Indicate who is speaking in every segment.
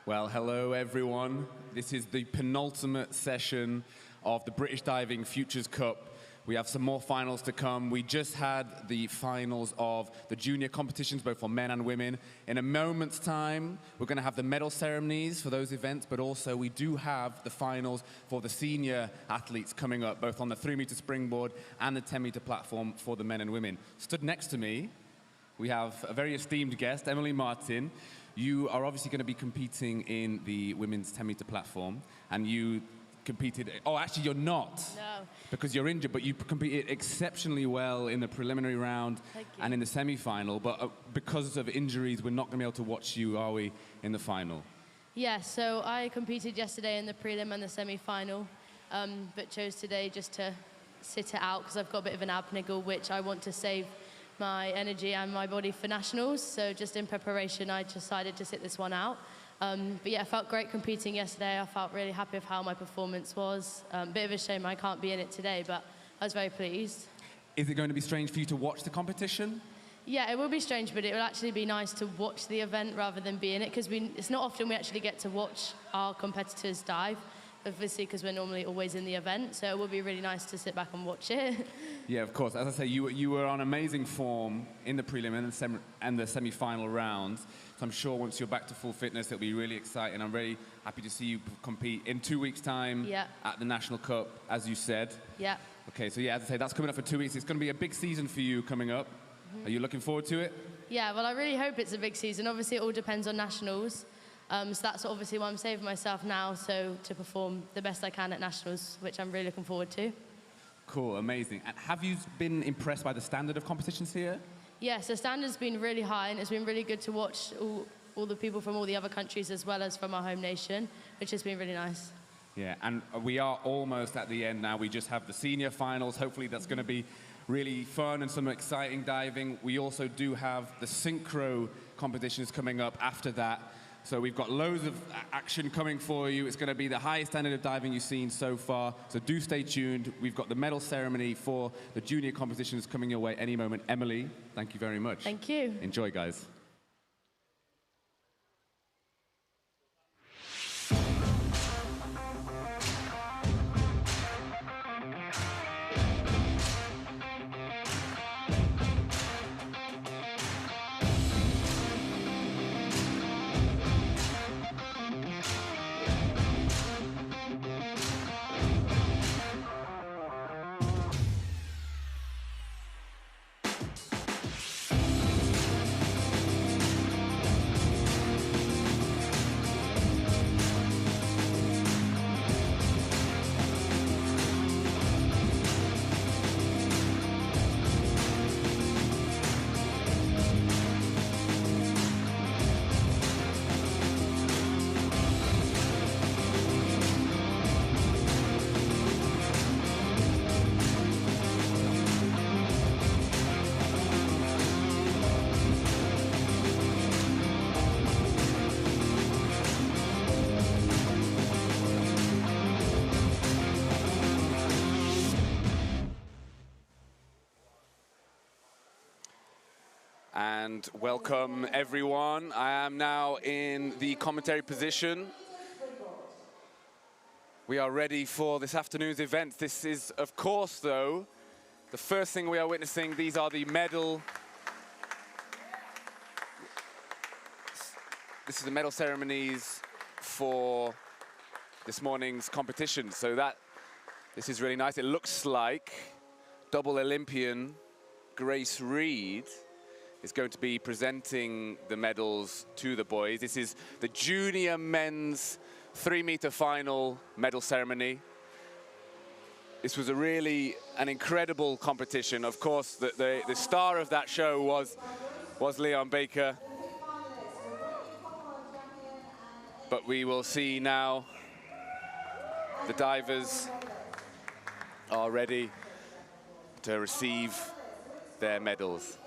Speaker 1: Well, hello everyone. This is the penultimate session of the British Diving Futures Cup. We have some more finals to come. We just had the finals of the junior competitions, both for men and women. In a moment's time, we're going to have the medal ceremonies for those events, but also we do have the finals for the senior athletes coming up, both on the 3-meter springboard and the 10-meter platform for the men and women. Stood next to me, we have a very esteemed guest, Emily Martin. You are obviously going to be competing in the women's 10-meter platform, and you competed. Oh, actually, you're not.
Speaker 2: No.
Speaker 1: Because you're injured, but you competed exceptionally well in the preliminary round and in the semi-final. But because of injuries, we're not going to be able to watch you, are we, in the final?
Speaker 2: Yeah, so I competed yesterday in the prelim and the semi-final, but chose today just to sit it out because I've got a bit of an ab niggle, which I want to save my energy and my body for nationals. So just in preparation, I decided to sit this one out. But yeah, I felt great competing yesterday. I felt really happy with how my performance was. Bit of a shame I can't be in it today, but I was very pleased.
Speaker 1: Is it going to be strange for you to watch the competition?
Speaker 2: Yeah, it will be strange, but it will actually be nice to watch the event rather than be in it, because it's not often we actually get to watch our competitors dive, obviously, because we're normally always in the event, so it will be really nice to sit back and watch it.
Speaker 1: Yeah, of course. As I say, you were on amazing form in the prelim and the semi-final rounds. So I'm sure once you're back to full fitness, it'll be really exciting. I'm very happy to see you compete in 2 weeks' time at the National Cup, as you said.
Speaker 2: Yeah.
Speaker 1: Okay, so yeah, as I say, that's coming up for 2 weeks. It's going to be a big season for you coming up. Are you looking forward to it?
Speaker 2: Yeah, well, I really hope it's a big season. Obviously, it all depends on nationals. So that's obviously why I'm saving myself now, so to perform the best I can at nationals, which I'm really looking forward to.
Speaker 1: Cool, amazing. And have you been impressed by the standard of competitions here?
Speaker 2: Yes, the standard's been really high, and it's been really good to watch all the people from all the other countries as well as from our home nation, which has been really nice.
Speaker 1: Yeah, and we are almost at the end now. We just have the senior finals. Hopefully that's going to be really fun and some exciting diving. We also do have the synchro competitions coming up after that. So we've got loads of action coming for you. It's going to be the highest standard of diving you've seen so far. So do stay tuned. We've got the medal ceremony for the junior competitions coming your way any moment. Emily, thank you very much.
Speaker 2: Thank you.
Speaker 1: Enjoy, guys. And welcome, everyone. I am now in the commentary position. We are ready for this afternoon's event. This is, of course, though, the first thing we are witnessing. These are the medal. This is the medal ceremonies for this morning's competition. So this is really nice. It looks like double Olympian Grace Reed is going to be presenting the medals to the boys. This is the junior men's 3-meter final medal ceremony. This was an incredible competition. Of course, the star of that show was Leon Baker. But we will see now the divers are ready to receive their medals.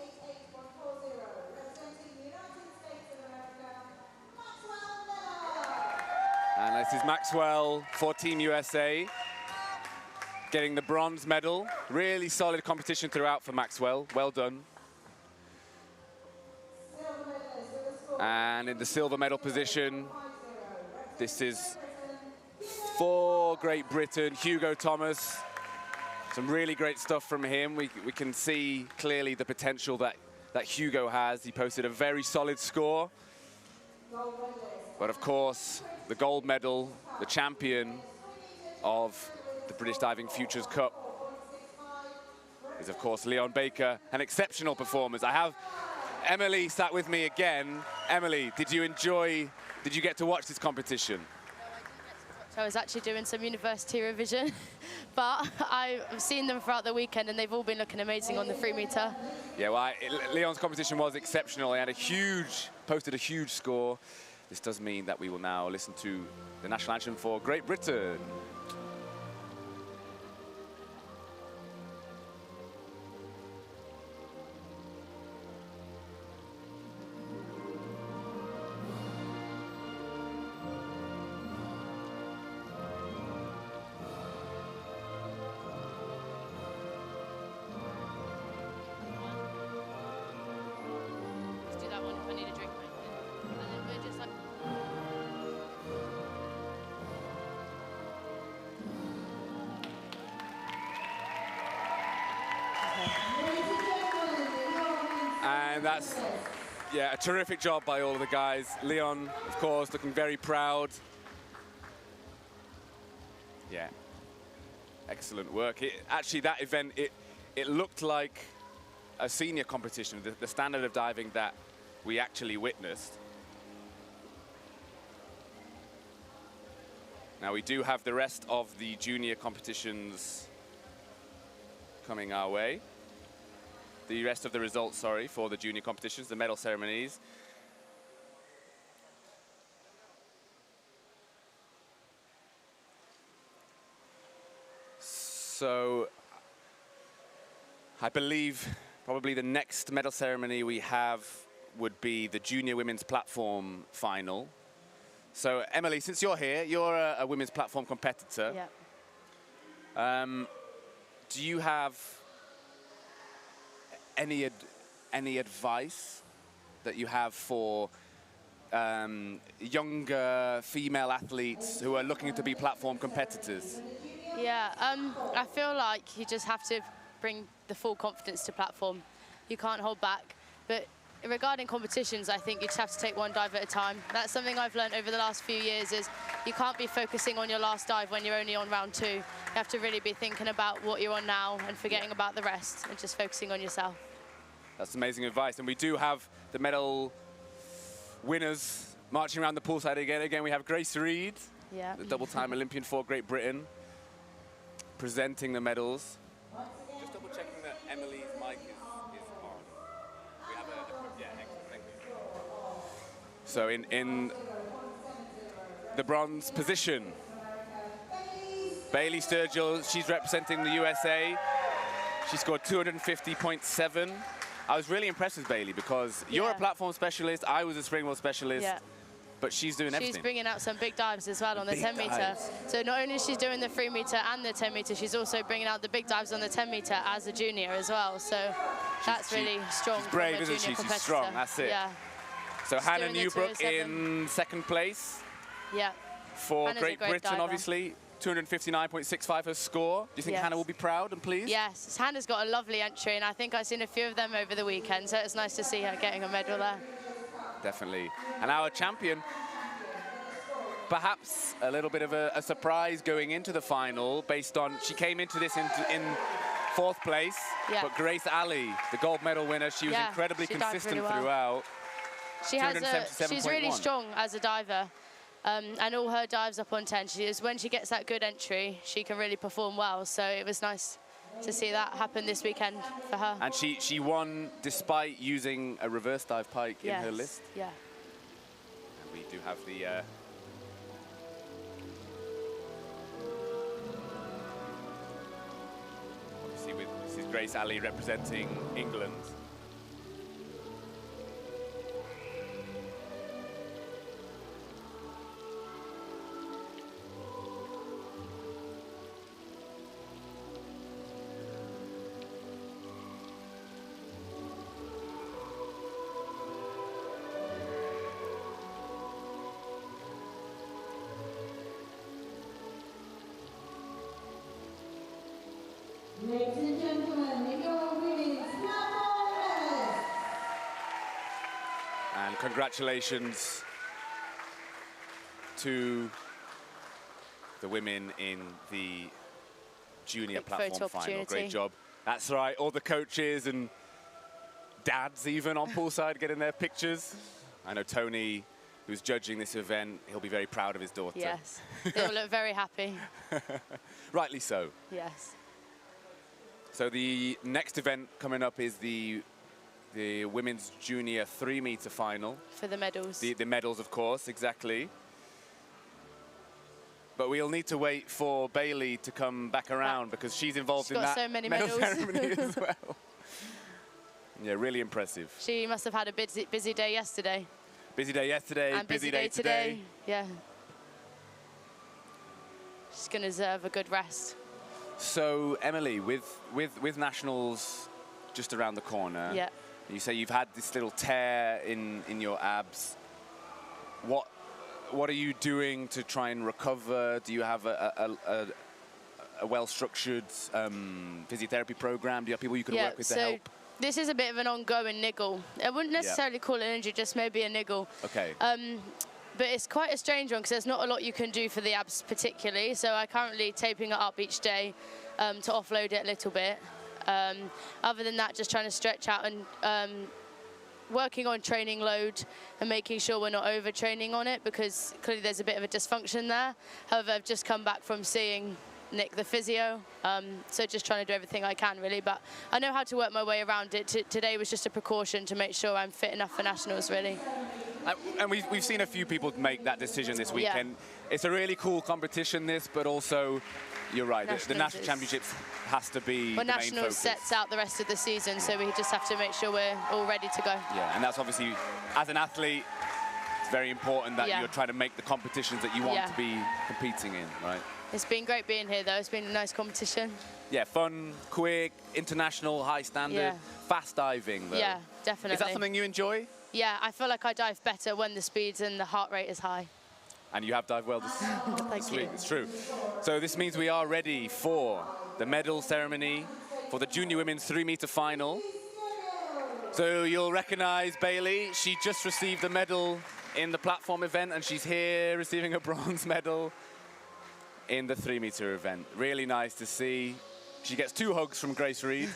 Speaker 1: And this is Maxwell for Team USA, getting the bronze medal. Really solid competition throughout for Maxwell. Well done. And in the silver medal position, This is for Great Britain, Hugo Thomas. Some really great stuff from him. We can see clearly the potential that Hugo has. He posted a very solid score. But of course, the gold medal, the champion of the British Diving Futures Cup is, of course, Leon Baker, an exceptional performance. I have Emily sat with me again. Emily, did you get to watch this competition?
Speaker 2: I was actually doing some university revision, but I've seen them throughout the weekend and they've all been looking amazing on the 3 meter.
Speaker 1: Yeah, well, Leon's competition was exceptional. He had posted a huge score. This does mean that we will now listen to the national anthem for Great Britain. And that's, yeah, a terrific job by all of the guys. Leon, of course, looking very proud. Yeah, excellent work. Actually, that event, it looked like a senior competition, the standard of diving that we actually witnessed. Now, we do have the rest of the junior competitions coming our way. The rest of the results, sorry, for the junior competitions, the medal ceremonies. So, I believe probably the next medal ceremony we have would be the junior women's platform final. So, Emily, since you're here, you're a women's platform competitor.
Speaker 2: Yeah.
Speaker 1: Do you have any advice that you have for younger female athletes who are looking to be platform competitors?
Speaker 2: Yeah, I feel like you just have to bring the full confidence to platform. You can't hold back. But regarding competitions, I think you just have to take one dive at a time. That's something I've learned over the last few years is you can't be focusing on your last dive when you're only on round 2. You have to really be thinking about what you're on now and forgetting about the rest and just focusing on yourself.
Speaker 1: That's amazing advice. And we do have the medal winners marching around the poolside again. Again, we have Grace Reed, the double-time Olympian for Great Britain, presenting the medals. Just double-checking that Emily's mic is on. We have yeah, excellent, thank you. So in the bronze position, Bailey Sturgill, she's representing the USA. She scored 250.7. I was really impressed with Bailey because you're a platform specialist, I was a springboard specialist, but she's doing everything.
Speaker 2: She's bringing out some big dives as well on the 10 meter. So not only is she doing the 3 meter and the 10 meter, she's also bringing out the big dives on the 10 meter as a junior as well. So that's really strong.
Speaker 1: She's brave, isn't she? She's strong, that's it.
Speaker 2: Yeah.
Speaker 1: So she's Hannah Newbrook in second place.
Speaker 2: Yeah.
Speaker 1: For Great Britain, obviously. 259.65 her score. Do you think Hannah will be proud and pleased?
Speaker 2: Yes, Hannah's got a lovely entry, and I think I've seen a few of them over the weekend, so it's nice to see her getting a medal there. Definitely.
Speaker 1: And our champion, perhaps a little bit of a surprise going into the final, based on, she came into this in 4th place, but Grace Ali, the gold medal winner, she was incredibly consistent throughout.
Speaker 2: She's really strong as a diver. And all her dives up on 10, when she gets that good entry, she can really perform well. So it was nice to see that happen this weekend for her.
Speaker 1: And she won despite using a reverse dive pike in her list.
Speaker 2: Yeah.
Speaker 1: And we do have the obviously this is Grace Ali representing England.
Speaker 3: Ladies and gentlemen, inaugural women's platform medalist.
Speaker 1: And congratulations to the women in the junior
Speaker 2: Big
Speaker 1: platform
Speaker 2: photo
Speaker 1: final.
Speaker 2: opportunity.
Speaker 1: Great job. That's right, all the coaches and dads even on poolside getting their pictures. I know Tony, who's judging this event, he'll be very proud of his daughter.
Speaker 2: Yes, they will look very happy.
Speaker 1: Rightly so.
Speaker 2: Yes.
Speaker 1: So the next event coming up is the women's junior 3-meter final.
Speaker 2: For the medals.
Speaker 1: The medals, of course, exactly. But we'll need to wait for Bailey to come back around because she's involved in that
Speaker 2: so many
Speaker 1: medal
Speaker 2: medals.
Speaker 1: ceremony as well. Yeah, really impressive.
Speaker 2: She must have had a busy day yesterday.
Speaker 1: Busy day yesterday,
Speaker 2: And busy day today. Yeah. She's going to deserve a good rest.
Speaker 1: So, Emily, with nationals just around the corner,
Speaker 2: Yeah.
Speaker 1: you say you've had this little tear in your abs. What are you doing to try and recover? Do you have a well-structured physiotherapy program? Do you have people you can work with to help?
Speaker 2: This is a bit of an ongoing niggle. I wouldn't necessarily call it an injury, just maybe a niggle.
Speaker 1: Okay.
Speaker 2: But it's quite a strange one because there's not a lot you can do for the abs particularly. So I'm currently taping it up each day to offload it a little bit. Other than that, just trying to stretch out and working on training load and making sure we're not overtraining on it because clearly there's a bit of a dysfunction there. However, I've just come back from seeing Nick, the physio, so just trying to do everything I can really, but I know how to work my way around it. Today was just a precaution to make sure I'm fit enough for nationals really.
Speaker 1: And we've seen a few people make that decision this weekend.
Speaker 2: Yeah.
Speaker 1: It's a really cool competition, this, but also, you're right, the National Championships has to be the main
Speaker 2: Nationals
Speaker 1: focus.
Speaker 2: sets out the rest of the season, so we just have to make sure we're all ready to go.
Speaker 1: Yeah, and that's obviously, as an athlete, it's very important that you're trying to make the competitions that you want to be competing in, right?
Speaker 2: It's been great being here, though. It's been a nice competition.
Speaker 1: Yeah, fun, quick, international, high standard, fast diving, though.
Speaker 2: Yeah, definitely.
Speaker 1: Is that something you enjoy?
Speaker 2: Yeah, I feel like I dive better when the speeds and the heart rate is high.
Speaker 1: And you have dived well this week, it's true. So this means we are ready for the medal ceremony for the junior women's 3-meter final. So you'll recognize Bailey. She just received the medal in the platform event, and she's here receiving a bronze medal in the 3-meter event. Really nice to see. She gets 2 hugs from Grace Reed.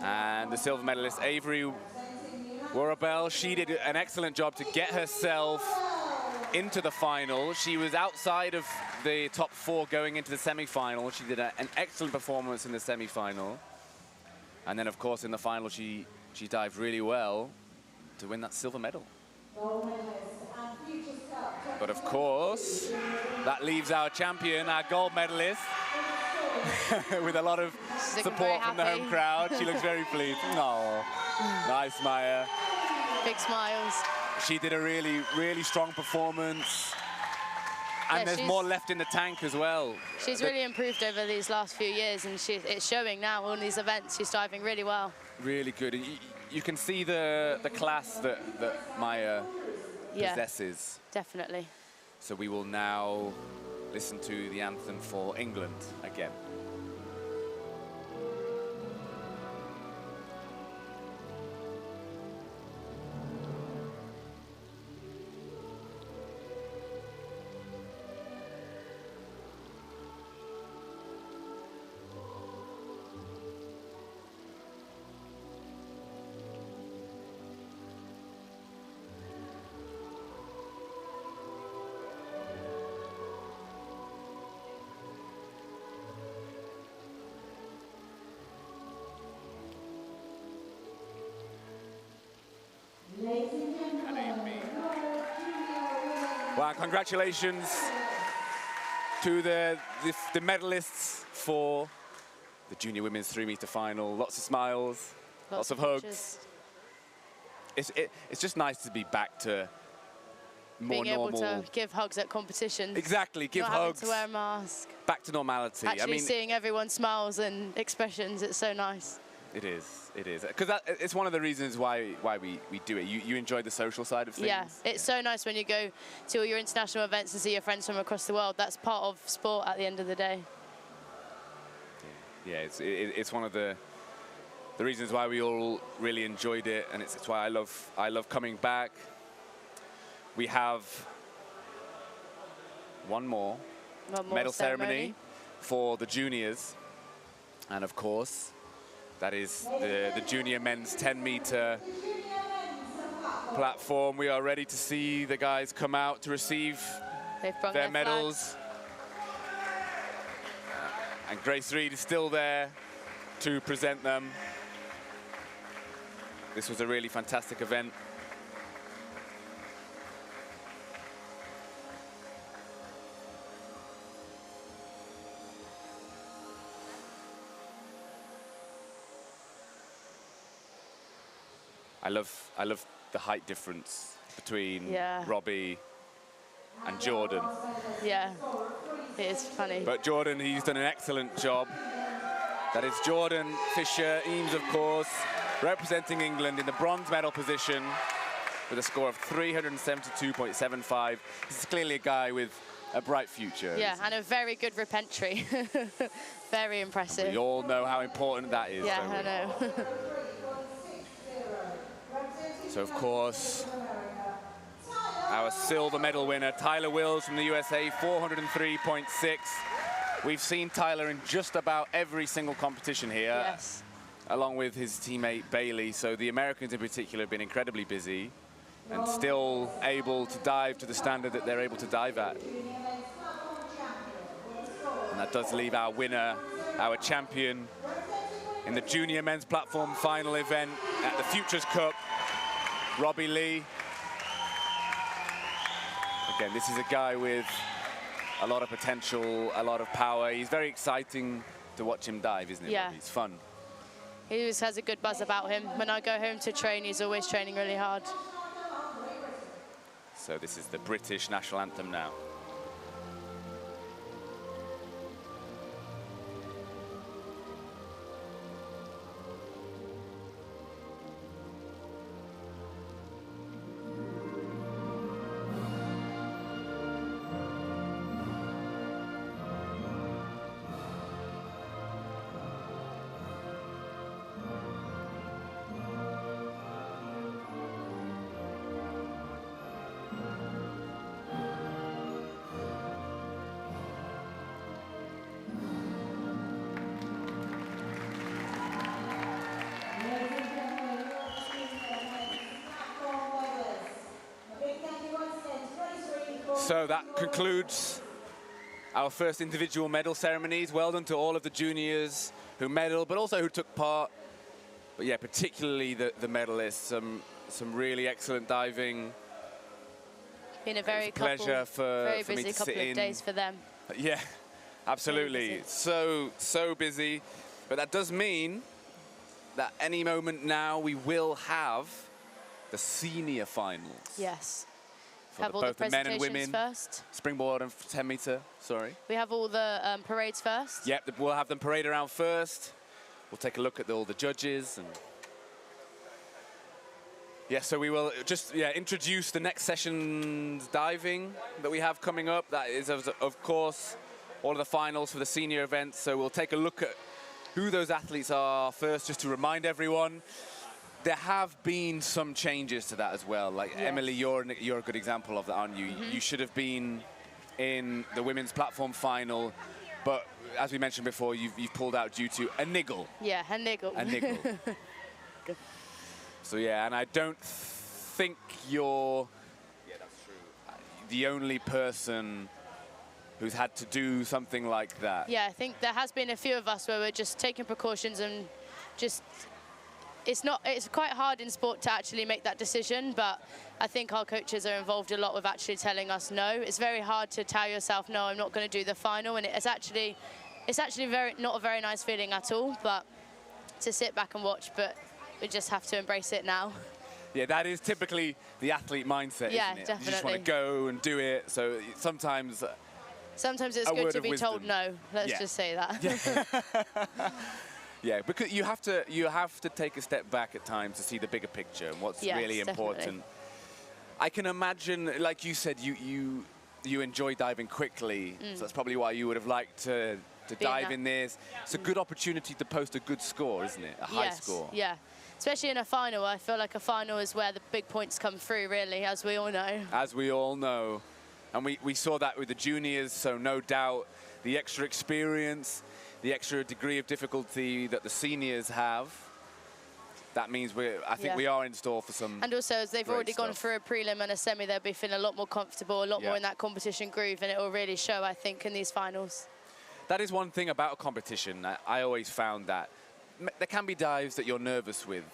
Speaker 1: And the silver medalist, Avery Warabell, she did an excellent job to get herself into the final. She was outside of the top 4 going into the semi-final. She did an excellent performance in the semi-final. And then, of course, in the final, she dived really well to win that silver medal. But of course, that leaves our champion, our gold medalist, with a lot of support from the home crowd. She looks very pleased. Oh, nice, Maya.
Speaker 2: Big smiles.
Speaker 1: She did a really, really strong performance. And there's more left in the tank as well.
Speaker 2: She's really improved over these last few years, and it's showing now on these events. She's diving really well.
Speaker 1: Really good. And you can see the class that Maya possesses.
Speaker 2: Definitely.
Speaker 1: So we will now listen to the anthem for England again. Well, congratulations to the medalists for the junior women's 3-meter final. Lots of smiles, lots of hugs. It's just nice to be back to more normal.
Speaker 2: Being able to give hugs at competitions.
Speaker 1: Exactly, give hugs.
Speaker 2: Not having to wear a mask.
Speaker 1: Back to normality.
Speaker 2: Actually seeing everyone's smiles and expressions, it's so nice.
Speaker 1: It is, it is. Because it's one of the reasons why we do it. You enjoy the social side of things.
Speaker 2: Yeah, it's so nice when you go to all your international events and see your friends from across the world. That's part of sport at the end of the day.
Speaker 1: Yeah, it's one of the reasons why we all really enjoyed it, and it's why I love coming back. We have one more medal ceremony for the juniors, and of course that is the junior men's 10-meter platform. We are ready to see the guys come out to receive their medals. And Grace Reed is still there to present them. This was a really fantastic event. I love the height difference between Robbie and Jordan.
Speaker 2: Yeah, it is funny.
Speaker 1: But Jordan, he's done an excellent job. That is Jordan Fisher-Eames, of course, representing England in the bronze medal position with a score of 372.75. This is clearly a guy with a bright future.
Speaker 2: Yeah, and a very good repentry. Very impressive.
Speaker 1: We all know how important that is.
Speaker 2: Yeah, I know.
Speaker 1: So, of course, our silver medal winner, Tyler Wills from the USA, 403.6. We've seen Tyler in just about every single competition here,
Speaker 2: yes,
Speaker 1: along with his teammate Bailey. So the Americans in particular have been incredibly busy and still able to dive to the standard that they're able to dive at. And that does leave our winner, our champion, in the junior men's platform final event at the Futures Cup, Robbie Lee. Again, this is a guy with a lot of potential, a lot of power. He's very exciting to watch him dive, isn't it?
Speaker 2: Yeah.
Speaker 1: Robbie? It's fun.
Speaker 2: He always has a good buzz about him. When I go home to train, he's always training really hard.
Speaker 1: So this is the British national anthem now. So that concludes our first individual medal ceremonies. Well done to all of the juniors who medaled, but also who took part. But yeah, particularly the medalists. Some really excellent diving.
Speaker 2: Been a very
Speaker 1: pleasure for
Speaker 2: busy
Speaker 1: me to
Speaker 2: couple
Speaker 1: sit
Speaker 2: of days for them.
Speaker 1: Yeah, absolutely. So busy. But that does mean that any moment now we will have the senior finals.
Speaker 2: Yes.
Speaker 1: For
Speaker 2: have all
Speaker 1: both
Speaker 2: the
Speaker 1: the men and
Speaker 2: presentations
Speaker 1: women.
Speaker 2: first.
Speaker 1: Springboard and 10-meter, sorry.
Speaker 2: We have all the parades first.
Speaker 1: Yep, we'll have them parade around first. We'll take a look at all the judges. And yeah, so we will just introduce the next session's diving that we have coming up. That is, of course, all of the finals for the senior events. So we'll take a look at who those athletes are first, just to remind everyone. There have been some changes to that as well. Like, yes. Emily, you're a good example of that, aren't you? Mm-hmm. You should have been in the women's platform final, but as we mentioned before, you've pulled out due to a niggle.
Speaker 2: Yeah, a niggle.
Speaker 1: A niggle. So yeah, and I don't think you're the only person who's had to do something like that.
Speaker 2: Yeah, I think there has been a few of us where we're just taking precautions and just... It's quite hard in sport to actually make that decision, but I think our coaches are involved a lot with actually telling us no. It's very hard to tell yourself, no, I'm not going to do the final, and it's actually not a very nice feeling at all, but to sit back and watch, but we just have to embrace it now.
Speaker 1: Yeah, that is typically the athlete mindset,
Speaker 2: yeah,
Speaker 1: isn't it?
Speaker 2: Definitely.
Speaker 1: You just want to go and do it, so sometimes
Speaker 2: it's good to be told no, let's just say that.
Speaker 1: Yeah. Yeah, because you have to take a step back at times to see the bigger picture and what's really important. Definitely. I can imagine, like you said, you enjoy diving quickly, so that's probably why you would have liked to
Speaker 4: to
Speaker 2: being
Speaker 4: dive
Speaker 2: that.
Speaker 4: in this. It's a good opportunity to post a good score, isn't it? A high score.
Speaker 2: Yeah. Especially in a final. I feel like a final is where the big points come through, really, as we all know.
Speaker 4: As we all know. And we saw that with the juniors, so no doubt the extra experience, the extra degree of difficulty that the seniors have, that means I think we are in store for some.
Speaker 2: And also, as they've already gone through a prelim and a semi, they'll be feeling a lot more comfortable, a lot more in that competition groove, and it will really show, I think, in these finals.
Speaker 4: That is one thing about a competition. I always found that there can be dives that you're nervous with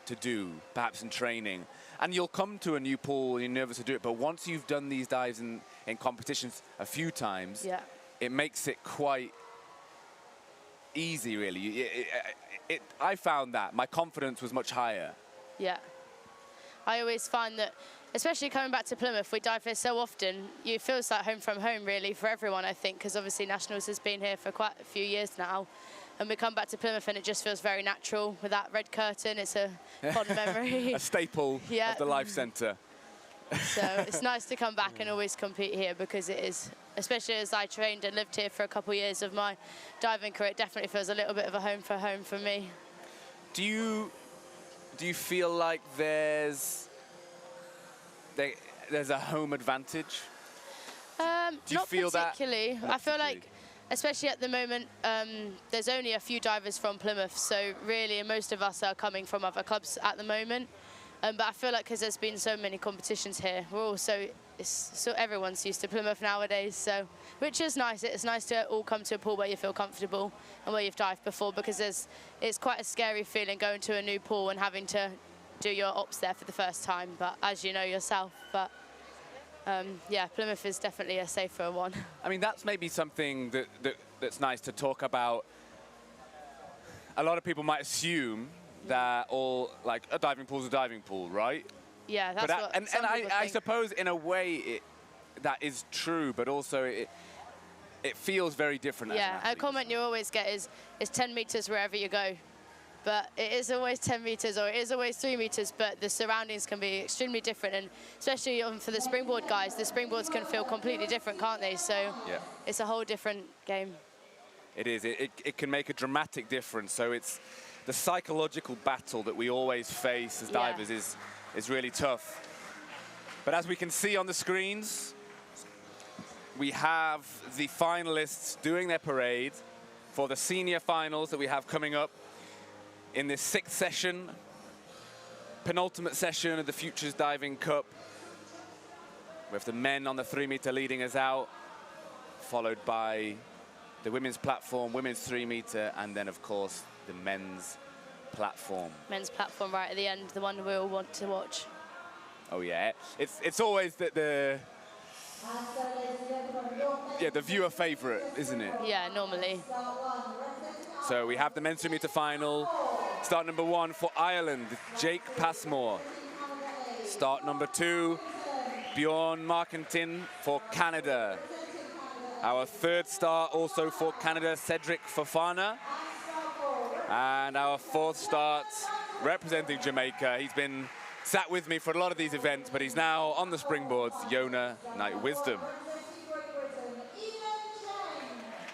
Speaker 4: to do, perhaps in training. And you'll come to a new pool and you're nervous to do it, but once you've done these dives in competitions a few times, it makes it quite easy, really. I found that my confidence was much higher.
Speaker 2: Yeah. I always find that, especially coming back to Plymouth, we dive here so often, it feels like home from home, really, for everyone, I think, because obviously Nationals has been here for quite a few years now. And we come back to Plymouth and it just feels very natural with that red curtain. It's a fond memory.
Speaker 4: A staple of the Life Centre.
Speaker 2: So it's nice to come back and always compete here, because it is, especially as I trained and lived here for a couple of years of my diving career, it definitely feels a little bit of a home for me.
Speaker 4: Do you feel like there's a home advantage? Do you feel
Speaker 2: particularly. I feel like, especially at the moment, there's only a few divers from Plymouth, so really most of us are coming from other clubs at the moment. But I feel like because there's been so many competitions here, we're all so everyone's used to Plymouth nowadays, so which is nice. It's nice to all come to a pool where you feel comfortable and where you've dived before, because it's quite a scary feeling going to a new pool and having to do your ops there for the first time, but as you know yourself. But yeah, Plymouth is definitely a safer one.
Speaker 4: I mean, that's maybe something that's nice to talk about. A lot of people might assume that like a diving pool is a diving pool, right?
Speaker 2: Yeah, that's what
Speaker 4: and I suppose in a way that is true, but also it feels very different.
Speaker 2: Yeah, a comment you always get is 10 meters wherever you go. But it is always 10 meters, or it is always 3 meters, but the surroundings can be extremely different. And especially for the springboard guys, the springboards can feel completely different, can't they? So it's a whole different game.
Speaker 4: It is. It can make a dramatic difference. So it's the psychological battle that we always face as divers is really tough. But as we can see on the screens, we have the finalists doing their parade for the senior finals that we have coming up in this 6th session, penultimate session of the Futures Diving Cup, with the men on the 3-meter leading us out, followed by the women's platform, women's 3-meter, and then of course the men's platform.
Speaker 2: Men's platform right at the end, the one we all want to watch.
Speaker 4: Oh yeah, it's always the viewer favorite, isn't it?
Speaker 2: Yeah, normally.
Speaker 4: So we have the men's 3-meter final. Start number 1 for Ireland, Jake Passmore. Start number 2, Bjorn Markentin for Canada. Our 3rd start also for Canada, Cedric Fofana. And our 4th start representing Jamaica. He's been sat with me for a lot of these events, but he's now on the springboards, Yona Knight Wisdom.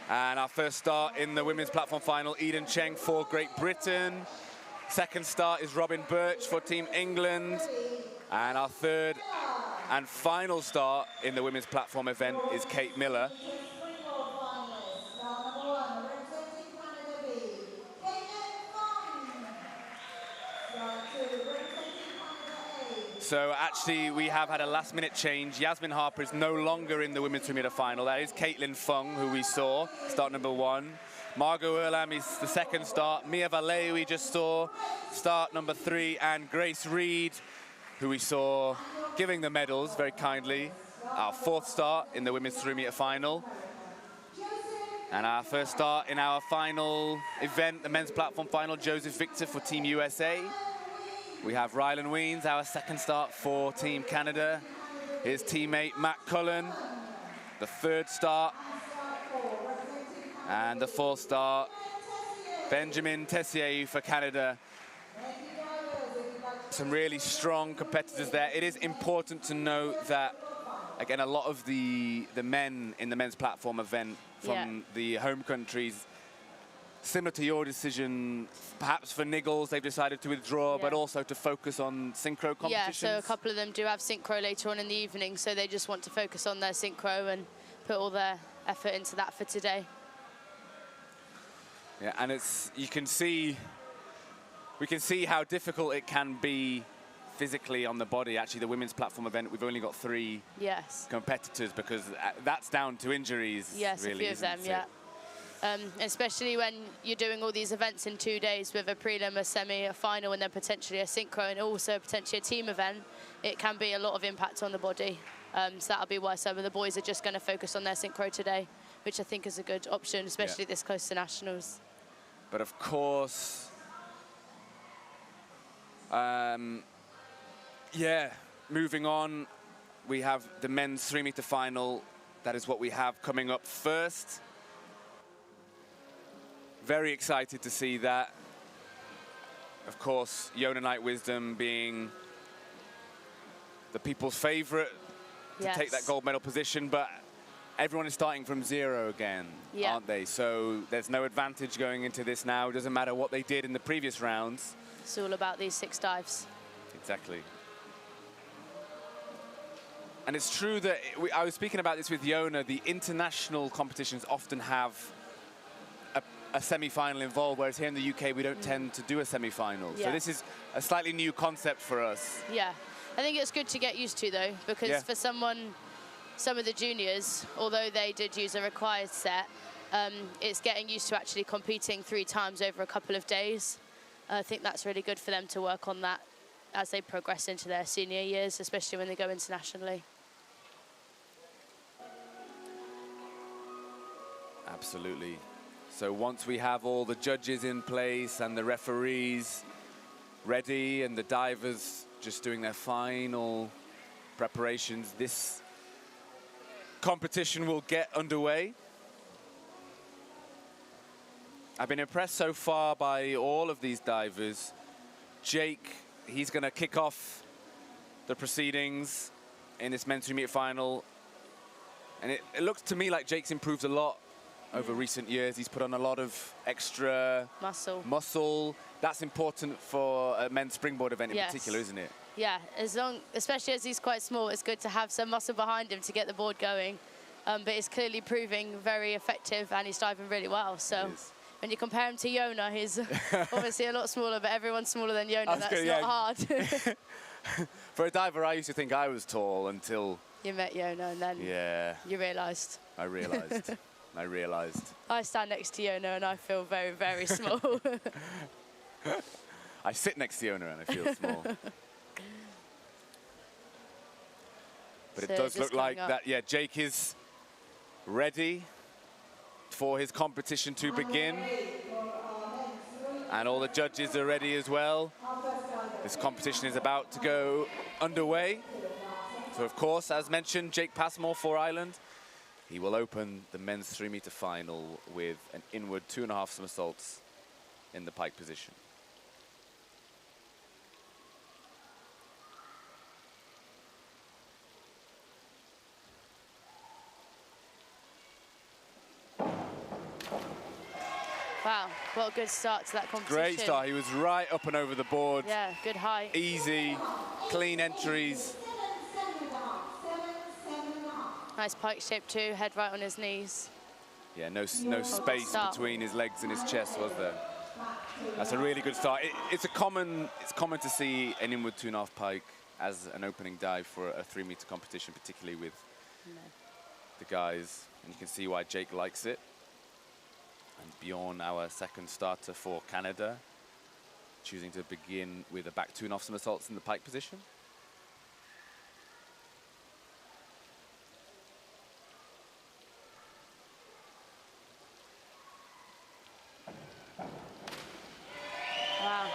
Speaker 4: And our first start in the women's platform final, Eden Cheng for Great Britain. 2nd start is Robin Birch for Team England. And our 3rd and final start in the women's platform event is Kate Miller. So actually, we have had a last-minute change. Yasmin Harper is no longer in the women's 3-meter final. That is Caitlin Fung, who we saw, start number 1. Margot Erlam is the 2nd start. Mia Vallejo we just saw, start number 3. And Grace Reed, who we saw giving the medals very kindly, our 4th start in the women's 3-meter final. And our first start in our final event, the men's platform final, Joseph Victor for Team USA. We have Rylan Weens, our 2nd start for Team Canada. His teammate Matt Cullen, the 3rd start. And the 4th start, Benjamin Tessier for Canada. Some really strong competitors there. It is important to note that again, a lot of the men in the men's platform event from the home countries, similar to your decision, perhaps for niggles, they've decided to withdraw, but also to focus on synchro competitions.
Speaker 2: Yeah, so a couple of them do have synchro later on in the evening, so they just want to focus on their synchro and put all their effort into that for today.
Speaker 4: Yeah, and we can see how difficult it can be physically on the body. Actually, the women's platform event, we've only got 3 competitors because that's down to injuries.
Speaker 2: Yes,
Speaker 4: really,
Speaker 2: a few of them, especially when you're doing all these events in 2 days with a prelim, a semi, a final, and then potentially a synchro, and also potentially a team event. It can be a lot of impact on the body. So that'll be why some of the boys are just going to focus on their synchro today, which I think is a good option, especially this close to nationals.
Speaker 4: But of course, moving on, we have the men's 3-meter final. That is what we have coming up first. Very excited to see that. Of course, Yona Knight Wisdom being the people's favorite to take that gold medal position, but everyone is starting from 0 again, aren't they? So there's no advantage going into this now. It doesn't matter what they did in the previous rounds.
Speaker 2: It's all about these 6 dives.
Speaker 4: Exactly. And it's true that I was speaking about this with Yona. The international competitions often have a semi-final involved, whereas here in the UK we don't tend to do a semi-final. So this is a slightly new concept for us.
Speaker 2: Yeah, I think it's good to get used to though, because for some of the juniors, although they did use a required set, it's getting used to actually competing 3 times over a couple of days. I think that's really good for them to work on that as they progress into their senior years, especially when they go internationally.
Speaker 4: Absolutely. So once we have all the judges in place and the referees ready and the divers just doing their final preparations, this competition will get underway. I've been impressed so far by all of these divers. Jake, he's going to kick off the proceedings in this men's 3-meter final. And it looks to me like Jake's improved a lot over recent years. He's put on a lot of extra muscle. That's important for a men's springboard event in particular, isn't it?
Speaker 2: Yeah, especially as he's quite small, it's good to have some muscle behind him to get the board going. But it's clearly proving very effective and he's diving really well. So when you compare him to Yona, he's obviously a lot smaller, but everyone's smaller than Yona. That's not hard.
Speaker 4: For a diver, I used to think I was tall until
Speaker 2: you met Yona and then you realised.
Speaker 4: I realised. I realised.
Speaker 2: I stand next to Yona and I feel very, very small.
Speaker 4: I sit next to Yona and I feel small. But it does look like that, Jake is ready for his competition to begin. And all the judges are ready as well. This competition is about to go underway. So, of course, as mentioned, Jake Passmore for Ireland. He will open the men's 3-meter final with an inward 2.5 somersaults in the pike position.
Speaker 2: Wow, what a good start to that competition.
Speaker 4: Great start. He was right up and over the board.
Speaker 2: Yeah, good height.
Speaker 4: Easy, clean entries.
Speaker 2: Nice pike shape too, head right on his knees.
Speaker 4: Yeah, no space between his legs and his chest, was there? That's a really good start. It's common to see an inward 2.5 pike as an opening dive for a 3-meter competition, particularly with the guys. And you can see why Jake likes it. And Bjorn, our second starter for Canada, choosing to begin with a back 2.5 somersaults in the pike position.
Speaker 2: Wow.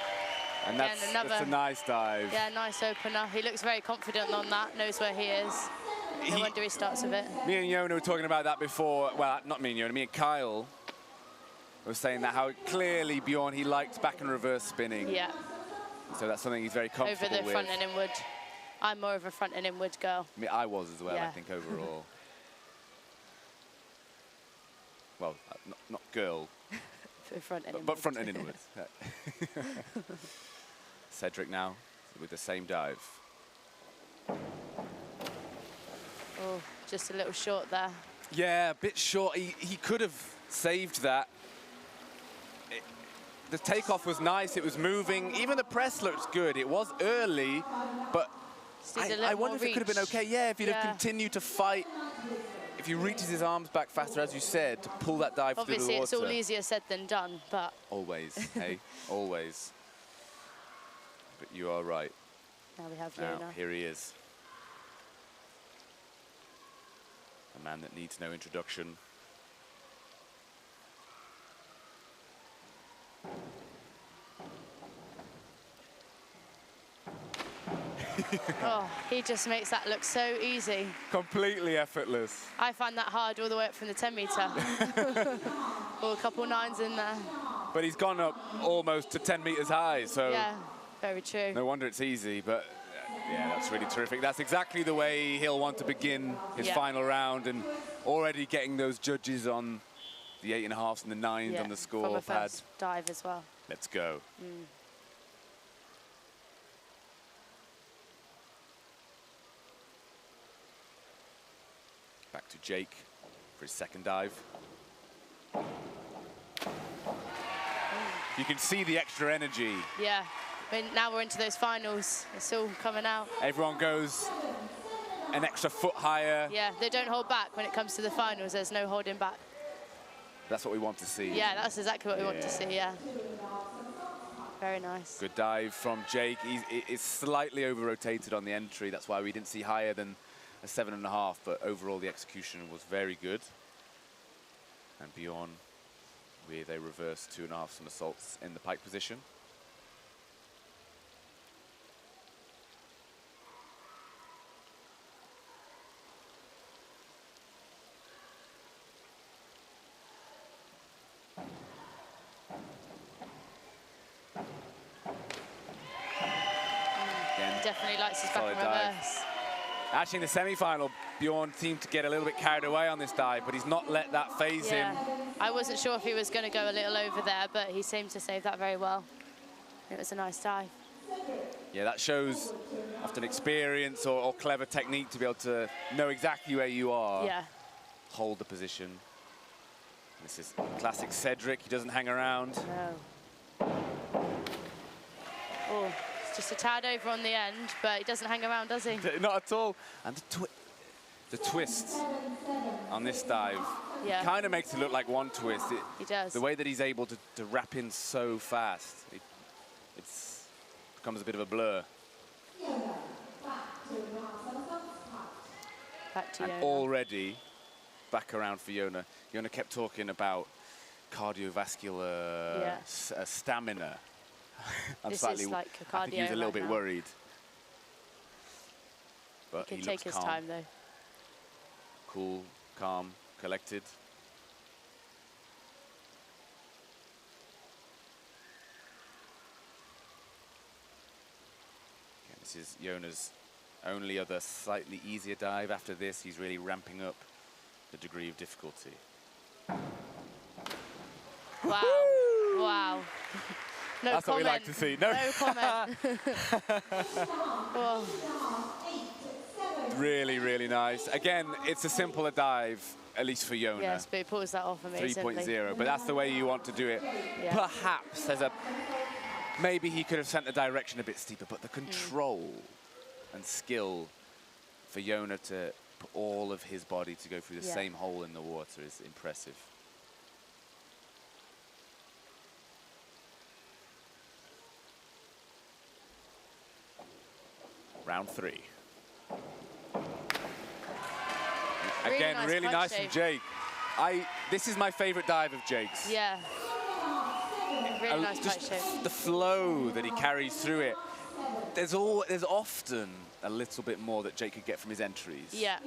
Speaker 4: And that's a nice dive.
Speaker 2: Yeah, nice opener. He looks very confident on that, knows where he is. No wonder he starts with it.
Speaker 4: Me and Yona were talking about that before. Well, not me and Yona, me and Kyle were saying that how clearly Bjorn, he liked back and reverse spinning.
Speaker 2: Yeah.
Speaker 4: So that's something he's very comfortable with.
Speaker 2: Over the front and inward. I'm more of a front and inward girl.
Speaker 1: I mean, I was as well, I
Speaker 2: Yeah.
Speaker 1: think, overall. Well, not girl,
Speaker 2: Front and
Speaker 1: but
Speaker 2: inward.
Speaker 1: front and inward. Cedric now with the same dive.
Speaker 2: Oh, just a little short there.
Speaker 1: Yeah, a bit short. He could have saved that. The takeoff was nice. It was moving. Even the press looked good. It was early, but
Speaker 2: Just needs a
Speaker 1: I
Speaker 2: little
Speaker 1: wonder
Speaker 2: more
Speaker 1: if it could have been
Speaker 2: reach.
Speaker 1: okay. Yeah, if he'd have
Speaker 2: Yeah.
Speaker 1: continued to fight. If he reaches his arms back faster, as you said, to pull that dive through the
Speaker 2: Obviously,
Speaker 1: water.
Speaker 2: it's all easier said than done, but
Speaker 1: Always, hey, always. But you are right.
Speaker 2: now we have
Speaker 1: Now,
Speaker 2: Yona.
Speaker 1: here he is. A man that needs no introduction.
Speaker 2: Oh, he just makes that look so easy.
Speaker 1: Completely effortless.
Speaker 2: I find that hard all the way up from the 10 metre. Or a couple nines in there.
Speaker 1: But he's gone up almost to 10 meters high, so
Speaker 2: Yeah, very true.
Speaker 1: no wonder it's easy. But yeah, that's really terrific. That's exactly the way he'll want to begin his
Speaker 2: Yeah.
Speaker 1: final round, and already getting those judges on the 8.5s and the 9s
Speaker 2: Yeah,
Speaker 1: on the
Speaker 2: from a
Speaker 1: score pad.
Speaker 2: first dive as well.
Speaker 1: Let's go. Back to Jake for his second dive. You can see the extra energy.
Speaker 2: Yeah, now we're into those finals. It's all coming out.
Speaker 1: Everyone goes an extra foot higher.
Speaker 2: Yeah, they don't hold back when it comes to the finals. There's no holding back.
Speaker 1: That's what we want to see.
Speaker 2: Yeah, that's exactly what we want to
Speaker 1: Yeah.
Speaker 2: see, yeah. Very nice.
Speaker 1: Good dive from Jake. It's slightly over-rotated on the entry. That's why we didn't see higher than a 7.5, but overall the execution was very good. And Bjorn with a reverse 2.5 somersaults in the pike position. Again,
Speaker 2: Definitely likes his back
Speaker 1: Solid
Speaker 2: and
Speaker 1: dive.
Speaker 2: reverse.
Speaker 1: actually in the semi-final, Bjorn seemed to get a little bit carried away on this dive, but he's not let that phase
Speaker 2: Yeah,
Speaker 1: him.
Speaker 2: I wasn't sure if he was going to go a little over there, but he seemed to save that very well. It was a nice dive.
Speaker 1: Yeah, that shows often experience or clever technique to be able to know exactly where you are.
Speaker 2: Yeah.
Speaker 1: Hold the position. This is classic Cedric. He doesn't hang around.
Speaker 2: No. Oh, it's just a tad over on the end, but he doesn't hang around, does he?
Speaker 1: Not at all. And the twist on this dive
Speaker 2: Yeah.
Speaker 1: kind of makes it look like one twist.
Speaker 2: He does.
Speaker 1: The way that he's able to wrap in so fast, it becomes a bit of a blur.
Speaker 2: Back to
Speaker 1: And
Speaker 2: Yona.
Speaker 1: already back around for Yona. Yona kept talking about cardiovascular
Speaker 2: Yeah.
Speaker 1: stamina. I'm
Speaker 2: This
Speaker 1: slightly,
Speaker 2: is like a
Speaker 1: I think he was a
Speaker 2: cardio
Speaker 1: little
Speaker 2: right
Speaker 1: bit
Speaker 2: now.
Speaker 1: worried. But
Speaker 2: He
Speaker 1: he
Speaker 2: can
Speaker 1: looks
Speaker 2: take his
Speaker 1: calm.
Speaker 2: time, though.
Speaker 1: Cool, calm, collected. Okay, this is Yona's only other slightly easier dive. After this, he's really ramping up the degree of difficulty.
Speaker 2: Wow. Wow. No
Speaker 1: That's what we like
Speaker 2: comment.
Speaker 1: to see. No.
Speaker 2: No comment. Oh,
Speaker 1: Really, really nice. Again, it's a simpler dive, at least for Yona.
Speaker 2: yes, but he pulls that off amazingly.
Speaker 1: 3.0, but that's the way you want to do it.
Speaker 2: Yeah.
Speaker 1: Perhaps maybe he could have sent the direction a bit steeper, but the control and skill for Yona to put all of his body to go through the
Speaker 2: Yeah.
Speaker 1: same hole in the water is impressive. Round 3.
Speaker 2: Really
Speaker 1: Again,
Speaker 2: nice
Speaker 1: really
Speaker 2: punch
Speaker 1: nice from
Speaker 2: shape.
Speaker 1: Jake. This is my favorite dive of Jake's.
Speaker 2: Yeah. Really nice punch
Speaker 1: Just
Speaker 2: shape.
Speaker 1: the flow that he carries through it. There's often a little bit more that Jake could get from his entries.
Speaker 2: Yeah.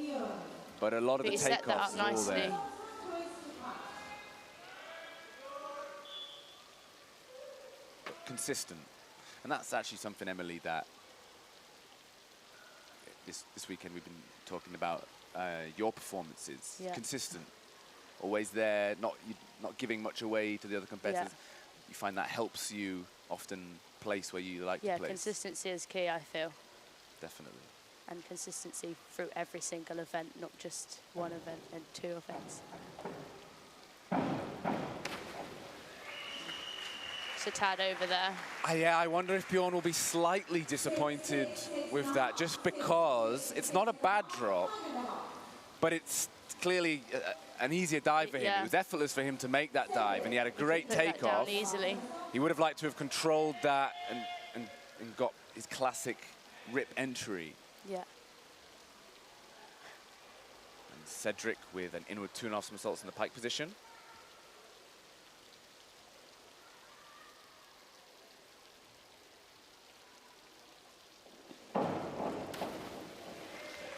Speaker 1: But a lot of
Speaker 2: But
Speaker 1: the
Speaker 2: he set that
Speaker 1: takeoffs
Speaker 2: up
Speaker 1: is all
Speaker 2: nicely.
Speaker 1: there. Consistent. And that's actually something, Emily, that
Speaker 4: this weekend we've been talking about your performances.
Speaker 2: Yeah.
Speaker 4: Consistent, always there, not giving much away to the other competitors.
Speaker 2: Yeah.
Speaker 4: You find that helps you often place where you like to place.
Speaker 2: Yeah, consistency is key, I feel.
Speaker 4: Definitely.
Speaker 2: And consistency through every single event, not just one event and 2 events. It's a tad over there.
Speaker 4: Yeah, I wonder if Bjorn will be slightly disappointed with that, just because it's not a bad drop, but it's clearly an easier dive for him.
Speaker 2: Yeah.
Speaker 4: It was effortless for him to make that dive, and he had a great
Speaker 2: Put that
Speaker 4: takeoff.
Speaker 2: down easily.
Speaker 4: He would have liked to have controlled that and got his classic rip entry.
Speaker 2: Yeah.
Speaker 4: And Cedric with an inward 2.5 somersaults in the pike position.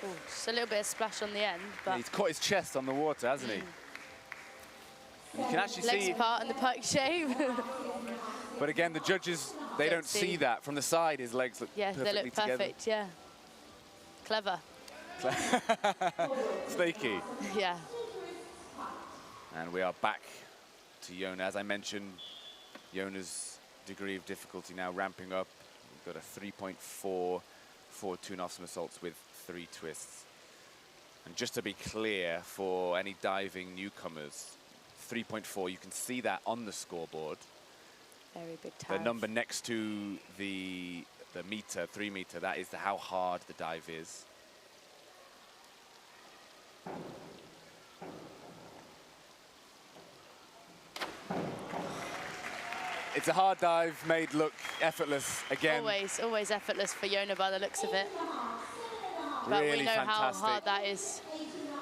Speaker 2: Ooh, just a little bit of splash on the end, but
Speaker 4: Yeah, he's caught his chest on the water, hasn't he? And you can actually
Speaker 2: legs
Speaker 4: see,
Speaker 2: apart in the pike shape.
Speaker 4: but again, the judges, they don't see that. From the side, his legs look
Speaker 2: Yeah,
Speaker 4: perfectly
Speaker 2: they look
Speaker 4: together.
Speaker 2: perfect, yeah. Clever.
Speaker 4: Snaky.
Speaker 2: Yeah.
Speaker 4: And we are back to Yona. As I mentioned, Yona's degree of difficulty now ramping up. We've got a 3.4 for 2.5 somersaults with 3 twists. And just to be clear, for any diving newcomers, 3.4, you can see that on the scoreboard.
Speaker 2: Very big
Speaker 4: The
Speaker 2: dive.
Speaker 4: number next to the meter, 3 meter, that is how hard the dive is. It's a hard dive made look effortless again.
Speaker 2: Always effortless for Yona by the looks of it. But
Speaker 4: Really
Speaker 2: we know
Speaker 4: fantastic.
Speaker 2: how hard that is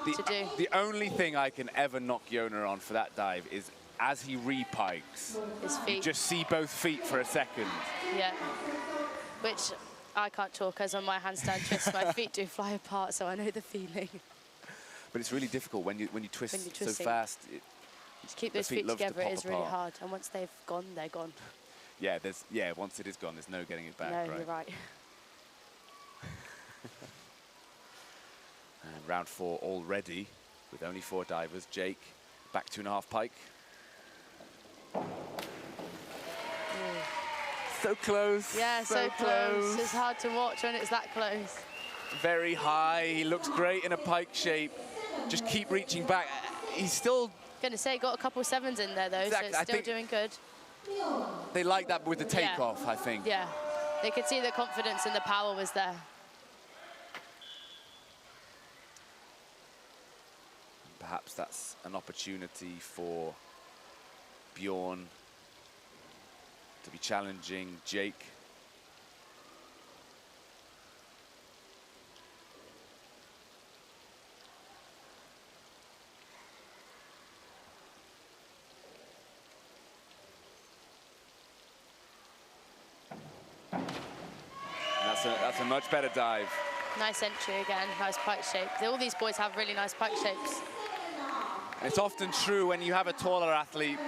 Speaker 2: to do.
Speaker 4: The only thing I can ever knock Yona on for that dive is as he re-pikes,
Speaker 2: His
Speaker 4: you
Speaker 2: feet.
Speaker 4: just see both feet for a second.
Speaker 2: Yeah. Which I can't talk, as on my handstand twist, my feet do fly apart, so I know the feeling.
Speaker 4: But it's really difficult when you twist
Speaker 2: When you're
Speaker 4: so
Speaker 2: twisting.
Speaker 4: fast.
Speaker 2: To keep
Speaker 4: The
Speaker 2: those
Speaker 4: feet
Speaker 2: feet
Speaker 4: love to
Speaker 2: together, it
Speaker 4: pop
Speaker 2: is really
Speaker 4: apart.
Speaker 2: hard. And once they've gone, they're gone.
Speaker 4: Yeah, once it is gone, there's no getting it back,
Speaker 2: No,
Speaker 4: right?
Speaker 2: you're right.
Speaker 4: And round 4 already, with only 4 divers. Jake, back 2.5 pike. So close.
Speaker 2: Yeah, so close. It's hard to watch when it's that close.
Speaker 4: Very high. He looks great in a pike shape. Just keep reaching back. He's still...
Speaker 2: Gonna say, got a couple 7s in there though,
Speaker 4: Exactly,
Speaker 2: so
Speaker 4: I
Speaker 2: it's still
Speaker 4: think-
Speaker 2: doing good.
Speaker 4: They like that with the
Speaker 2: Yeah.
Speaker 4: takeoff, I think.
Speaker 2: Yeah, they could see the confidence and the power was there.
Speaker 4: Perhaps that's an opportunity for Bjorn to be challenging Jake. And that's a much better dive.
Speaker 2: Nice entry again, nice pike shape. All these boys have really nice pike shapes.
Speaker 4: It's often true when you have a taller athlete.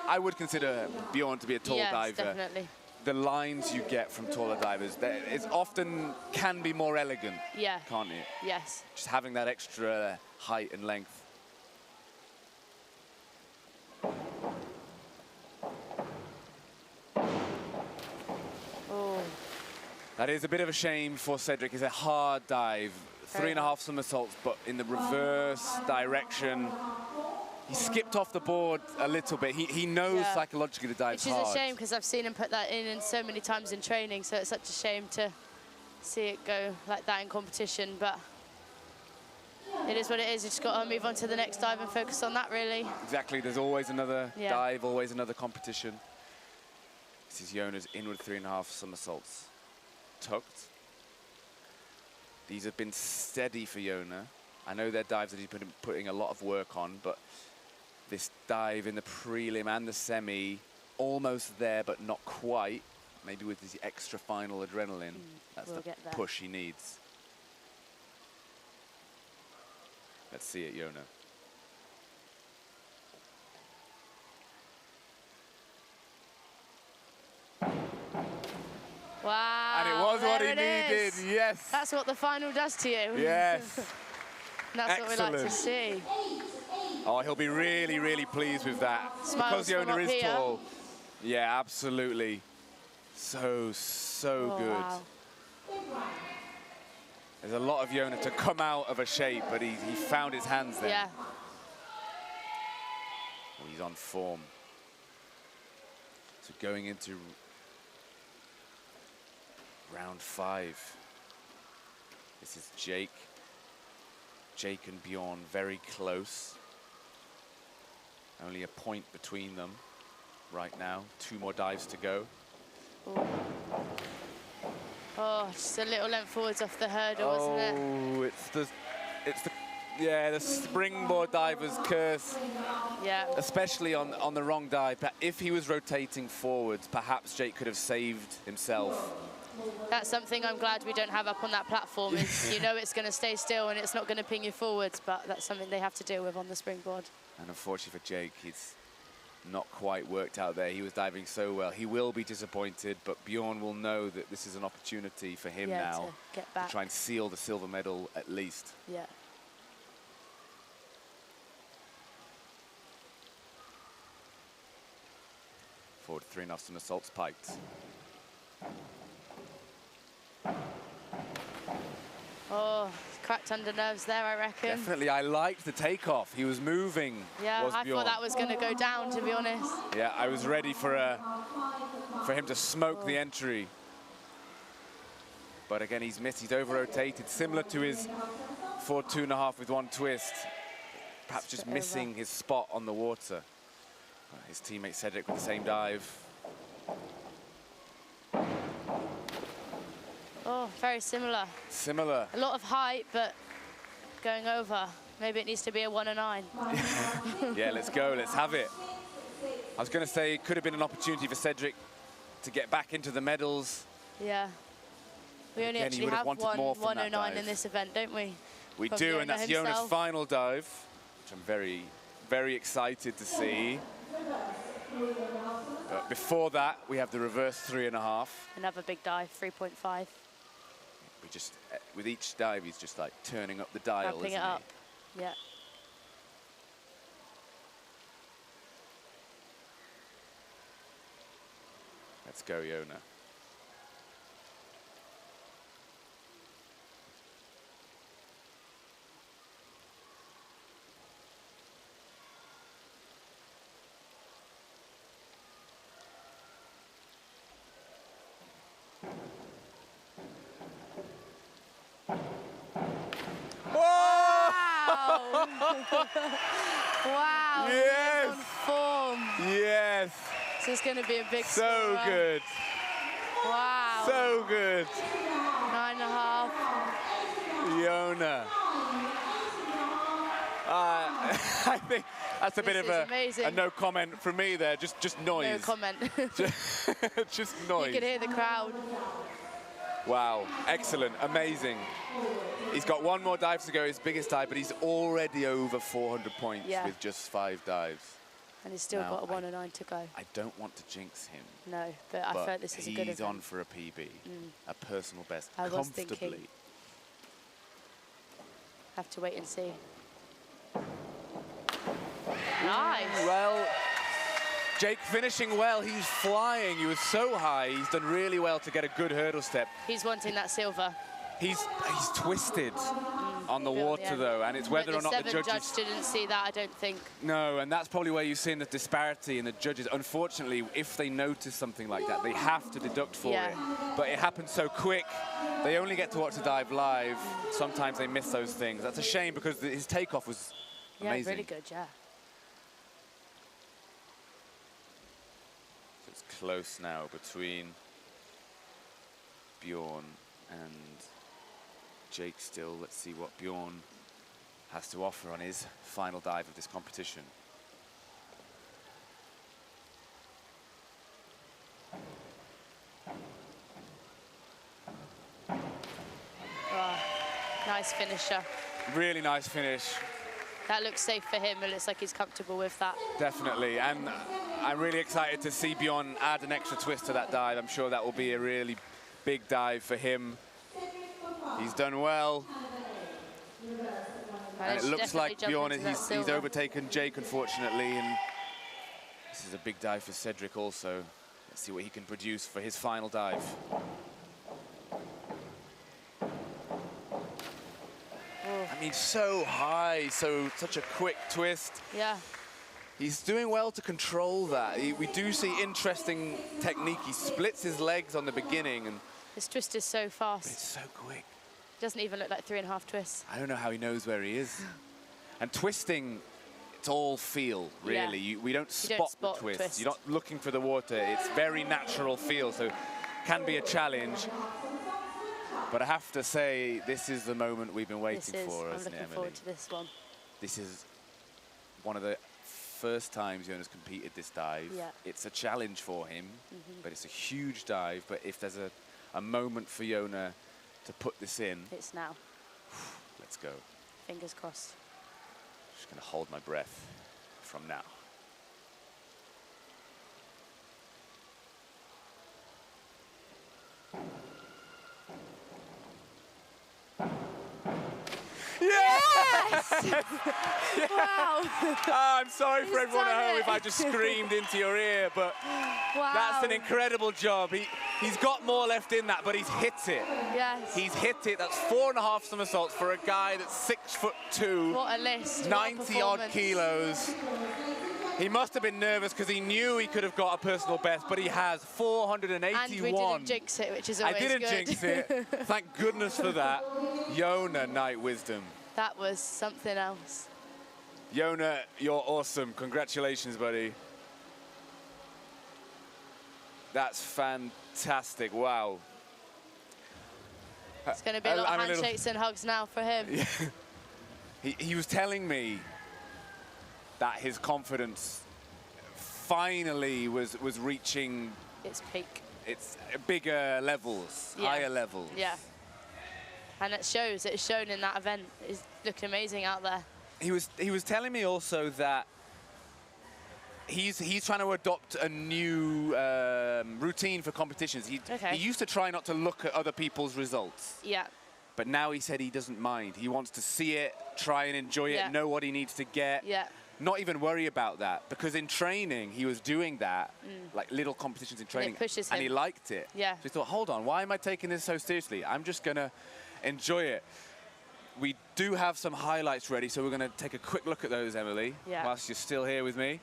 Speaker 4: I would consider Bjorn to be a tall
Speaker 2: Yes,
Speaker 4: diver.
Speaker 2: definitely.
Speaker 4: The lines you get from taller divers, it often can be more elegant,
Speaker 2: Yeah,
Speaker 4: can't it?
Speaker 2: yes.
Speaker 4: Just having that extra height and length.
Speaker 2: Oh,
Speaker 4: That is a bit of a shame for Cedric. It's a hard dive.
Speaker 2: Very
Speaker 4: 3.5 somersaults, but in the reverse direction. He skipped off the board a little bit. He knows
Speaker 2: Yeah.
Speaker 4: psychologically the dive's
Speaker 2: which is
Speaker 4: hard.
Speaker 2: a shame because I've seen him put that in so many times in training, so it's such a shame to see it go like that in competition, but it is what it is. You just got to move on to the next dive and focus on that, really.
Speaker 4: Exactly, there's always another
Speaker 2: Yeah.
Speaker 4: dive, always another competition. This is Yona's inward 3.5 somersaults. Tucked. These have been steady for Yona. I know they're dives that he's been putting a lot of work on, but this dive in the prelim and the semi, almost there, but not quite. Maybe with this extra final adrenaline, that's
Speaker 2: we'll
Speaker 4: the
Speaker 2: get there.
Speaker 4: push he needs. Let's see it, Yona.
Speaker 2: Wow.
Speaker 4: And it was what he
Speaker 2: there it is.
Speaker 4: needed.
Speaker 1: yes.
Speaker 2: That's what the final does to you.
Speaker 1: Yes.
Speaker 2: That's what we like to
Speaker 1: Excellent.
Speaker 2: see.
Speaker 1: Oh, he'll be really, really pleased with that.
Speaker 2: Smiles
Speaker 1: Because
Speaker 2: from
Speaker 1: Yona
Speaker 2: up
Speaker 1: is
Speaker 2: here.
Speaker 1: tall. Yeah, absolutely. So
Speaker 2: Oh,
Speaker 1: good.
Speaker 2: wow.
Speaker 1: There's a lot of Yona to come out of a shape, but he found his hands there.
Speaker 2: Yeah.
Speaker 1: Oh, he's on form. So going into round 5. This is Jake. Jake and Bjorn very close. Only a point between them right now. 2 more dives to go.
Speaker 2: Ooh. Oh, just a little length forwards off the hurdle, wasn't it?
Speaker 1: Oh, yeah, the springboard diver's curse,
Speaker 2: Yeah.
Speaker 1: especially on the wrong dive. But if he was rotating forwards, perhaps Jake could have saved himself.
Speaker 2: That's something I'm glad we don't have up on that platform. Is you know it's going to stay still and it's not going to ping you forwards, but that's something they have to deal with on the springboard.
Speaker 1: And unfortunately for Jake, he's not quite worked out there. He was diving so well. He will be disappointed, but Bjorn will know that this is an opportunity for him now
Speaker 2: to get back.
Speaker 1: to try and seal the silver medal at least.
Speaker 2: Yeah.
Speaker 1: Forward 3.5 somersaults piked.
Speaker 2: Oh, cracked under nerves there, I reckon.
Speaker 1: Definitely, I liked the takeoff. He was moving.
Speaker 2: Yeah,
Speaker 1: was
Speaker 2: I
Speaker 1: Bjorn.
Speaker 2: thought that was going to go down, to be honest.
Speaker 1: Yeah, I was ready for him to smoke the entry. But again, he's missed. He's over-rotated, similar to his forward 2.5 with 1 twist. Perhaps just missing his spot on the water. His teammate Cedric with the same dive.
Speaker 2: Oh, very similar.
Speaker 1: Similar.
Speaker 2: A lot of height, but going over. Maybe it needs to be a 1 and 9.
Speaker 1: Yeah, let's go. Let's have it. I was going to say it could have been an opportunity for Cedric to get back into the medals.
Speaker 2: Yeah. We only
Speaker 1: Again, he
Speaker 2: actually
Speaker 1: would have
Speaker 2: have
Speaker 1: wanted
Speaker 2: one
Speaker 1: more from that
Speaker 2: 109
Speaker 1: dive.
Speaker 2: in this event, don't we?
Speaker 1: We
Speaker 2: From
Speaker 1: do, and
Speaker 2: Yona
Speaker 1: that's
Speaker 2: himself.
Speaker 1: Yona's final dive, which I'm very, very excited to see. But before that, we have the reverse 3.5.
Speaker 2: Another big dive, 3.5.
Speaker 1: We just, with each dive, he's just like turning up the dial,
Speaker 2: Ramping
Speaker 1: isn't
Speaker 2: it up. Yeah.
Speaker 1: Let's go, Yona.
Speaker 2: Wow.
Speaker 1: Yes.
Speaker 2: On form.
Speaker 1: Yes.
Speaker 2: This is going to be a big
Speaker 1: So
Speaker 2: scorer.
Speaker 1: good.
Speaker 2: Wow.
Speaker 1: So good.
Speaker 2: 9.5.
Speaker 1: Yona. I think that's a bit
Speaker 2: This
Speaker 1: of
Speaker 2: is amazing.
Speaker 1: a no comment from me there. Just noise.
Speaker 2: No comment.
Speaker 1: Just noise.
Speaker 2: You can hear the crowd.
Speaker 1: Wow, excellent, amazing. He's got 1 more dive to go, his biggest dive, but he's already over 400 points with just 5 dives.
Speaker 2: And he's still got a 1 and 9 to go.
Speaker 1: I don't want to jinx him.
Speaker 2: No, but I feel like this is a good event.
Speaker 1: He's on for a PB, a personal best,
Speaker 2: I was
Speaker 1: comfortably.
Speaker 2: thinking. Have to wait and see. Nice.
Speaker 1: Well, Jake finishing well. He's flying. He was so high. He's done really well to get a good hurdle step.
Speaker 2: He's wanting that silver.
Speaker 1: He's twisted on the
Speaker 2: Bit on
Speaker 1: water
Speaker 2: the end.
Speaker 1: though, and it's whether
Speaker 2: But
Speaker 1: or not the
Speaker 2: judge
Speaker 1: judges.
Speaker 2: didn't see that, I don't think.
Speaker 1: No, and that's probably where you're seeing the disparity in the judges. Unfortunately, if they notice something like that, they have to deduct for it. But it happens so quick. They only get to watch the dive live. Sometimes they miss those things. That's a shame because his takeoff was amazing.
Speaker 2: Yeah, really good, yeah.
Speaker 1: So it's close now between Bjorn and Jake still. Let's see what Bjorn has to offer on his final dive of this competition.
Speaker 2: Oh, nice finisher.
Speaker 1: Really nice finish.
Speaker 2: That looks safe for him. It looks like he's comfortable with that.
Speaker 1: Definitely, and I'm really excited to see Bjorn add an extra twist to that dive. I'm sure that will be a really big dive for him.
Speaker 4: He's done well. And it looks like Bjorn, he's overtaken Jake, unfortunately. And this is a big dive for Cedric also. Let's see what he can produce for his final dive. I mean, so high, such a quick twist.
Speaker 2: Yeah.
Speaker 4: He's doing well to control that. We do see interesting technique. He splits his legs on the beginning. And
Speaker 2: his twist is so fast.
Speaker 4: it's so quick.
Speaker 2: Doesn't even look like 3.5 twists.
Speaker 4: I don't know how he knows where he is. And twisting, it's all feel, really.
Speaker 2: Yeah.
Speaker 4: We don't spot the twist. You're not looking for the water. It's very natural feel, so can be a challenge. But I have to say, this is the moment we've been waiting for,
Speaker 2: I'm
Speaker 4: isn't it,
Speaker 2: looking
Speaker 4: Emily?
Speaker 2: forward to this one.
Speaker 4: This is one of the first times Jonas competed this dive.
Speaker 2: Yeah.
Speaker 4: It's a challenge for him, but it's a huge dive. But if there's a moment for Jona to put this in,
Speaker 2: it's now.
Speaker 4: Let's go.
Speaker 2: Fingers crossed.
Speaker 4: Just going to hold my breath from now.
Speaker 2: Yes! Wow.
Speaker 4: I'm sorry for everyone at home if I just screamed into your ear, but that's an incredible job. He's got more left in that, but he's hit it.
Speaker 2: Yes.
Speaker 4: He's hit it. That's 4.5 somersaults for a guy that's 6'2".
Speaker 2: What a list.
Speaker 4: 90 odd kilos. He must have been nervous because he knew he could have got a personal best, but he has 481.
Speaker 2: And we didn't jinx it, which is always good.
Speaker 4: I didn't jinx it. Thank goodness for that. Jona, Night Wisdom.
Speaker 2: That was something else.
Speaker 4: Jona, you're awesome. Congratulations, buddy. That's fantastic. Wow.
Speaker 2: It's going to be a lot of handshakes and hugs now for him.
Speaker 4: Yeah. He was telling me that his confidence finally was reaching
Speaker 2: its peak.
Speaker 4: It's bigger levels, higher levels.
Speaker 2: Yeah. And it shows. It's shown in that event. It's looking amazing out there.
Speaker 4: He was telling me also that he's trying to adopt a new routine for competitions. He used to try not to look at other people's results.
Speaker 2: Yeah.
Speaker 4: But now he said he doesn't mind. He wants to see it, try and enjoy it, know what he needs to get.
Speaker 2: Yeah.
Speaker 4: Not even worry about that, because in training he was doing that, like little competitions in training,
Speaker 2: and it pushes him.
Speaker 4: And he liked it.
Speaker 2: Yeah.
Speaker 4: So he thought, hold on, why am I taking this so seriously? I'm just gonna enjoy it. We do have some highlights ready, so we're gonna take a quick look at those, Emily, whilst you're still here with me.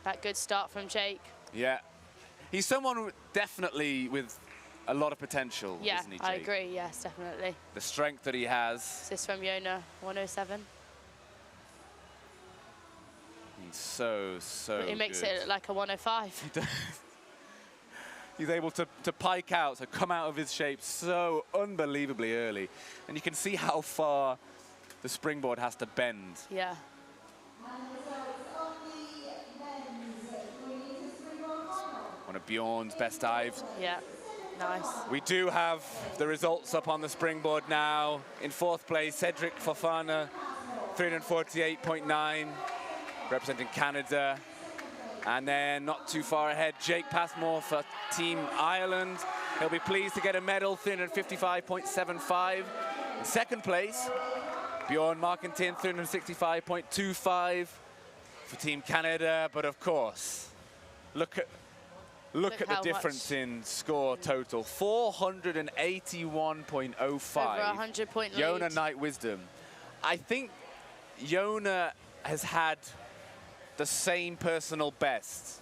Speaker 2: That good start from Jake.
Speaker 4: Yeah, he's someone definitely with a lot of potential, isn't he, Jake?
Speaker 2: I agree. Yes, definitely.
Speaker 4: The strength that he has.
Speaker 2: Is this from Jona, 107?
Speaker 4: He's so
Speaker 2: He makes it look like a 105.
Speaker 4: He does. He's able to pike out, to come out of his shape so unbelievably early. And you can see how far the springboard has to bend.
Speaker 2: Yeah.
Speaker 4: One of Bjorn's best dives.
Speaker 2: Yeah, nice.
Speaker 4: We do have the results up on the springboard now. In 4th place, Cedric Fofana, 348.9, representing Canada. And then not too far ahead, Jake Passmore for Team Ireland. He'll be pleased to get a medal, 355.75. In 2nd place, Bjorn Markentin, 365.25 for Team Canada. But of course, look at the difference in score total. 481.05.
Speaker 2: Over 100-point lead.
Speaker 4: Jona Night Wisdom. I think Jona has had the same personal best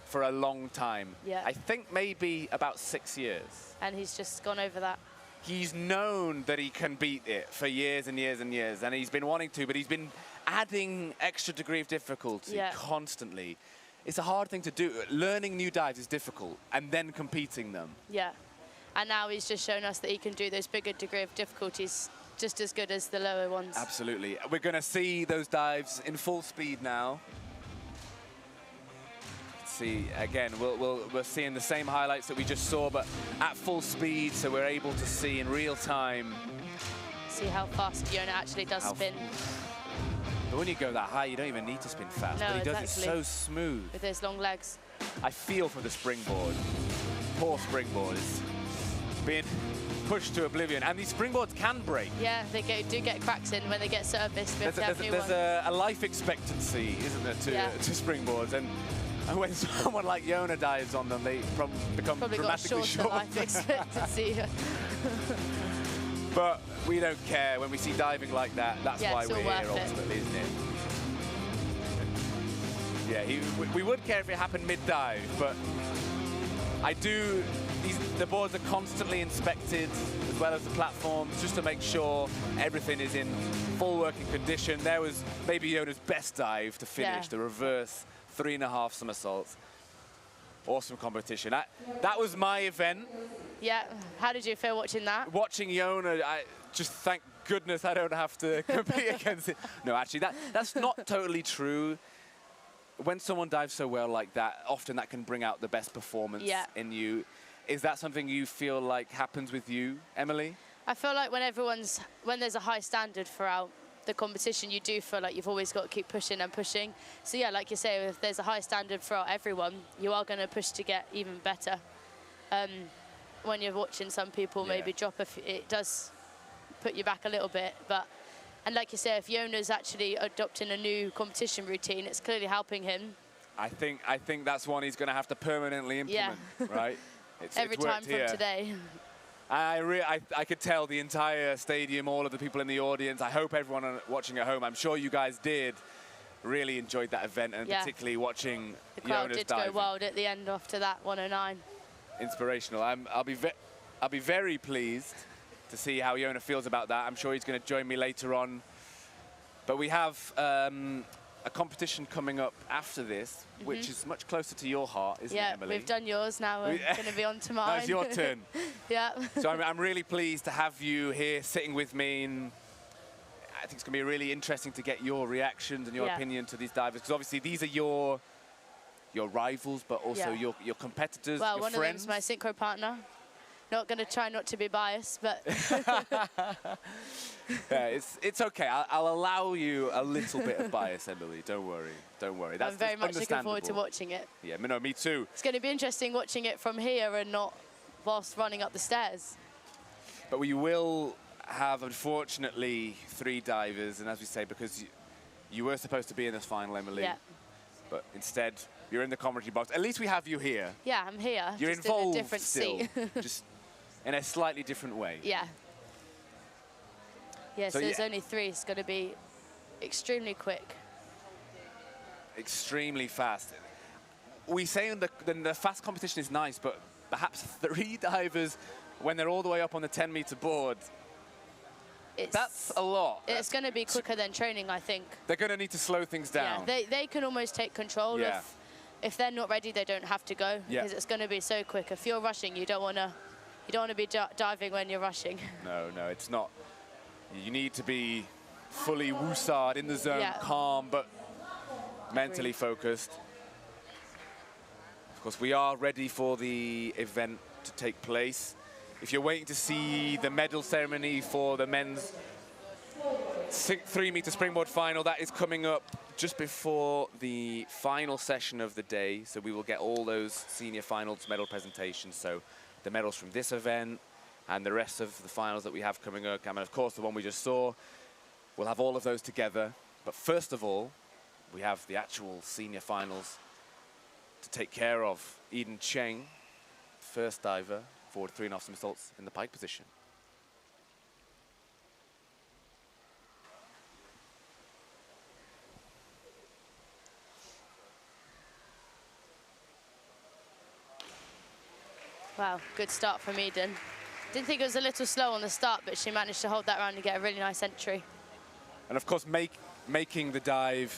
Speaker 4: for a long time.
Speaker 2: Yeah.
Speaker 4: I think maybe about 6 years.
Speaker 2: And he's just gone over that.
Speaker 4: He's known that he can beat it for years and years and years, and he's been wanting to, but he's been adding extra degree of difficulty constantly. It's a hard thing to do. Learning new dives is difficult, and then competing them.
Speaker 2: Yeah. And now he's just shown us that he can do those bigger degree of difficulties just as good as the lower ones.
Speaker 4: Absolutely. We're going to see those dives in full speed now. See, again, we're seeing the same highlights that we just saw, but at full speed, so we're able to see in real time.
Speaker 2: See how fast Jona actually does spin.
Speaker 4: But when you go that high, you don't even need to spin fast, but he does it so smooth.
Speaker 2: With those long legs.
Speaker 4: I feel for the springboard. Poor springboard is being pushed to oblivion. And these springboards can break.
Speaker 2: Yeah, they do get cracks in when they get serviced. We have to have new
Speaker 4: There's
Speaker 2: ones.
Speaker 4: a life expectancy, isn't there, to springboards? And when someone like Yona dives on them, they become
Speaker 2: Probably got a
Speaker 4: dramatically
Speaker 2: shorter
Speaker 4: short.
Speaker 2: life expectancy.
Speaker 4: But we don't care. When we see diving like that, that's
Speaker 2: Yeah,
Speaker 4: why
Speaker 2: it's
Speaker 4: we're
Speaker 2: all
Speaker 4: here
Speaker 2: worth it.
Speaker 4: ultimately, isn't it? Yeah, we would care if it happened mid-dive, but the boards are constantly inspected, as well as the platforms, just to make sure everything is in full working condition. There was maybe Yona's best dive to finish, the reverse 3.5 somersaults. Awesome competition. That was my event.
Speaker 2: Yeah, how did you feel watching that?
Speaker 4: Watching Yona, I just thank goodness I don't have to compete against it. No, actually, that's not totally true. When someone dives so well like that, often that can bring out the best performance in you. Is that something you feel like happens with you, Emily?
Speaker 2: I feel like when there's a high standard throughout the competition, you do feel like you've always got to keep pushing and pushing. So yeah, like you say, if there's a high standard throughout everyone, you are going to push to get even better. When you're watching some people maybe drop it does put you back a little bit, and like you say, if Yona's actually adopting a new competition routine, it's clearly helping him.
Speaker 4: I think that's one he's going to have to permanently implement, right?
Speaker 2: Every time from today.
Speaker 4: I could tell the entire stadium, all of the people in the audience, I hope everyone watching at home, I'm sure you guys did, really enjoyed that event, and particularly watching
Speaker 2: the crowd
Speaker 4: Yona's
Speaker 2: did
Speaker 4: diving.
Speaker 2: go wild at the end after that 109.
Speaker 4: Inspirational. I'll be very pleased to see how Yona feels about that. I'm sure he's going to join me later on. But we have a competition coming up after this, which is much closer to your heart, isn't it, Emily?
Speaker 2: Yeah, we've done yours, now we're going to be on to mine.
Speaker 4: Now it's your turn.
Speaker 2: Yeah.
Speaker 4: So I'm really pleased to have you here sitting with me, and I think it's going to be really interesting to get your reactions and your opinion to these divers, because obviously these are your rivals, but also your competitors,
Speaker 2: well,
Speaker 4: your
Speaker 2: one
Speaker 4: friends.
Speaker 2: of them's my synchro partner. Not going to try not to be biased, but...
Speaker 4: Yeah, it's okay. I'll allow you a little bit of bias, Emily. Don't worry. Don't worry. That's
Speaker 2: I'm very much looking forward to
Speaker 4: understandable.
Speaker 2: watching it.
Speaker 4: Yeah, no, me too.
Speaker 2: It's going to be interesting watching it from here and not whilst running up the stairs.
Speaker 4: But we will have, unfortunately, 3 divers, and as we say, because you were supposed to be in this final, Emily.
Speaker 2: Yeah.
Speaker 4: But instead, you're in the commentary box. At least we have you here.
Speaker 2: Yeah, I'm here.
Speaker 4: You're
Speaker 2: just
Speaker 4: involved
Speaker 2: in a different
Speaker 4: still,
Speaker 2: seat.
Speaker 4: just in a slightly different way.
Speaker 2: Yeah. Yeah, so there's
Speaker 4: yeah.
Speaker 2: only 3. It's going to be extremely quick.
Speaker 4: Extremely fast. We say the fast competition is nice, but perhaps 3 divers when they're all the way up on the 10-meter board, that's a lot.
Speaker 2: It's going to be quicker than training, I think.
Speaker 4: They're going to need to slow things down.
Speaker 2: Yeah, they can almost take control.
Speaker 4: Yeah.
Speaker 2: If they're not ready, they don't have to go, because it's going to be so quick. If you're rushing, you don't want to be diving when you're rushing.
Speaker 4: No, it's not. You need to be fully woosah'd, in the zone, calm, but mentally focused. Of course, we are ready for the event to take place. If you're waiting to see the medal ceremony for the men's 3-meter springboard final, that is coming up just before the final session of the day. So we will get all those senior finals medal presentations. So the medals from this event and the rest of the finals that we have coming up. And of course, the one we just saw, we'll have all of those together. But first of all, we have the actual senior finals to take care of. Eden Cheng, first diver, forward 3.5 somersaults in the pike position.
Speaker 2: Wow, good start from Eden. Didn't think it was a little slow on the start, but she managed to hold that round and get a really nice entry.
Speaker 4: And of course, making the dive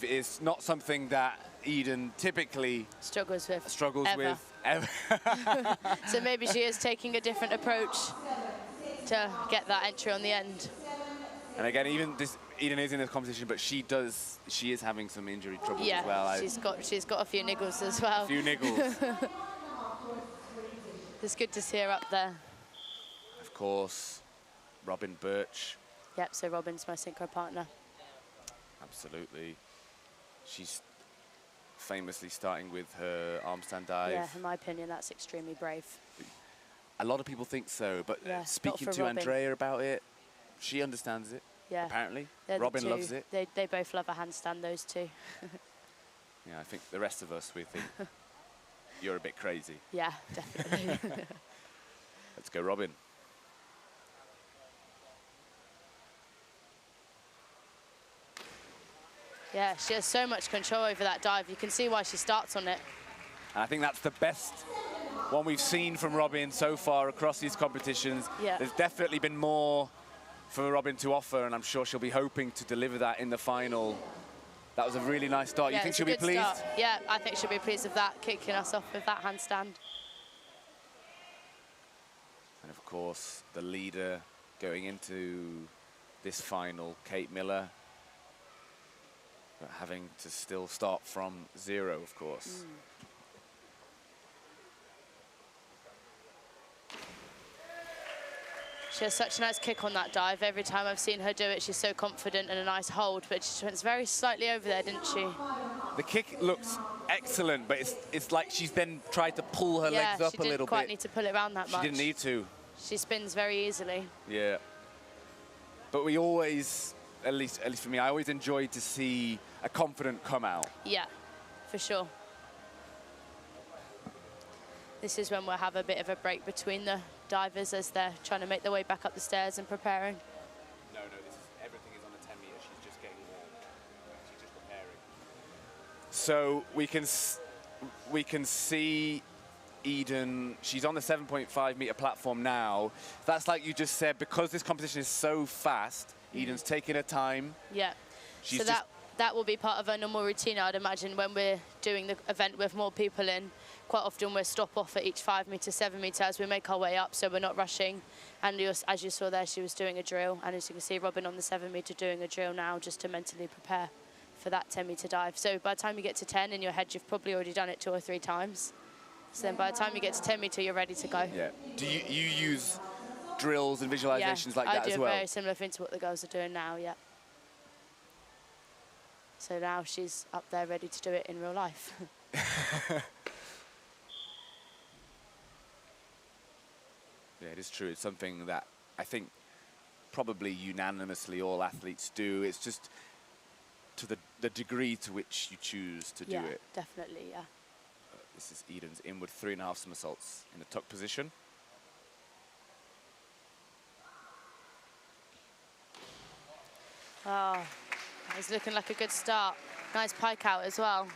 Speaker 4: is not something that Eden typically
Speaker 2: struggles with.
Speaker 4: Ever.
Speaker 2: So maybe she is taking a different approach to get that entry on the end.
Speaker 4: And again, Eden is in this competition, but she is having some injury troubles as well.
Speaker 2: She's got a few niggles as well.
Speaker 4: A few niggles.
Speaker 2: It's good to see her up there.
Speaker 4: Of course, Robin Birch.
Speaker 2: Yep, so Robin's my synchro partner.
Speaker 4: Absolutely. famously starting with her arm stand dive.
Speaker 2: Yeah, in my opinion, that's extremely brave.
Speaker 4: A lot of people think so, but
Speaker 2: Yeah,
Speaker 4: speaking
Speaker 2: not
Speaker 4: to
Speaker 2: for Robin.
Speaker 4: Andrea about it, she understands it,
Speaker 2: Yeah.
Speaker 4: apparently.
Speaker 2: They're the
Speaker 4: Robin
Speaker 2: two.
Speaker 4: loves it.
Speaker 2: They both love a handstand, those two.
Speaker 4: Yeah, I think the rest of us, we think you're a bit crazy.
Speaker 2: Yeah, definitely.
Speaker 4: Let's go, Robin.
Speaker 2: Yeah, she has so much control over that dive. You can see why she starts on it.
Speaker 4: And I think that's the best one we've seen from Robin so far across these competitions.
Speaker 2: Yeah.
Speaker 4: There's definitely been more for Robin to offer, and I'm sure she'll be hoping to deliver that in the final. That was a really nice start.
Speaker 2: Yeah,
Speaker 4: You think
Speaker 2: it's a
Speaker 4: she'll be
Speaker 2: good
Speaker 4: pleased?
Speaker 2: start. Yeah, I think she'll be pleased with that, kicking us off with that handstand.
Speaker 4: And of course, the leader going into this final, Kate Miller, but having to still start from zero, of course.
Speaker 2: She has such a nice kick on that dive. Every time I've seen her do it, she's so confident and a nice hold, but she went very slightly over there, didn't she?
Speaker 4: The kick looks excellent, but it's like she's then tried to pull her legs up a little bit.
Speaker 2: she didn't quite need to pull it around that much.
Speaker 4: She didn't need to.
Speaker 2: She spins very easily.
Speaker 4: Yeah. But we always, at least for me, I always enjoy to see a confident come out.
Speaker 2: Yeah, for sure. This is when we'll have a bit of a break between the divers as they're trying to make their way back up the stairs and preparing.
Speaker 4: No, everything is on the 10 meter. She's just getting warm. She's just preparing. So we can see Eden. She's on the 7.5 meter platform now. That's like you just said, because this competition is so fast, Eden's taking her time.
Speaker 2: Yeah.
Speaker 4: She's
Speaker 2: so that will be part of her normal routine, I'd imagine, when we're doing the event with more people in. Quite often we'll stop off at each 5 meter, 7 meter as we make our way up, so we're not rushing. And as you saw there, she was doing a drill. And as you can see, Robin on the 7 meter doing a drill now just to mentally prepare for that 10 meter dive. So by the time you get to 10 in your head, you've probably already done it 2 or 3 times. So then by the time you get to 10 meter, you're ready to go.
Speaker 4: Yeah. Do you use drills and visualizations like that as well?
Speaker 2: I do a very similar thing to what the girls are doing now, yeah. So now she's up there ready to do it in real life.
Speaker 4: Yeah, it is true. It's something that I think probably unanimously all athletes do. It's just to the degree to which you choose to do it.
Speaker 2: Yeah, definitely, yeah.
Speaker 4: This is Eden's inward 3.5 somersaults in the tuck position.
Speaker 2: Oh, it's looking like a good start. Nice pike out as well.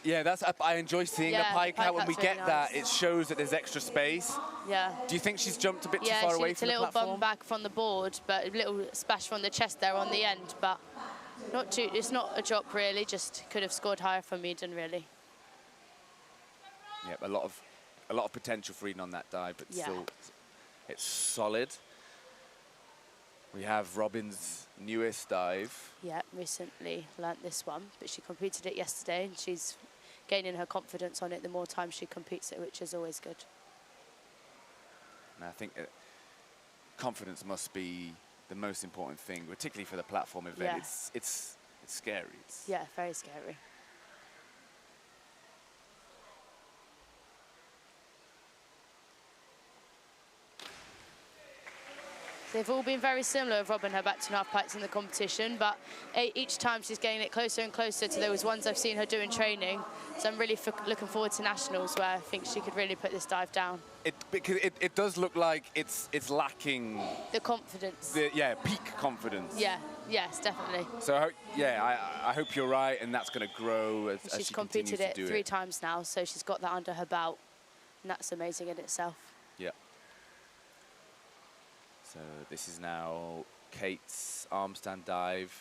Speaker 4: Yeah, I enjoy seeing the pike out. When we
Speaker 2: out's really
Speaker 4: get that,
Speaker 2: nice.
Speaker 4: it shows that there's extra space.
Speaker 2: Yeah.
Speaker 4: Do you think she's jumped a bit too
Speaker 2: Yeah,
Speaker 4: far
Speaker 2: she
Speaker 4: away
Speaker 2: looked a
Speaker 4: from the
Speaker 2: little
Speaker 4: platform?
Speaker 2: bump back from the board, but a little splash from the chest there on the end, but not too. It's not a drop really. Just could have scored higher from Eden really.
Speaker 4: Yeah, a lot of potential for Eden on that dive, but
Speaker 2: Yeah.
Speaker 4: still, it's solid. We have Robin's newest dive.
Speaker 2: Yeah, recently learnt this one, but she competed it yesterday, and she's gaining her confidence on it the more time she competes it, which is always good.
Speaker 4: And I think confidence must be the most important thing, particularly for the platform event.
Speaker 2: Yeah.
Speaker 4: It's scary.
Speaker 2: Yeah, very scary. They've all been very similar of Robin, her back 2.5 pikes in the competition, but each time she's getting it closer and closer to those ones I've seen her do in training. So I'm really looking forward to nationals, where I think she could really put this dive down.
Speaker 4: Because it does look like it's lacking
Speaker 2: The confidence.
Speaker 4: peak confidence.
Speaker 2: Yeah, yes, definitely.
Speaker 4: So I hope you're right, and that's going to grow as
Speaker 2: She's
Speaker 4: she
Speaker 2: competed
Speaker 4: continues
Speaker 2: it
Speaker 4: to do
Speaker 2: 3 times now, so she's got that under her belt, and that's amazing in itself.
Speaker 4: Yeah. So this is now Kate's arm stand dive,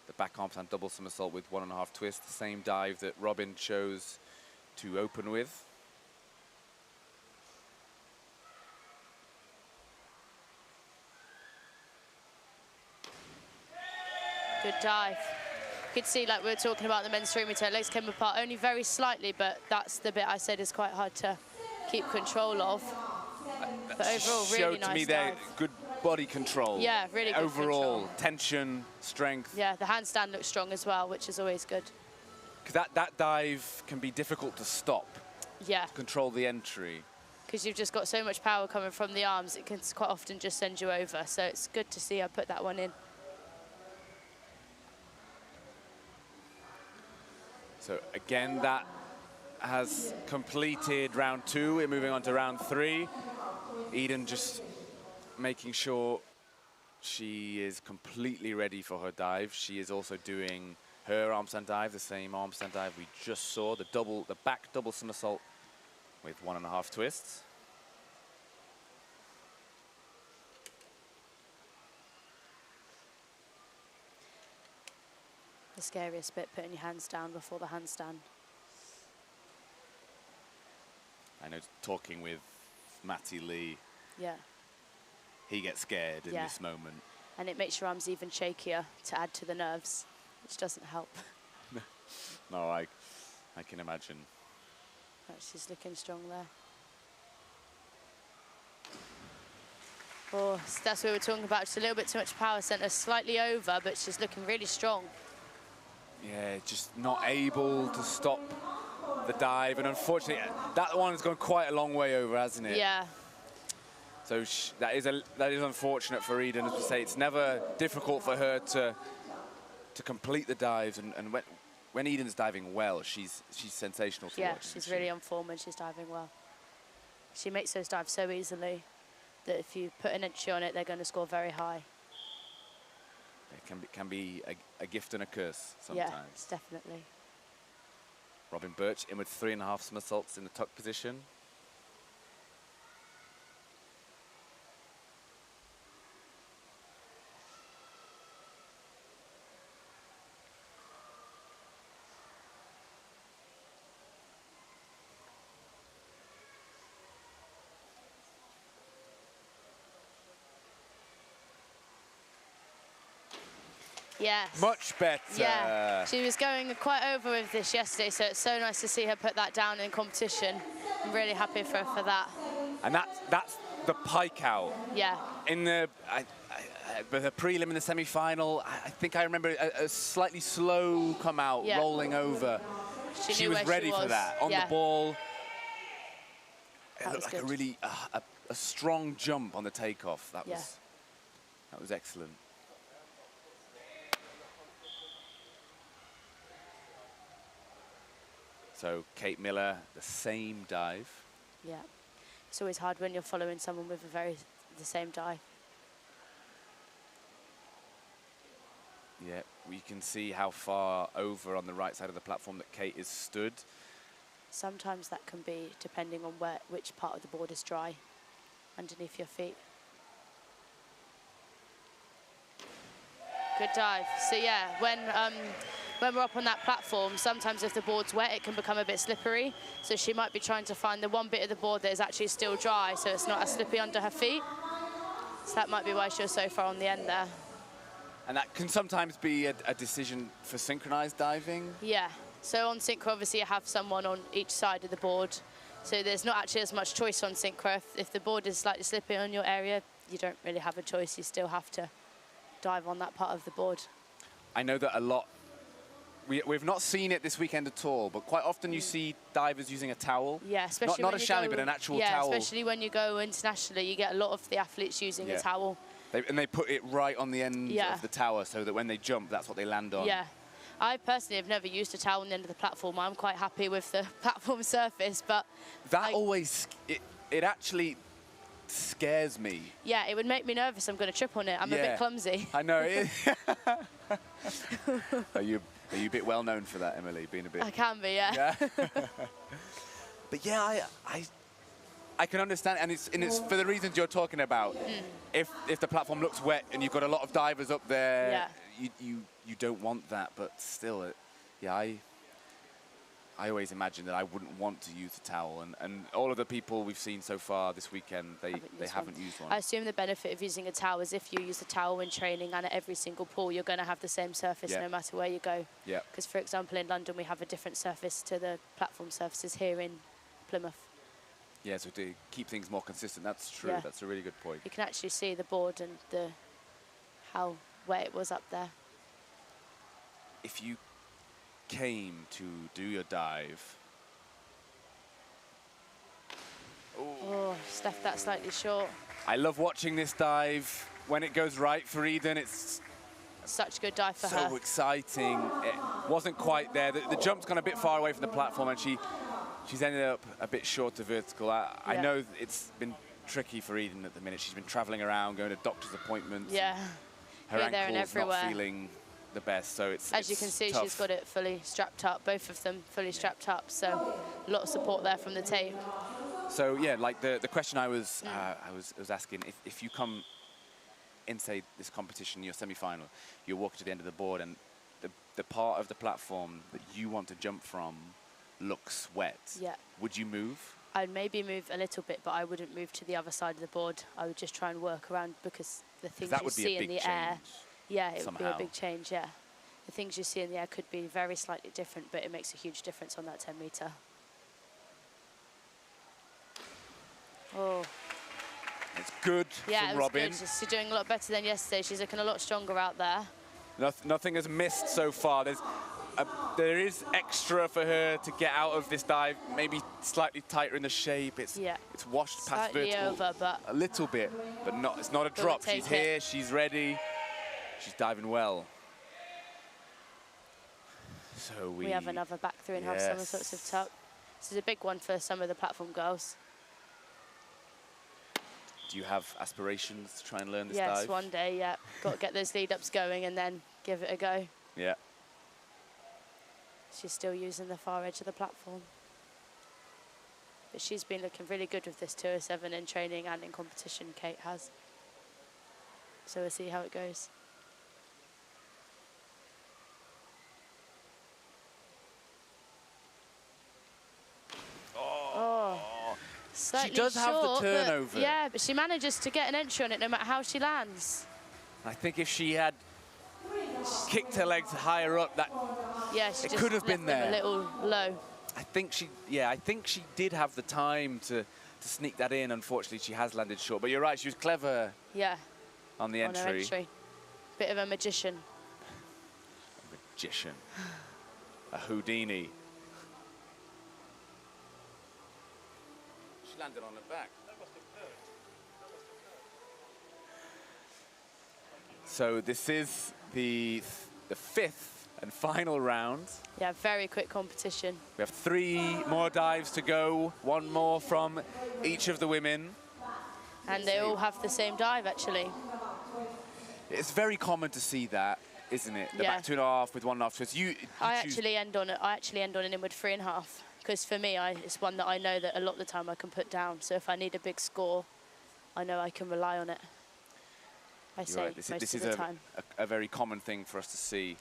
Speaker 4: the back arm stand double somersault with 1.5 twist, the same dive that Robin chose to open with.
Speaker 2: Good dive. You could see, like we were talking about the men's 3 meter, legs came apart only very slightly, but that's the bit I said is quite hard to keep control of. But overall, really
Speaker 4: showed
Speaker 2: nice
Speaker 4: to me there
Speaker 2: dive.
Speaker 4: good body control.
Speaker 2: Yeah, really good
Speaker 4: overall
Speaker 2: control.
Speaker 4: tension, strength.
Speaker 2: Yeah, the handstand looks strong as well, which is always good.
Speaker 4: Because that dive can be difficult to stop,
Speaker 2: Yeah,
Speaker 4: control the entry.
Speaker 2: because you've just got so much power coming from the arms, it can quite often just send you over. So it's good to see her put that one in.
Speaker 1: So again, that has completed round 2. We're moving on to round 3. Eden just making sure she is completely ready for her dive. She is also doing her arm stand dive, the same arm stand dive we just saw, the back double somersault with 1.5 twists.
Speaker 2: The scariest bit, putting your hands down before the handstand.
Speaker 1: I know, talking with Matty Lee,
Speaker 2: Yeah.
Speaker 1: he gets scared in
Speaker 2: Yeah.
Speaker 1: this moment.
Speaker 2: And it makes your arms even shakier to add to the nerves, which doesn't help.
Speaker 1: No, I can imagine.
Speaker 2: Oh, she's looking strong there. Oh, so that's what we were talking about. Just a little bit too much power center, slightly over, but she's looking really strong.
Speaker 1: Yeah, just not able to stop the dive. And unfortunately, that one's gone quite a long way over, hasn't it?
Speaker 2: Yeah.
Speaker 1: So that is unfortunate for Eden. As we say, it's never difficult for her to complete the dives. And when Eden's diving well, she's sensational to
Speaker 2: Yeah,
Speaker 1: watch.
Speaker 2: she's really on form and she's diving well. She makes those dives so easily that if you put an entry on it, they're going to score very high.
Speaker 1: It can be a gift and a curse sometimes.
Speaker 2: Yeah, definitely.
Speaker 1: Robin Birch in with 3.5 somersaults in the tuck position.
Speaker 2: Yes.
Speaker 1: Much better.
Speaker 2: Yeah, she was going quite over with this yesterday, so it's so nice to see her put that down in competition. I'm really happy for her for that.
Speaker 1: And that's the pike out.
Speaker 2: Yeah.
Speaker 1: In the prelim in the semi-final, I think I remember a slightly slow come out,
Speaker 2: Yeah.
Speaker 1: rolling over. She
Speaker 2: knew
Speaker 1: was
Speaker 2: where
Speaker 1: ready for that. On the ball. It
Speaker 2: That
Speaker 1: looked
Speaker 2: was
Speaker 1: like a
Speaker 2: good.
Speaker 1: really a strong jump on the takeoff. That
Speaker 2: Yeah.
Speaker 1: was excellent. So Kate Miller, the same dive.
Speaker 2: Yeah. It's always hard when you're following someone with the same dive.
Speaker 1: Yeah, we can see how far over on the right side of the platform that Kate is stood.
Speaker 2: Sometimes that can be depending on which part of the board is dry underneath your feet. Good dive. So yeah, when we're up on that platform, sometimes if the board's wet, it can become a bit slippery. So she might be trying to find the one bit of the board that is actually still dry, so it's not as slippy under her feet. So that might be why she was so far on the end there.
Speaker 1: And that can sometimes be a decision for synchronized diving.
Speaker 2: Yeah. So on synchro, obviously, you have someone on each side of the board. So there's not actually as much choice on synchro. If the board is slightly slippy on your area, you don't really have a choice. You still have to dive on that part of the board.
Speaker 1: I know that a lot, we've not seen it this weekend at all, but quite often you see divers using a towel.
Speaker 2: Yeah, especially
Speaker 1: not
Speaker 2: when
Speaker 1: a
Speaker 2: you
Speaker 1: chamois,
Speaker 2: go,
Speaker 1: but an actual
Speaker 2: yeah,
Speaker 1: towel.
Speaker 2: especially when you go internationally, you get a lot of the athletes using a towel.
Speaker 1: They put it right on the end of the tower so that when they jump, that's what they land on.
Speaker 2: Yeah. I personally have never used a towel on the end of the platform. I'm quite happy with the platform surface, but...
Speaker 1: That always, it actually scares me.
Speaker 2: Yeah, it would make me nervous. I'm going to trip on it. I'm a bit clumsy.
Speaker 1: I know. Are you a bit well known for that, Emily, being a bit...
Speaker 2: I can be, yeah.
Speaker 1: But yeah, I can understand, and it's for the reasons you're talking about. If the platform looks wet and you've got a lot of divers up there, you don't want that. But still, I always imagine that I wouldn't want to use the towel. And all of the people we've seen so far this weekend, they haven't used one.
Speaker 2: I assume the benefit of using a towel is if you use a towel in training and at every single pool, you're going to have the same surface no matter where you go.
Speaker 1: Yeah.
Speaker 2: Because, for example, in London, we have a different surface to the platform surfaces here in Plymouth.
Speaker 1: Yeah, so to keep things more consistent, that's true.
Speaker 2: Yeah.
Speaker 1: That's a really good point.
Speaker 2: You can actually see the board and how wet it was up there.
Speaker 1: If you
Speaker 4: came to do your dive.
Speaker 2: Oh, just left that slightly short.
Speaker 4: I love watching this dive. When it goes right for Eden, it's
Speaker 2: Such a good dive for her.
Speaker 4: so exciting. It wasn't quite there. The jump's gone a bit far away from the platform, and she's ended up a bit short of vertical. I know it's been tricky for Eden at the minute. She's been traveling around, going to doctor's appoints.
Speaker 2: Yeah.
Speaker 4: Her
Speaker 2: Here, there, and
Speaker 4: ankle's
Speaker 2: everywhere.
Speaker 4: not feeling the best, so it's
Speaker 2: As you can see,
Speaker 4: tough.
Speaker 2: she's got it fully strapped up, both of them fully strapped up, so a lot of support there from the tape.
Speaker 4: So yeah, like the question I was asking, if you come in, say, this competition, your semi-final, you're walking to the end of the board, and the part of the platform that you want to jump from looks wet.
Speaker 2: Yeah.
Speaker 4: Would you move?
Speaker 2: I'd maybe move a little bit, but I wouldn't move to the other side of the board. I would just try and work around, because the things
Speaker 4: That
Speaker 2: you
Speaker 4: would be
Speaker 2: see
Speaker 4: a
Speaker 2: in
Speaker 4: big
Speaker 2: the air,
Speaker 4: change.
Speaker 2: yeah, it would be
Speaker 4: somehow.
Speaker 2: a big change, yeah. The things you see in the air could be very slightly different, but it makes a huge difference on that 10 metre. Oh,
Speaker 4: It's good
Speaker 2: yeah,
Speaker 4: from
Speaker 2: it was
Speaker 4: Robin.
Speaker 2: good. She's doing a lot better than yesterday. She's looking a lot stronger out there.
Speaker 4: Nothing has missed so far. There is extra for her to get out of this dive, maybe slightly tighter in the shape. It's washed past
Speaker 2: Slightly
Speaker 4: vertical
Speaker 2: over, but
Speaker 4: a little bit, but it's not a
Speaker 2: we'll
Speaker 4: drop.
Speaker 2: take
Speaker 4: She's here, she's ready, she's diving well. So
Speaker 2: we have another back 3.5 somersaults of top. This is a big one for some of the platform girls.
Speaker 4: Do you have aspirations to try and learn this
Speaker 2: Yes,
Speaker 4: dive?
Speaker 2: one day, yeah. Got to get those lead-ups going and then give it a go.
Speaker 4: Yeah.
Speaker 2: She's still using the far edge of the platform. But she's been looking really good with this 207 in training and in competition, Kate has. So we'll see how it goes. Slightly
Speaker 4: does have the
Speaker 2: short, but
Speaker 4: turnover.
Speaker 2: yeah, but she manages to get an entry on it no matter how she lands.
Speaker 4: I think if she had kicked her legs higher up,
Speaker 2: Yeah, she
Speaker 4: It
Speaker 2: just
Speaker 4: could have
Speaker 2: left
Speaker 4: been
Speaker 2: them
Speaker 4: there.
Speaker 2: a little low.
Speaker 4: I think she did have the time to sneak that in. Unfortunately, she has landed short. But you're right, she was clever
Speaker 2: Yeah,
Speaker 4: on the
Speaker 2: on her entry. Bit of a magician.
Speaker 4: Magician. A Houdini. She landed on her back. So this is the fifth and final round.
Speaker 2: Yeah, very quick competition.
Speaker 4: We have 3 more dives to go, 1 more from each of the women.
Speaker 2: And they all have the same dive, actually.
Speaker 4: It's very common to see that, isn't it? The
Speaker 2: Yeah.
Speaker 4: back 2.5 with 1.5 twist.
Speaker 2: I actually end on an inward 3.5, because for me, it's one that I know that a lot of the time I can put down. So if I need a big score, I know I can rely on it. I say
Speaker 4: Right.
Speaker 2: most
Speaker 4: This
Speaker 2: of
Speaker 4: is
Speaker 2: the time.
Speaker 4: a very common thing for us to see.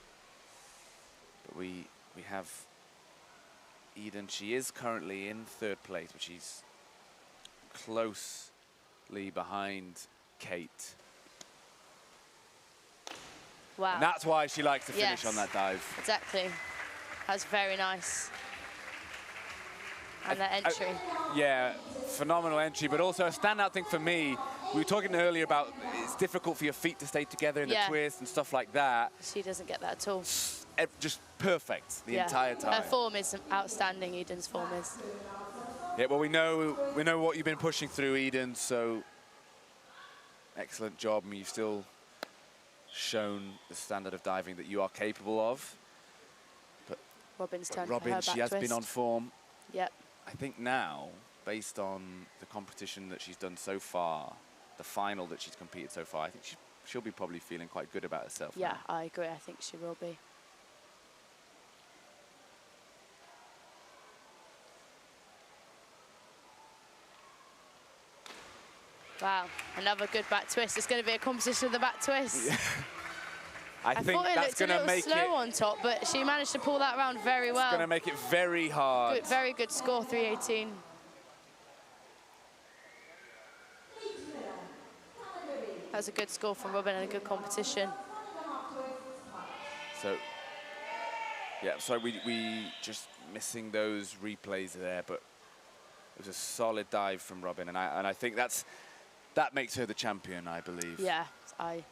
Speaker 4: But we have Eden. She is currently in 3rd place, but she's closely behind Kate.
Speaker 2: Wow.
Speaker 4: And that's why she likes to finish
Speaker 2: Yes.
Speaker 4: on that dive.
Speaker 2: Exactly. That's very nice. And that entry.
Speaker 4: Yeah, phenomenal entry, but also a standout thing for me. We were talking earlier about it's difficult for your feet to stay together in the
Speaker 2: Yeah.
Speaker 4: twist and stuff like that.
Speaker 2: She doesn't get that at all.
Speaker 4: Just perfect the entire time.
Speaker 2: Her form is outstanding, Eden's form is.
Speaker 4: Yeah, well, we know what you've been pushing through, Eden, so excellent job. I mean, you've still shown the standard of diving that you are capable of.
Speaker 2: Robin's turned
Speaker 4: Robin,
Speaker 2: for her back
Speaker 4: she has
Speaker 2: twist.
Speaker 4: been on form.
Speaker 2: Yep.
Speaker 4: I think now, based on the competition that she's done so far, the final that she's competed so far, I think she'll be probably feeling quite good about herself.
Speaker 2: Yeah,
Speaker 4: now.
Speaker 2: I agree. I think she will be. Wow, another good back twist. It's going to be a competition of the back twist.
Speaker 4: I think
Speaker 2: thought it
Speaker 4: that's
Speaker 2: looked a
Speaker 4: going to
Speaker 2: little
Speaker 4: make
Speaker 2: slow
Speaker 4: it.
Speaker 2: on top, but she managed to pull that round very
Speaker 4: It's
Speaker 2: well.
Speaker 4: going to make it very hard.
Speaker 2: Good, very good score, 318. That's a good score from Robin and a good competition.
Speaker 4: So, yeah, sorry, we just missing those replays there, but it was a solid dive from Robin, and I think that makes her the champion, I believe.
Speaker 2: Yeah, I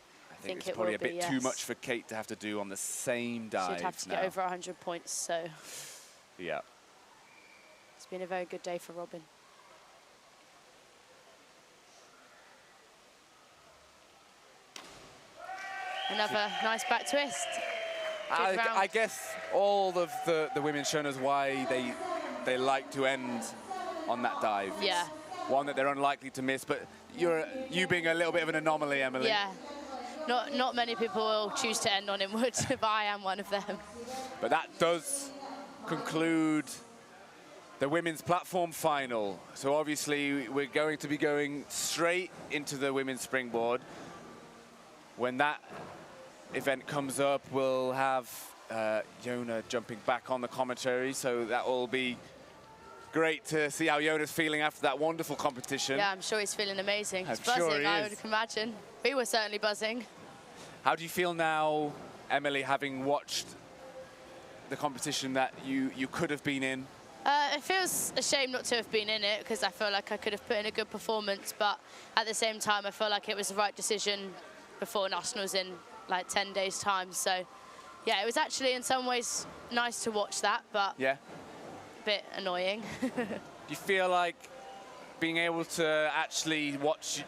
Speaker 2: think
Speaker 4: it's
Speaker 2: it
Speaker 4: probably
Speaker 2: will
Speaker 4: a bit
Speaker 2: be,
Speaker 4: too
Speaker 2: yes.
Speaker 4: much for Kate to have to do on the same dive.
Speaker 2: She'd have to
Speaker 4: now.
Speaker 2: get over 100 points, so
Speaker 4: Yeah.
Speaker 2: it's been a very good day for Robin. Another nice back twist. Good round.
Speaker 4: I guess all of the women shown us why they like to end on that dive.
Speaker 2: Yeah.
Speaker 4: It's one that they're unlikely to miss, but you being a little bit of an anomaly, Emily.
Speaker 2: Yeah. Not many people will choose to end on inward, but I am one of them.
Speaker 4: But that does conclude the women's platform final. So obviously we're going to be going straight into the women's springboard. When that event comes up, we'll have Yona jumping back on the commentary, so that will be great to see how Yona's feeling after that wonderful competition.
Speaker 2: Yeah, I'm sure he's feeling amazing. He's
Speaker 4: I'm
Speaker 2: buzzing,
Speaker 4: sure he
Speaker 2: I
Speaker 4: is.
Speaker 2: would imagine. We were certainly buzzing.
Speaker 4: How do you feel now, Emily, having watched the competition that you could have been in?
Speaker 2: It feels a shame not to have been in it, because I feel like I could have put in a good performance, but at the same time I feel like it was the right decision before Nationals in like 10 days' time. So yeah, it was actually in some ways nice to watch that, but
Speaker 4: Yeah.
Speaker 2: a bit annoying.
Speaker 4: Do you feel like being able to actually watch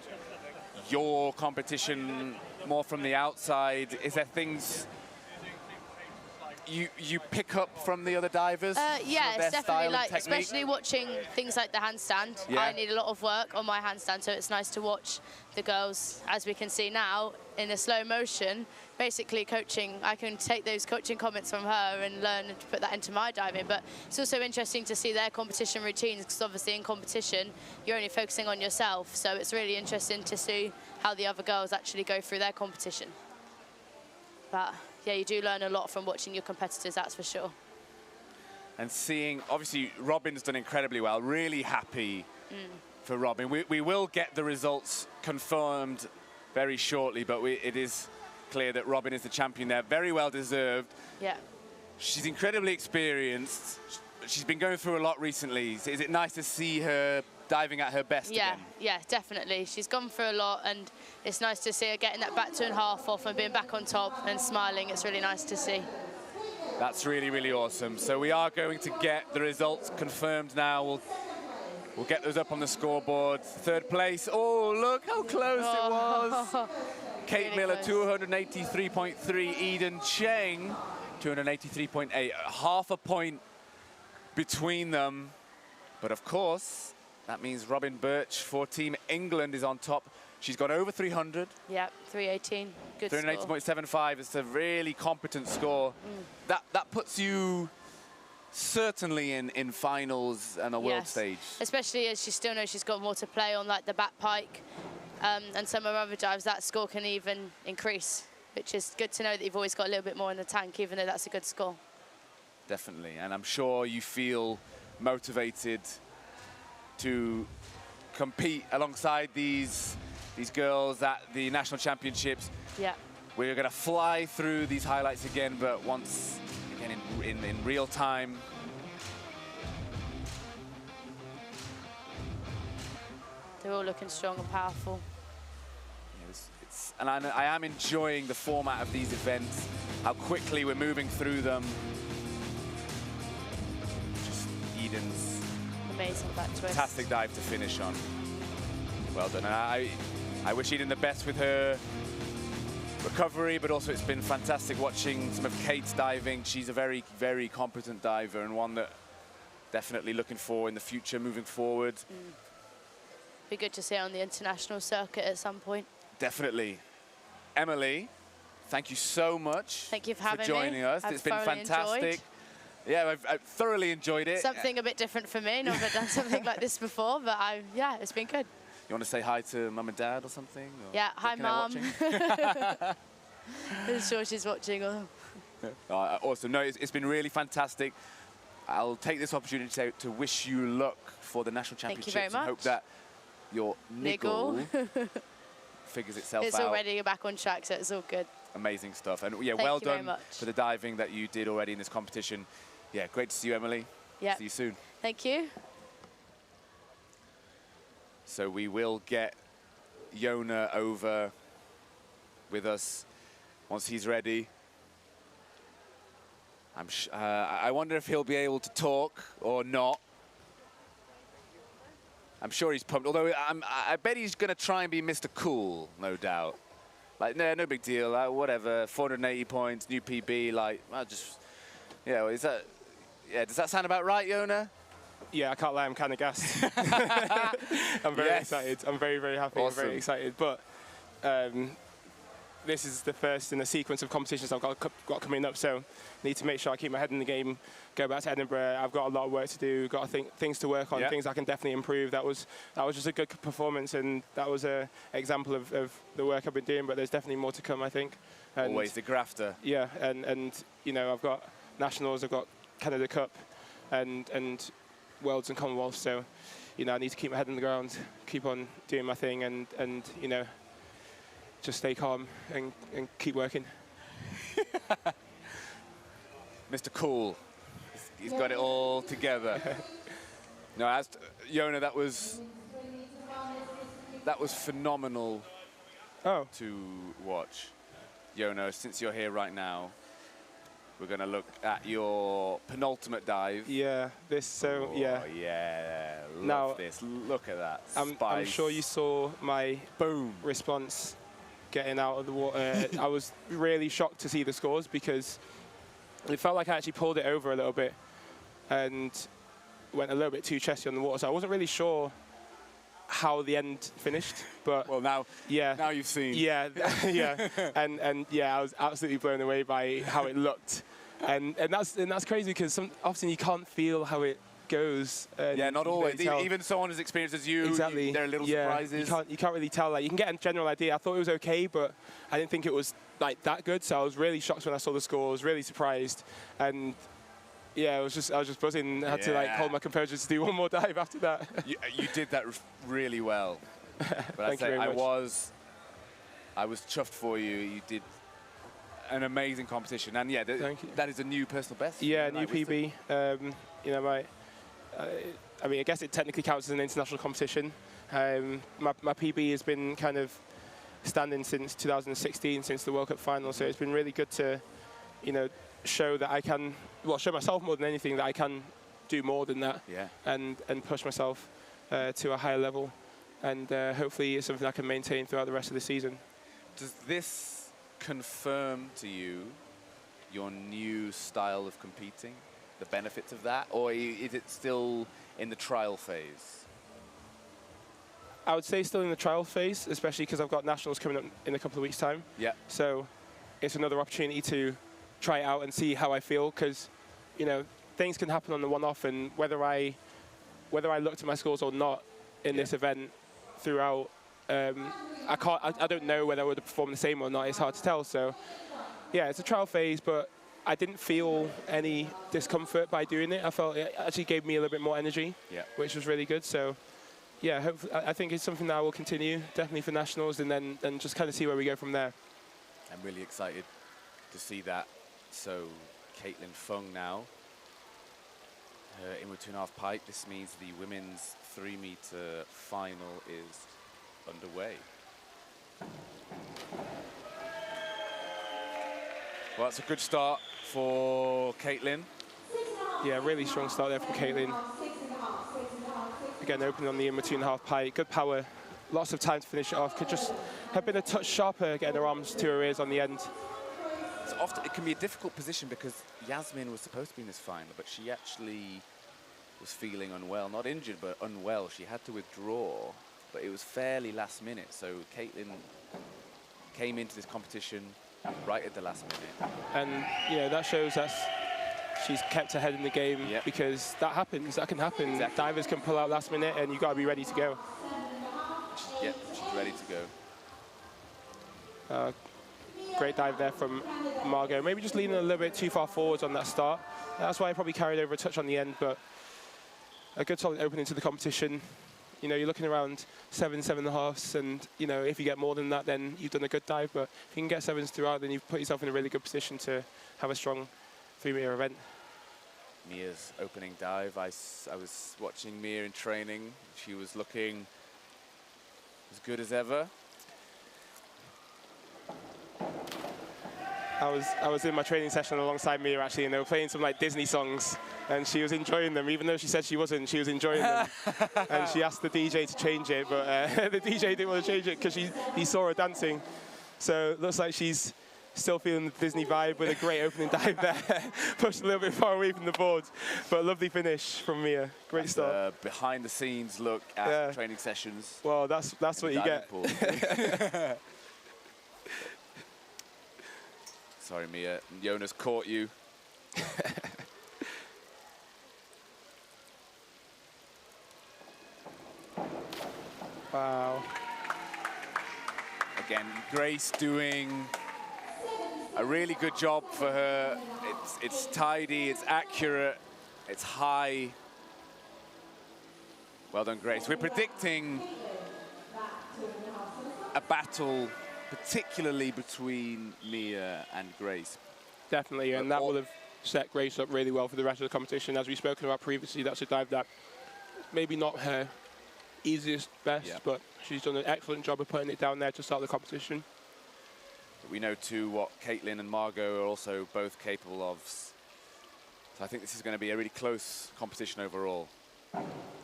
Speaker 4: your competition more from the outside, is there things you pick up from the other divers?
Speaker 2: Yeah,
Speaker 4: their
Speaker 2: it's definitely
Speaker 4: style and
Speaker 2: like,
Speaker 4: technique?
Speaker 2: especially watching things like the handstand.
Speaker 4: Yeah.
Speaker 2: I need a lot of work on my handstand, so it's nice to watch the girls, as we can see now, in a slow motion, basically coaching. I can take those coaching comments from her and learn to put that into my diving, but it's also interesting to see their competition routines, because obviously in competition, you're only focusing on yourself, so it's really interesting to see how the other girls actually go through their competition. But yeah, you do learn a lot from watching your competitors, that's for sure.
Speaker 4: And seeing, obviously, Robin's done incredibly well. Really happy for Robin. We will get the results confirmed very shortly, but it is clear that Robin is the champion there. Very well deserved.
Speaker 2: Yeah.
Speaker 4: She's incredibly experienced. She's been going through a lot recently. Is it nice to see her diving at her best again?
Speaker 2: Yeah, definitely. She's gone through a lot, and it's nice to see her getting that back 2.5 off and being back on top and smiling. It's really nice to see.
Speaker 4: That's really, really awesome. So we are going to get the results confirmed now. We'll get those up on the scoreboard. Third place. Oh, look how close it was. Kate
Speaker 2: Really
Speaker 4: Miller,
Speaker 2: close.
Speaker 4: 283.3. Eden Cheng, 283.8. Half a point between them. But of course, that means Robin Birch for Team England is on top. She's gone over 300.
Speaker 2: Yeah, 318. Good score.
Speaker 4: 380.75. It's a really competent score. That puts you certainly in finals and a world stage.
Speaker 2: Especially as she still knows she's got more to play on, like the back pike and some of her other dives. That score can even increase, which is good to know that you've always got a little bit more in the tank, even though that's a good score.
Speaker 4: Definitely, and I'm sure you feel motivated to compete alongside these girls at the national championships.
Speaker 2: Yeah.
Speaker 4: We're going to fly through these highlights again, but once again in real time.
Speaker 2: They're all looking strong and powerful.
Speaker 4: And I am enjoying the format of these events, how quickly we're moving through them. Just Eden's
Speaker 2: Amazing back twist.
Speaker 4: fantastic dive to finish on. Well done. And I wish Eden the best with her recovery, but also it's been fantastic watching some of Kate's diving. She's a very, very competent diver, and one that definitely looking for in the future, moving forward.
Speaker 2: Be good to see her on the international circuit at some point.
Speaker 4: Definitely. Emily, thank you so much.
Speaker 2: Thank you for having
Speaker 4: joining
Speaker 2: me.
Speaker 4: us.
Speaker 2: I've
Speaker 4: It's been
Speaker 2: thoroughly
Speaker 4: fantastic.
Speaker 2: enjoyed.
Speaker 4: Yeah, I've thoroughly enjoyed it.
Speaker 2: Something a bit different for me. Never done something like this before, but yeah, it's been good.
Speaker 4: You want to say hi to Mum and Dad or something? Or
Speaker 2: Yeah, hi,
Speaker 4: reckon they're
Speaker 2: Mum. I'm sure she's watching.
Speaker 4: Awesome. No, it's been really fantastic. I'll take this opportunity to wish you luck for the national
Speaker 2: Thank you
Speaker 4: championships.
Speaker 2: very
Speaker 4: And hope
Speaker 2: much.
Speaker 4: that your niggle
Speaker 2: Niggle.
Speaker 4: figures itself
Speaker 2: It's
Speaker 4: out.
Speaker 2: already back on track, so it's all good.
Speaker 4: Amazing stuff. And yeah,
Speaker 2: Thank
Speaker 4: well
Speaker 2: you very
Speaker 4: done
Speaker 2: much.
Speaker 4: for the diving that you did already in this competition. Yeah, great to see you, Emily.
Speaker 2: Yeah.
Speaker 4: See you soon.
Speaker 2: Thank you.
Speaker 4: So we will get Yona over with us once he's ready. I wonder if he'll be able to talk or not. I'm sure he's pumped, although I bet he's going to try and be Mr. Cool, no doubt. Like, no big deal, like, whatever, 480 points, new PB, like, I'll just, yeah, does that sound about right, Yona?
Speaker 5: Yeah, I can't lie, I'm kind of gassed. I'm very excited. I'm very, very happy.
Speaker 4: Awesome.
Speaker 5: I'm very excited. But this is the first in a sequence of competitions I've got coming up, so I need to make sure I keep my head in the game, go back to Edinburgh. I've got a lot of work to do, got things to work on, things I can definitely improve. That was just a good performance, and that was an example of the work I've been doing, but there's definitely more to come, I think. And
Speaker 4: always the grafter.
Speaker 5: Yeah, and you know, I've got Nationals, I've got Canada Cup, and Worlds and Commonwealth, so you know, I need to keep my head in the ground, keep on doing my thing, and you know, just stay calm and keep working.
Speaker 4: Mr. Cool, he's got it all together. No, Yona, that was phenomenal to watch. Yona, since you're here right now, we're going to look at your penultimate dive.
Speaker 5: Yeah, yeah.
Speaker 4: Yeah,
Speaker 5: now,
Speaker 4: this. Look at that.
Speaker 5: I'm sure you saw my response getting out of the water. I was really shocked to see the scores because it felt like I actually pulled it over a little bit and went a little bit too chesty on the water. So I wasn't really sure how the end finished, but
Speaker 4: well, now you've seen.
Speaker 5: Yeah, yeah, and yeah, I was absolutely blown away by how it looked, and that's crazy because often you can't feel how it goes.
Speaker 4: Yeah, not always. Even someone as experienced as you,
Speaker 5: exactly.
Speaker 4: There are little surprises.
Speaker 5: You can't really tell. Like, you can get a general idea. I thought it was okay, but I didn't think it was like that good. So I was really shocked when I saw the scores. Really surprised, and yeah, I was just buzzing. I had to like hold my composure to do one more dive after that.
Speaker 4: You did that really well. But
Speaker 5: Thank you very much.
Speaker 4: I was chuffed for you. You did an amazing competition, and yeah, that is a new personal best.
Speaker 5: Yeah, new PB. You know, I mean, I guess it technically counts as an international competition. My PB has been kind of standing since 2016, since the World Cup final. So it's been really good to, you know, show that I can, well, show myself more than anything that I can do more than that.
Speaker 4: Yeah.
Speaker 5: And push myself to a higher level. And hopefully it's something I can maintain throughout the rest of the season.
Speaker 4: Does this confirm to you your new style of competing? The benefits of that, or is it still in the trial phase?
Speaker 5: I would say still in the trial phase, especially because I've got nationals coming up in a couple of weeks' time.
Speaker 4: Yeah.
Speaker 5: So it's another opportunity to try it out and see how I feel, because you know, things can happen on the one-off, and whether I looked at my scores or not in this event throughout, I don't know whether I would have performed the same or not. It's hard to tell. So yeah, it's a trial phase, but I didn't feel any discomfort by doing it. I felt it actually gave me a little bit more energy, which was really good. So, yeah, hopefully, I think it's something that I will continue, definitely for nationals, and then just kind of see where we go from there.
Speaker 4: I'm really excited to see that. So, Caitlin Fung now, in 2.5 pipe. This means the women's 3-meter final is underway. Well, that's a good start for Caitlin.
Speaker 5: Yeah, really strong start there from Caitlin. Again, opening on the 2.5 pipe. Good power. Lots of time to finish it off. Could just have been a touch sharper getting her arms to her ears on the end.
Speaker 4: So often it can be a difficult position because Yasmin was supposed to be in this final, but she actually was feeling unwell. Not injured, but unwell. She had to withdraw, but it was fairly last minute. So Caitlin came into this competition right at the last minute.
Speaker 5: And, you know, that shows that she's kept her head in the game, because that happens. That can happen.
Speaker 4: Exactly.
Speaker 5: Divers can pull out last minute, and you've got to be ready to go.
Speaker 4: Yeah, she's ready to go.
Speaker 5: Great dive there from Margot. Maybe just leaning a little bit too far forwards on that start. That's why I probably carried over a touch on the end, but a good solid opening to the competition. You know, you're looking around 7.5s, and you know, if you get more than that, then you've done a good dive. But if you can get 7s throughout, then you've put yourself in a really good position to have a strong 3-meter event.
Speaker 4: Mia's opening dive. I was watching Mia in training. She was looking as good as ever.
Speaker 5: I was in my training session alongside Mia actually, and they were playing some like Disney songs, and she was enjoying them, even though she said she wasn't. She was enjoying them, and she asked the DJ to change it, but the DJ didn't want to change it because he saw her dancing. So it looks like she's still feeling the Disney vibe with a great opening dive there, pushed a little bit far away from the board, but a lovely finish from Mia. Great start.
Speaker 4: Behind the scenes look at the training sessions.
Speaker 5: Well, that's what you get.
Speaker 4: Sorry, Mia. Jonas caught you.
Speaker 5: Wow.
Speaker 4: Again, Grace doing a really good job for her. It's tidy, it's accurate, it's high. Well done, Grace. We're predicting a battle, particularly between Mia and Grace.
Speaker 5: Definitely, and that will have set Grace up really well for the rest of the competition. As we've spoken about previously, that's a dive that maybe not her easiest, best, but she's done an excellent job of putting it down there to start the competition.
Speaker 4: We know too what Caitlin and Margot are also both capable of. So I think this is going to be a really close competition overall.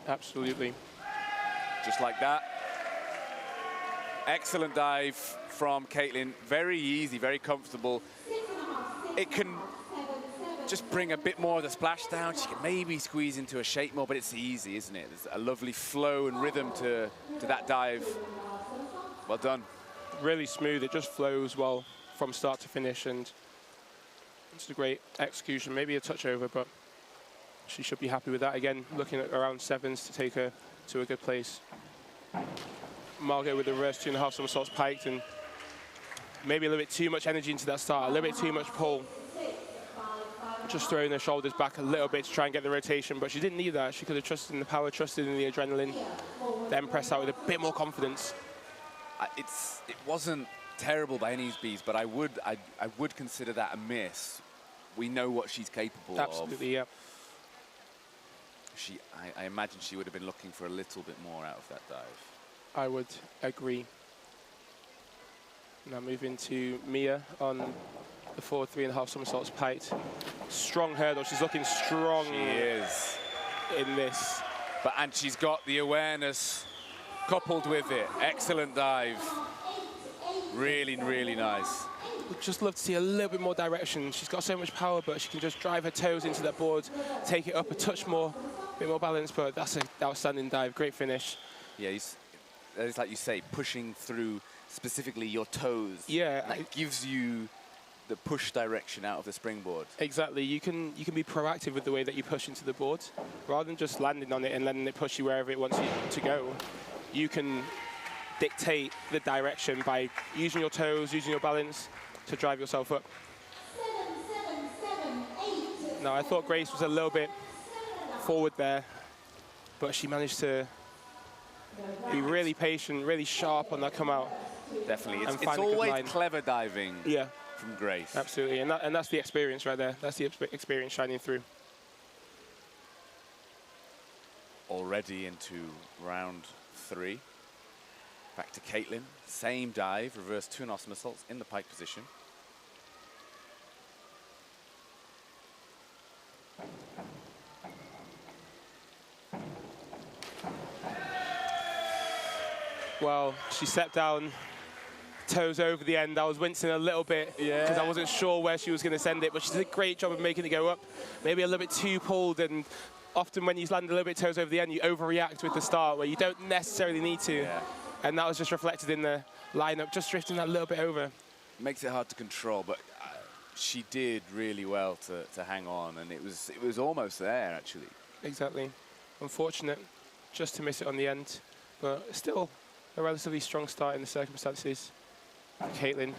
Speaker 5: Absolutely.
Speaker 4: Just like that. Excellent dive from Caitlin. Very easy, very comfortable. It can just bring a bit more of the splashdown. She can maybe squeeze into a shake more, but it's easy, isn't it? There's a lovely flow and rhythm to that dive. Well done.
Speaker 5: Really smooth. It just flows well from start to finish, and it's a great execution. Maybe a touch over, but she should be happy with that. Again, looking at around sevens to take her to a good place. Margot with the reverse 2.5 somersaults piked, and maybe a little bit too much energy into that start, a little bit too much pull. Just throwing her shoulders back a little bit to try and get the rotation, but she didn't need that. She could have trusted in the power, trusted in the adrenaline, then press out with a bit more confidence.
Speaker 4: It wasn't terrible by any means, but I would consider that a miss. We know what she's capable of.
Speaker 5: Absolutely, yeah.
Speaker 4: I imagine she would have been looking for a little bit more out of that dive.
Speaker 5: I would agree. Now moving to Mia on the forward 3.5 somersaults piked. Strong hurdle. She's looking strong.
Speaker 4: She is.
Speaker 5: In this.
Speaker 4: And she's got the awareness coupled with it. Excellent dive. Really, really nice.
Speaker 5: Would just love to see a little bit more direction. She's got so much power, but she can just drive her toes into that board, take it up a touch more, a bit more balance, but that's an outstanding dive. Great finish.
Speaker 4: Yeah, it's like you say, pushing through specifically your toes.
Speaker 5: Yeah.
Speaker 4: That gives you the push direction out of the springboard.
Speaker 5: Exactly. You can be proactive with the way that you push into the board. Rather than just landing on it and letting it push you wherever it wants you to go, you can dictate the direction by using your toes, using your balance to drive yourself up.
Speaker 3: 7, 7, 7, 8.
Speaker 5: Now, I thought Grace was a little bit forward there, but she managed to be really patient, really sharp on that come out.
Speaker 4: Definitely. It's always clever diving from Grace.
Speaker 5: Absolutely, and that's the experience right there. That's the experience shining through.
Speaker 1: Already into round 3. Back to Caitlin. Same dive, reverse 2.5 somersaults in the pike position.
Speaker 5: Well, she stepped down, toes over the end. I was wincing a little bit because I wasn't sure where she was going to send it, but she did a great job of making it go up. Maybe a little bit too pulled, and often when you land a little bit toes over the end, you overreact with the start where you don't necessarily need to.
Speaker 1: Yeah.
Speaker 5: And that was just reflected in the lineup, just drifting that little bit over.
Speaker 1: Makes it hard to control, but she did really well to hang on, and it was almost there, actually.
Speaker 5: Exactly. Unfortunate just to miss it on the end, but still a relatively strong start in the circumstances. Caitlin.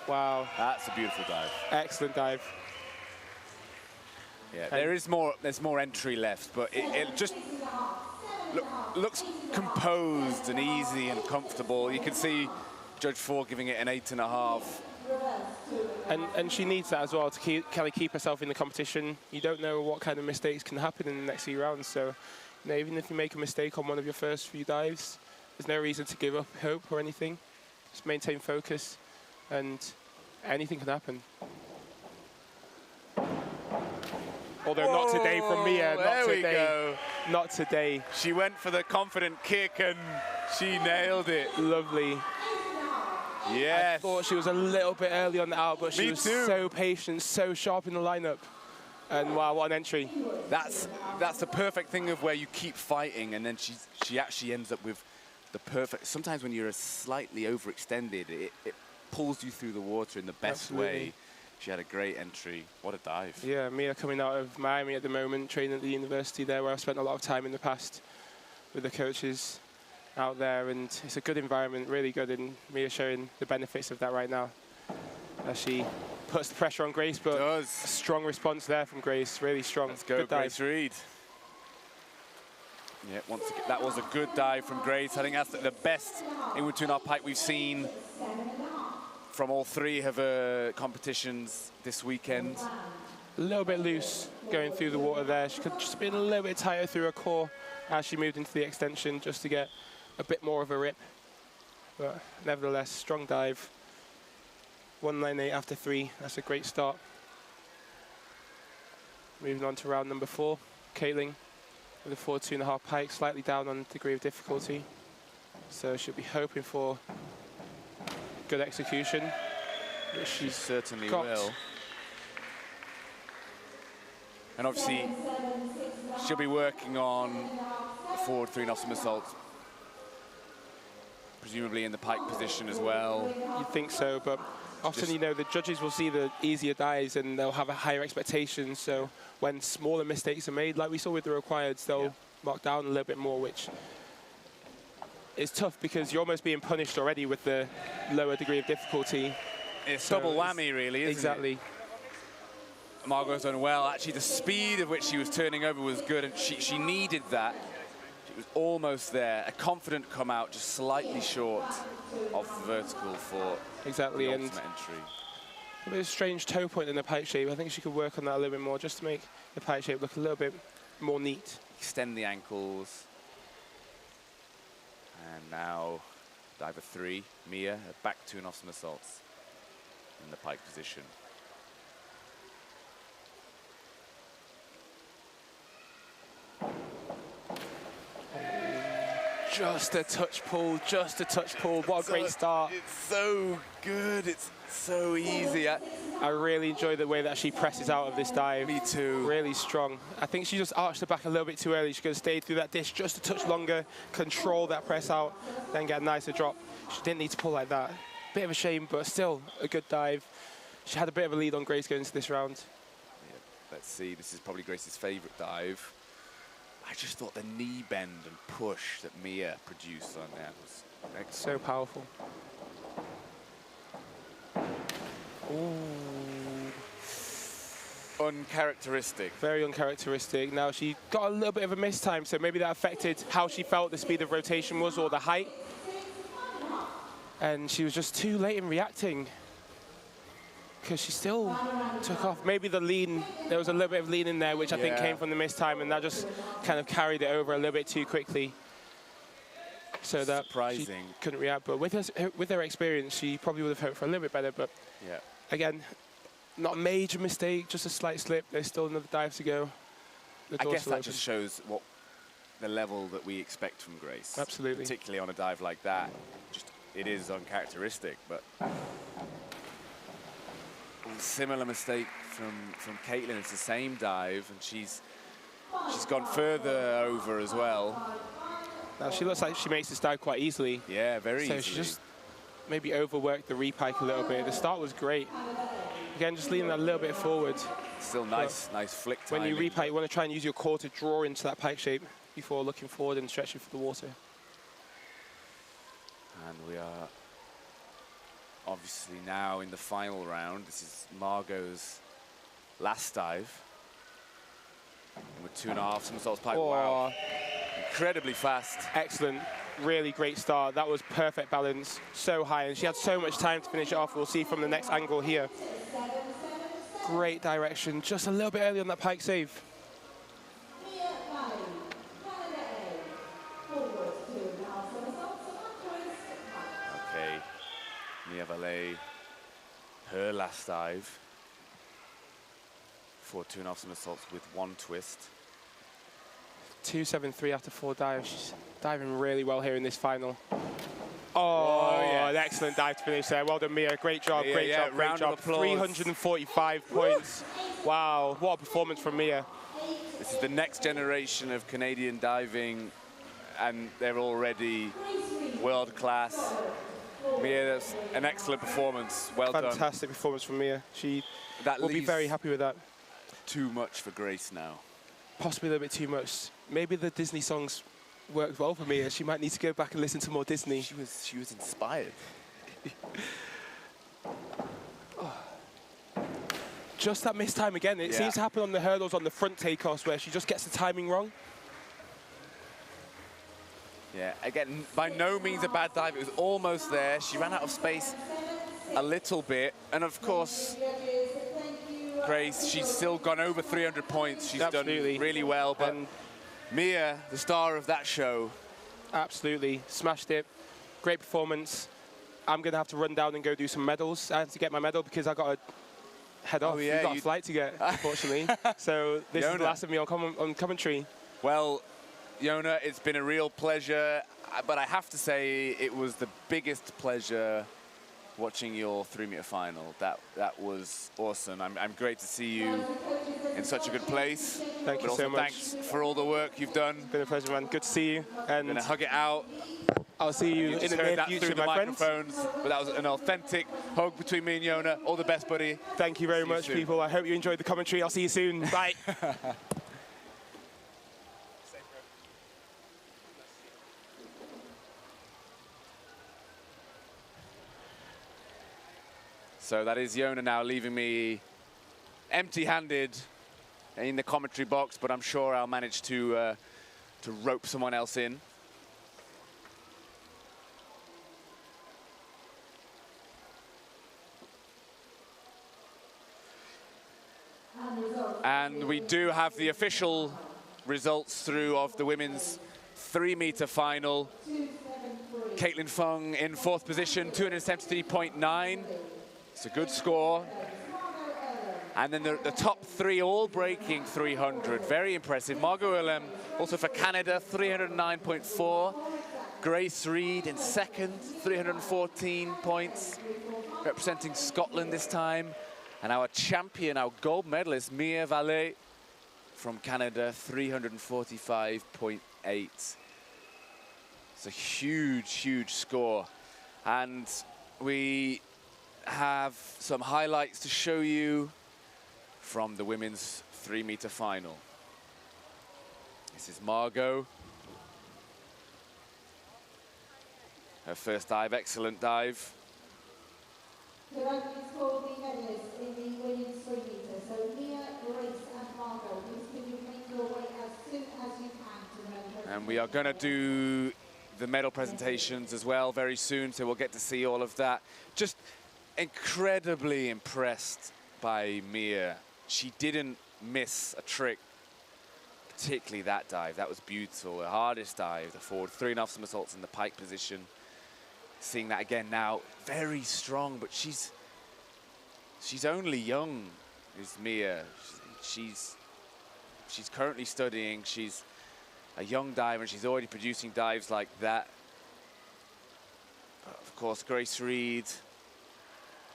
Speaker 5: Wow.
Speaker 1: That's a beautiful dive.
Speaker 5: Excellent dive.
Speaker 1: Yeah, there's more entry left, but it just looks composed and easy and comfortable. You can see Judge 4 giving it an 8.5.
Speaker 5: And she needs that as well to keep herself in the competition. You don't know what kind of mistakes can happen in the next few rounds, so even if you make a mistake on one of your first few dives, there's no reason to give up hope or anything. Just maintain focus and anything can happen. Although not today from Mia, not
Speaker 4: there we
Speaker 5: today.
Speaker 4: go.
Speaker 5: Not today.
Speaker 4: She went for the confident kick and she nailed it.
Speaker 5: Lovely.
Speaker 4: Yes.
Speaker 5: I thought she was a little bit early on the out, but she
Speaker 4: Me
Speaker 5: was
Speaker 4: too.
Speaker 5: so patient, so sharp in the lineup. And wow, what an entry.
Speaker 1: That's the perfect thing of where you keep fighting and then she actually ends up with the perfect. Sometimes when you're slightly overextended, it pulls you through the water in the best way. She had a great entry. What a dive.
Speaker 5: Yeah, Mia coming out of Miami at the moment, training at the university there where I've spent a lot of time in the past with the coaches out there, and it's a good environment, really good, and Mia showing the benefits of that right now as she puts the pressure on Grace, but a strong response there from Grace, really strong.
Speaker 1: Let's go,
Speaker 5: good dive.
Speaker 1: Grace Reed. Yeah, once again, that was a good dive from Grace. I think that's the best inward 2.5 pike we've seen from all three of her competitions this weekend.
Speaker 5: A little bit loose going through the water there. She could just been a little bit tighter through her core as she moved into the extension just to get a bit more of a rip. But nevertheless, strong dive. 198 after 3. That's a great start. Moving on to round number 4. Caitlin with a 4 2.5 pike, slightly down on degree of difficulty. So she'll be hoping for good execution, which
Speaker 1: She certainly
Speaker 5: got.
Speaker 1: will. And obviously, she'll be working on the forward 3.5 somersaults, presumably in the pike position as well.
Speaker 5: You'd think so, but often, you know, the judges will see the easier dives and they'll have a higher expectation. So when smaller mistakes are made, like we saw with the requireds, they'll mark down a little bit more, which is tough because you're almost being punished already with the lower degree of difficulty.
Speaker 1: It's
Speaker 5: So
Speaker 1: double whammy, really, isn't
Speaker 5: exactly.
Speaker 1: it? Margot's done well. Actually, the speed of which she was turning over was good, and she needed that. She was almost there. A confident come out, just slightly short of vertical for
Speaker 5: Exactly,
Speaker 1: the
Speaker 5: and
Speaker 1: ultimate entry.
Speaker 5: a bit of a strange toe point in the pike shape. I think she could work on that a little bit more just to make the pike shape look a little bit more neat.
Speaker 1: Extend the ankles. And now, diver 3, Mia, back 2.5 somersaults in the pike position.
Speaker 5: Just a touch pull, just a touch pull. What a great start.
Speaker 1: It's so good. It's so easy.
Speaker 5: I really enjoy the way that she presses out of this dive.
Speaker 1: Me too.
Speaker 5: Really strong. I think she just arched her back a little bit too early. She could have stayed through that dish just a touch longer, control that press out, then get a nicer drop. She didn't need to pull like that. Bit of a shame, but still a good dive. She had a bit of a lead on Grace going into this round.
Speaker 1: Yeah, let's see. This is probably Grace's favorite dive. I just thought the knee bend and push that Mia produced on that was excellent.
Speaker 5: So powerful.
Speaker 1: Uncharacteristic.
Speaker 5: Very uncharacteristic. Now, she got a little bit of a miss time, so maybe that affected how she felt the speed of rotation was or the height. And she was just too late in reacting because she still took off. Maybe the lean, there was a little bit of lean in there, which I think came from the miss time, and that just kind of carried it over a little bit too quickly. So that
Speaker 1: Surprising.
Speaker 5: she couldn't react. But with her experience, she probably would have hoped for a little bit better. But
Speaker 1: Yeah.
Speaker 5: again, not a major mistake, just a slight slip. There's still another dive to go. The
Speaker 1: I
Speaker 5: door's
Speaker 1: guess
Speaker 5: still
Speaker 1: that
Speaker 5: open.
Speaker 1: just shows what the level that we expect from Grace.
Speaker 5: Absolutely.
Speaker 1: Particularly on a dive like that. Just it is uncharacteristic, but similar mistake from Caitlin. It's the same dive, and she's gone further over as well.
Speaker 5: Now she looks like she makes this dive quite easily.
Speaker 1: Yeah, very
Speaker 5: So
Speaker 1: easily.
Speaker 5: she just maybe overworked the repike a little bit. The start was great. Again, just leaning that a little bit forward.
Speaker 1: Still nice flick
Speaker 5: When
Speaker 1: timing.
Speaker 5: you repike, you want to try and use your core to draw into that pike shape before looking forward and stretching for the water.
Speaker 1: And we are obviously now in the final round. This is Margot's last dive. And with 2.5 somersaults pike. Wow. Incredibly fast.
Speaker 5: Excellent. Really great start. That was perfect balance. So high. And she had so much time to finish it off. We'll see from the next angle here. Great direction. Just a little bit early on that pike save.
Speaker 1: Okay. Mia Valet
Speaker 4: her last dive. 4 2.5 somersaults with 1 twist.
Speaker 5: 273 after 4 dives. She's diving really well here in this final. Oh, yes. An excellent dive to finish there. Well done, Mia. Great job,
Speaker 4: Mia,
Speaker 5: great
Speaker 4: yeah,
Speaker 5: job, great
Speaker 4: round
Speaker 5: job.
Speaker 4: of applause.
Speaker 5: 345 points. Wow, what a performance from Mia.
Speaker 4: This is the next generation of Canadian diving, and they're already world class. Mia, that's an excellent performance. Well done.
Speaker 5: Fantastic performance from Mia. She
Speaker 4: That
Speaker 5: will be
Speaker 4: leaves
Speaker 5: very happy with that.
Speaker 4: too much for Grace now.
Speaker 5: Possibly a little bit too much. Maybe the Disney songs worked well for Mia. She might need to go back and listen to more Disney.
Speaker 4: She was inspired.
Speaker 5: Just that missed time again. It seems to happen on the hurdles on the front takeoffs where she just gets the timing wrong.
Speaker 4: Yeah, again, by no means a bad dive. It was almost there. She ran out of space a little bit. And of course, Grace, she's still gone over 300 points. She's done really well. But Mia, the star of that show.
Speaker 5: Absolutely. Smashed it. Great performance. I'm going to have to run down and go do some medals. I have to get my medal because I got to head off.
Speaker 4: Yeah,
Speaker 5: We've got a flight to get, unfortunately. So this is the last of me on commentary.
Speaker 4: Well, Yona, it's been a real pleasure, but I have to say it was the biggest pleasure watching your 3-meter final. That was awesome. I'm great to see you in such a good place.
Speaker 5: Thank you so much.
Speaker 4: Thanks for all the work you've done.
Speaker 5: Been a pleasure, man. Good to see you. And
Speaker 4: I'm gonna hug it out.
Speaker 5: I'll see you in the near future, my friends.
Speaker 4: But that was an authentic hug between me and Yona. All the best, buddy.
Speaker 5: Thank you very much, people. I hope you enjoyed the commentary. I'll see you soon. Bye.
Speaker 4: So that is Yona now leaving me empty-handed in the commentary box, but I'm sure I'll manage to rope someone else in. And we do have the official results through of the women's 3-meter final. Caitlin Fung in 4th position, 273.9. It's a good score. And then the top 3 all breaking 300. Very impressive. Margot Earlem, also for Canada, 309.4. Grace Reed in 2nd, 314 points, representing Scotland this time. And our champion, our gold medalist, Mia Vallée from Canada, 345.8. It's a huge, huge score. And we have some highlights to show you from the women's 3-meter final. This is Margot. Her first dive, excellent dive.
Speaker 3: The rankings for the medalists in the women's 3-meter. So Mia, Grace and Margot, please can you make your way as soon as you can to the medal presentation.
Speaker 4: And we are going to do the medal presentations as well very soon, so we'll get to see all of that. Just incredibly impressed by Mia. She didn't miss a trick, particularly that dive. That was beautiful. The hardest dive, the forward 3.5 somersaults in the pike position. Seeing that again now, very strong, but she's only young, is Mia. She's currently studying. She's a young diver, and she's already producing dives like that. But of course, Grace Reed,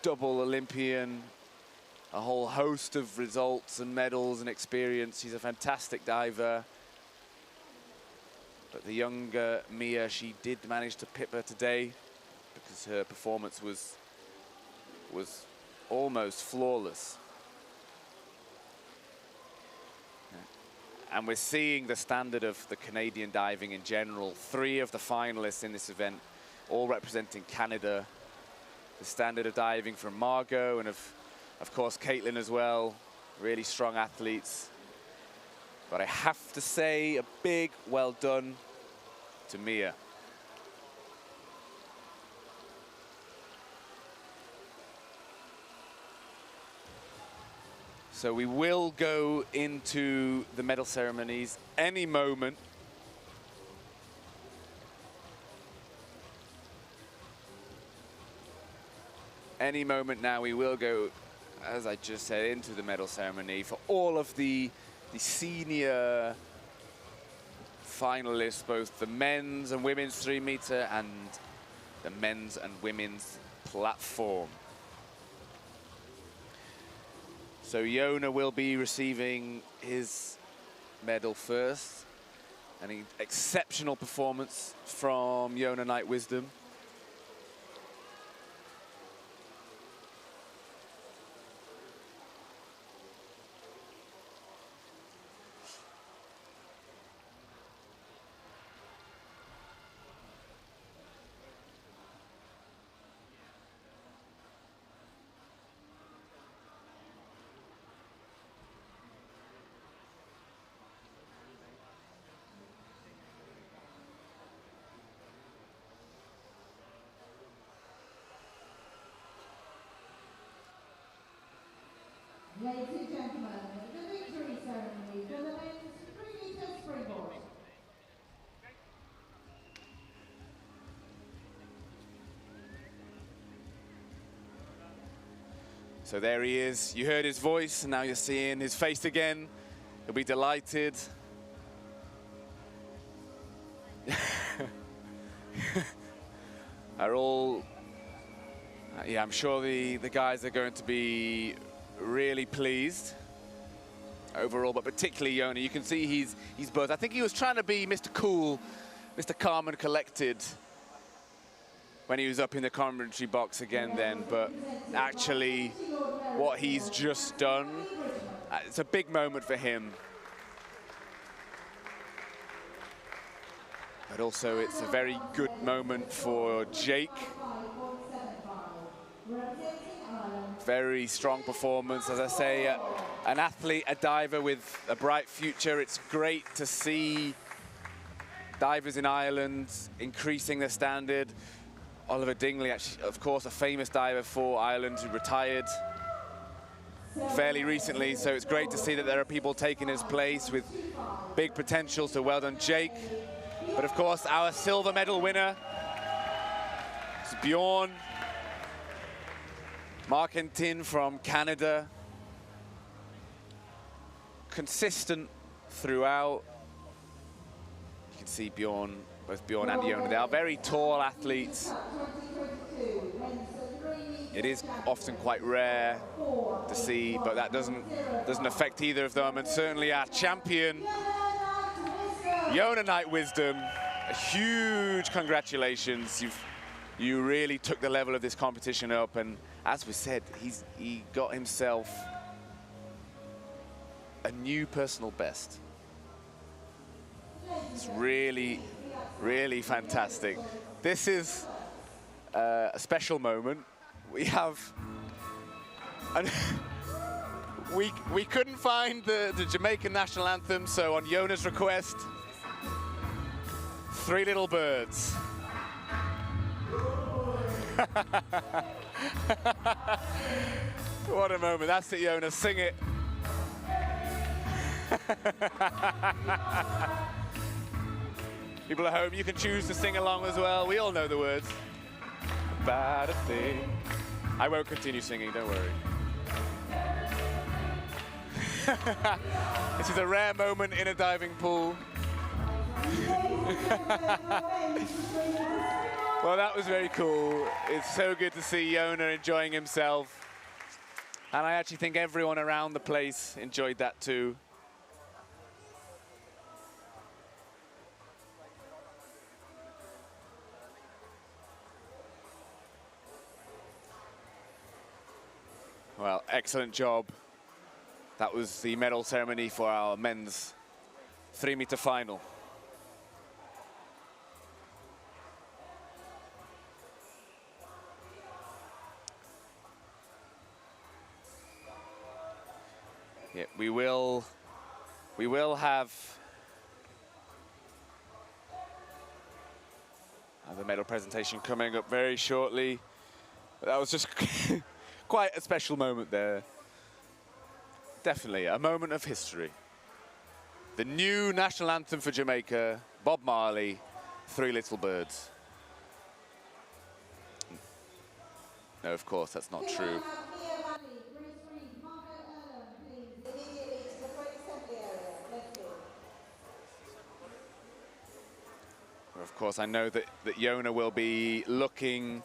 Speaker 4: double Olympian, a whole host of results and medals and experience. She's a fantastic diver. But the younger Mia, she did manage to pip her today, because her performance was almost flawless. And we're seeing the standard of the Canadian diving in general. 3 of the finalists in this event, all representing Canada. The standard of diving from Margot and of course Caitlin as well. Really strong athletes. But I have to say a big well done to Mia. So we will go into the medal ceremonies any moment. any moment now we will go, as I just said, into the medal ceremony for all of the senior finalists, both the men's and women's 3-meter and the men's and women's platform. So Jona will be receiving his medal first. An exceptional performance from Jona Knight-Wisdom.
Speaker 3: Ladies and gentlemen, the victory ceremony for the men's 3-meter springboard.
Speaker 4: So there he is. You heard his voice, and now you're seeing his face again. He'll be delighted. Are all... yeah, I'm sure the guys are going to be really pleased overall, but particularly Jona. You can see he's buzzed. I think he was trying to be Mr. Cool, Mr. Calm and Collected when he was up in the commentary box again then, but actually what he's just done, it's a big moment for him. But also it's a very good moment for Jake. Very strong performance, as I say, an athlete, a diver with a bright future. It's great to see divers in Ireland increasing their standard. Oliver Dingley, actually, of course, a famous diver for Ireland who retired fairly recently, so it's great to see that there are people taking his place with big potential, so well done, Jake. But of course, our silver medal winner is Bjorn Markentin from Canada. Consistent throughout. You can see Bjorn, both Bjorn and Jona. They are very tall athletes. It is often quite rare to see, but that doesn't affect either of them. And certainly our champion, Jona Knight-Wisdom, a huge congratulations. You really took the level of this competition up, and as we said, he got himself a new personal best. It's really, really fantastic. This is a special moment. We have, we couldn't find the Jamaican national anthem, so on Jona's request, Three Little Birds. What a moment. That's it, Jona. Sing it. People at home, you can choose to sing along as well. We all know the words. About a thing. I won't continue singing, don't worry. This is a rare moment in a diving pool. Well, that was very cool. It's so good to see Jona enjoying himself. And I actually think everyone around the place enjoyed that too. Well, excellent job. That was the medal ceremony for our men's 3-meter final. Yeah, we will have the medal presentation coming up very shortly. But that was just quite a special moment there. Definitely a moment of history. The new national anthem for Jamaica, Bob Marley, Three Little Birds. No, of course, that's not true. Of course, I know that Yona will be looking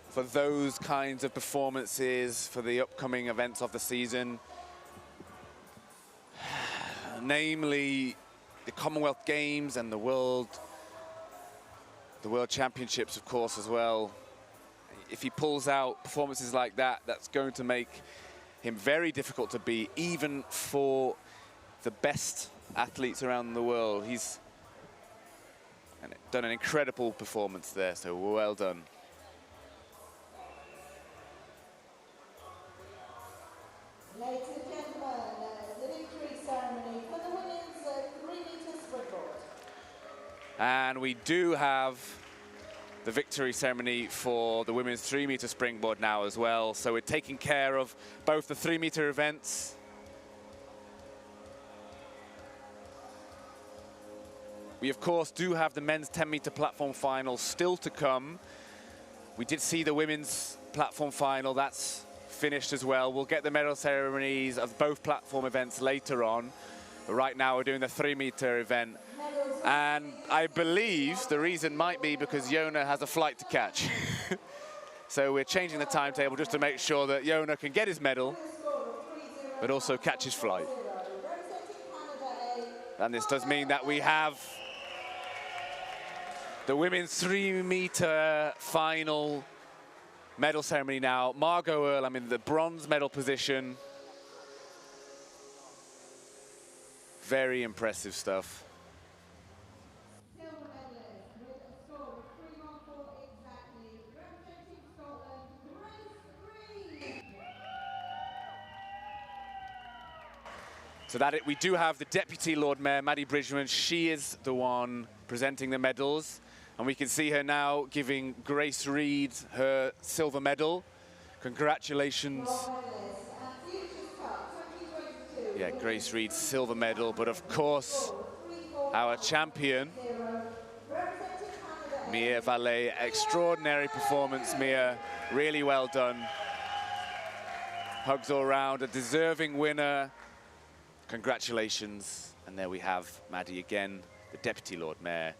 Speaker 4: for those kinds of performances for the upcoming events of the season. Namely, the Commonwealth Games and the World Championships, of course, as well. If he pulls out performances like that, that's going to make him very difficult to beat, even for the best athletes around the world. He's done an incredible performance there, so well done.
Speaker 3: Ladies and gentlemen, the victory ceremony for the women's 3-meter springboard.
Speaker 4: And we do have the victory ceremony for the women's 3-meter springboard now as well. So we're taking care of both the 3-meter events. We, of course, do have the men's 10-meter platform final still to come. We did see the women's platform final. That's finished as well. We'll get the medal ceremonies of both platform events later on. But right now, we're doing the 3-meter event. And I believe the reason might be because Yona has a flight to catch. So we're changing the timetable just to make sure that Yona can get his medal, but also catch his flight. And this does mean that we have the women's 3-meter final medal ceremony now. Margot Earl, I'm in the bronze medal position. Very impressive stuff.
Speaker 3: Silver medalist with a score of 314 exactly, representing Scotland, Grace Reid.
Speaker 4: So that we do have the Deputy Lord Mayor, Maddie Bridgman. She is the one presenting the medals. And we can see her now giving Grace Reid her silver medal. Congratulations. Yeah, Grace Reid's silver medal, but of course, our champion, Mia Vallée. Extraordinary performance, Mia. Really well done. Hugs all around, a deserving winner. Congratulations. And there we have Maddie again, the Deputy Lord Mayor,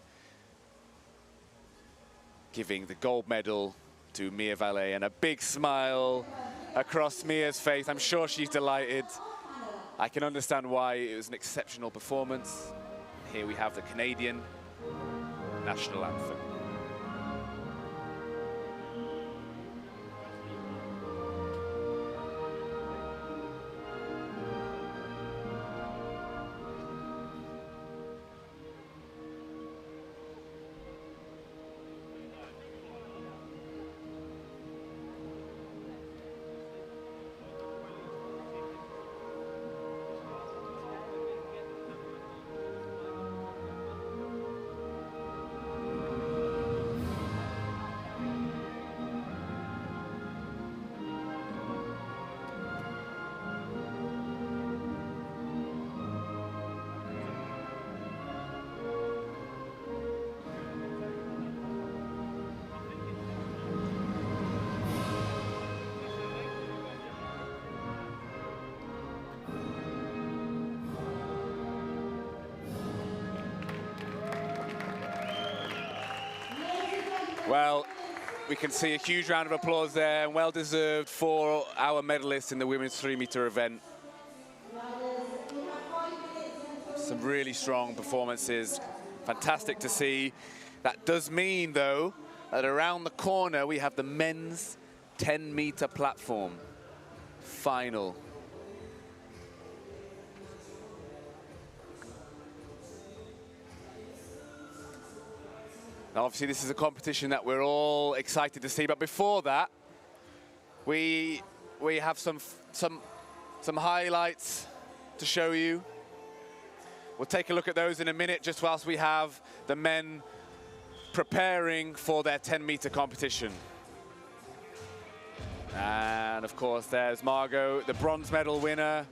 Speaker 4: giving the gold medal to Mia Vallée, and a big smile across Mia's face. I'm sure she's delighted. I can understand why. It was an exceptional performance. Here we have the Canadian national anthem. Well, we can see a huge round of applause there, and well-deserved for our medalists in the women's 3-meter event. Some really strong performances. Fantastic to see. That does mean, though, that around the corner we have the men's 10-meter platform final. Now, obviously, this is a competition that we're all excited to see. But before that, we have some highlights to show you. We'll take a look at those in a minute, just whilst we have the men preparing for their 10-meter competition. And of course, there's Margot, the bronze medal winner.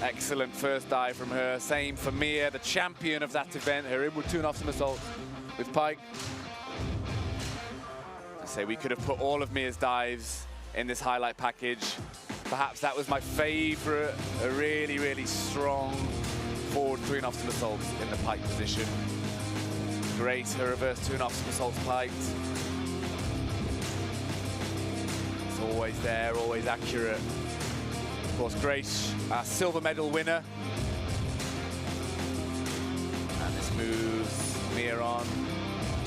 Speaker 4: Excellent first dive from her. Same for Mia, the champion of that event, her inward 2.5 somersault with pike. I say we could have put all of Mia's dives in this highlight package. Perhaps that was my favorite, a really, really strong forward 3.5 somersaults in the pike position. Great, her reverse 2.5 somersaults piked. It's always there, always accurate. Of course, Grace, our silver medal winner. And this moves Mia on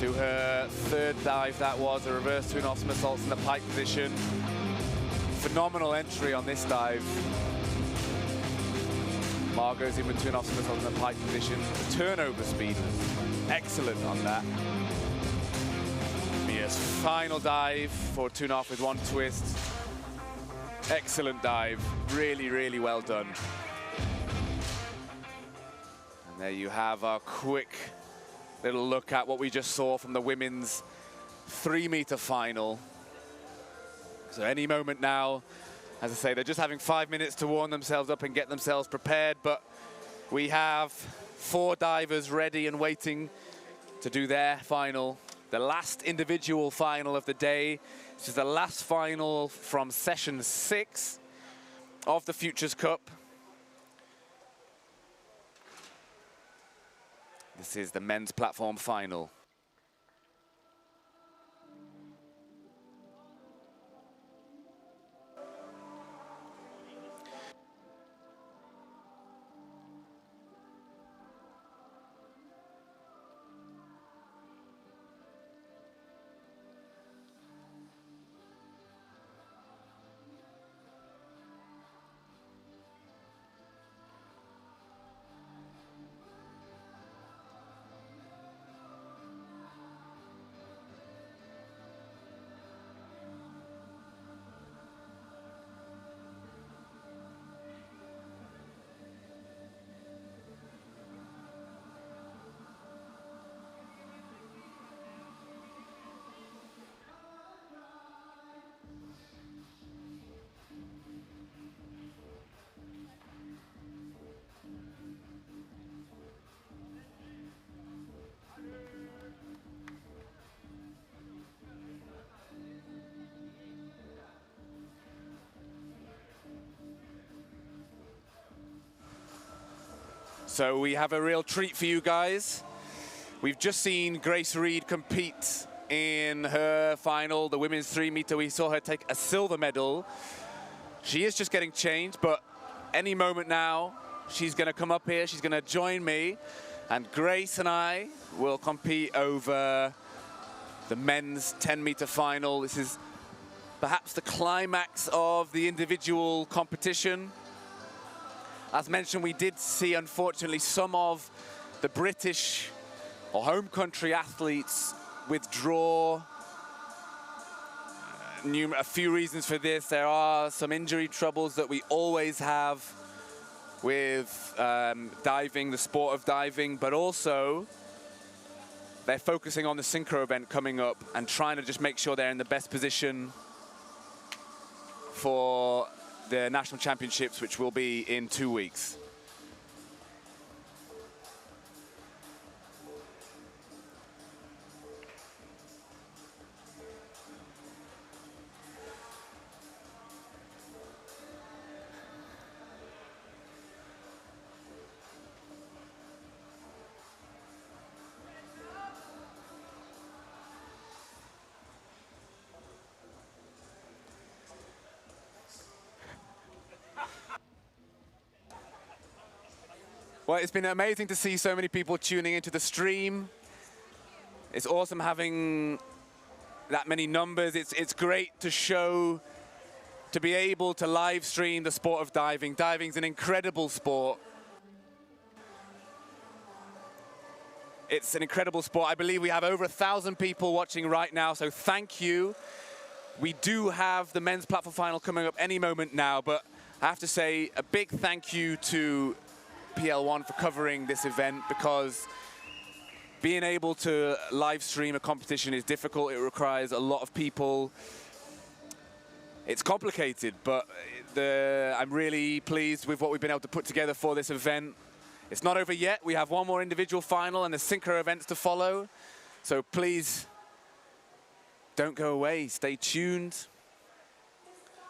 Speaker 4: to her third dive. That was a reverse 2.5 somersaults in the pike position. Phenomenal entry on this dive. Margot's in with 2.5 somersaults in the pike position. The turnover speed was excellent on that. Mia's final dive for 2.5 with 1 twist. Excellent dive, really, really well done. And there you have our quick little look at what we just saw from the women's 3-meter final. So any moment now, as I say, they're just having 5 minutes to warm themselves up and get themselves prepared, but we have 4 divers ready and waiting to do their final, the last individual final of the day. This is the last final from session 6 of the Futures Cup. This is the men's platform final. So we have a real treat for you guys. We've just seen Grace Reed compete in her final, the women's 3-meter. We saw her take a silver medal. She is just getting changed, but any moment now, she's going to come up here. She's going to join me, and Grace and I will compete over the men's 10-meter final. This is perhaps the climax of the individual competition. As mentioned, we did see, unfortunately, some of the British or home country athletes withdraw. A few reasons for this. There are some injury troubles that we always have with diving, the sport of diving, but also they're focusing on the synchro event coming up and trying to just make sure they're in the best position for the national championships, which will be in 2 weeks. Well, it's been amazing to see so many people tuning into the stream. It's awesome having that many numbers. It's great to show, to be able to live stream the sport of diving. Diving's an incredible sport. It's an incredible sport. I believe we have over 1,000 people watching right now, so thank you. We do have the men's platform final coming up any moment now, but I have to say a big thank you to PL1 for covering this event, because being able to live stream a competition is difficult. It requires a lot of people. It's complicated, but I'm really pleased with what we've been able to put together for this event. It's not over yet. We have one more individual final and the synchro events to follow. So please Don't go away. Stay tuned.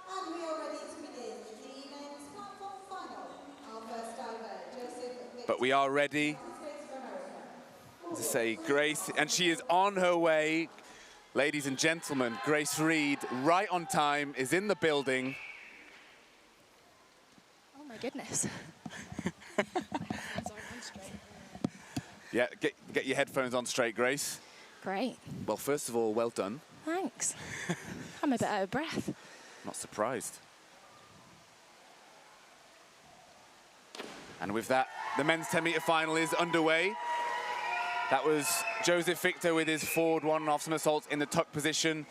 Speaker 3: And we are ready to begin the men's platform final. Our first diver, Joseph.
Speaker 4: But we are ready to say Grace, and she is on her way. Ladies and gentlemen, Grace Reed, right on time, is in the building.
Speaker 6: Oh my goodness.
Speaker 4: Yeah, get your headphones on straight, Grace.
Speaker 6: Great.
Speaker 4: Well, first of all, well done.
Speaker 6: Thanks. I'm a bit out of breath.
Speaker 4: Not surprised. And with that, the men's 10-meter final is underway. That was Joseph Victor with his forward 1.5 somersaults in the tuck position.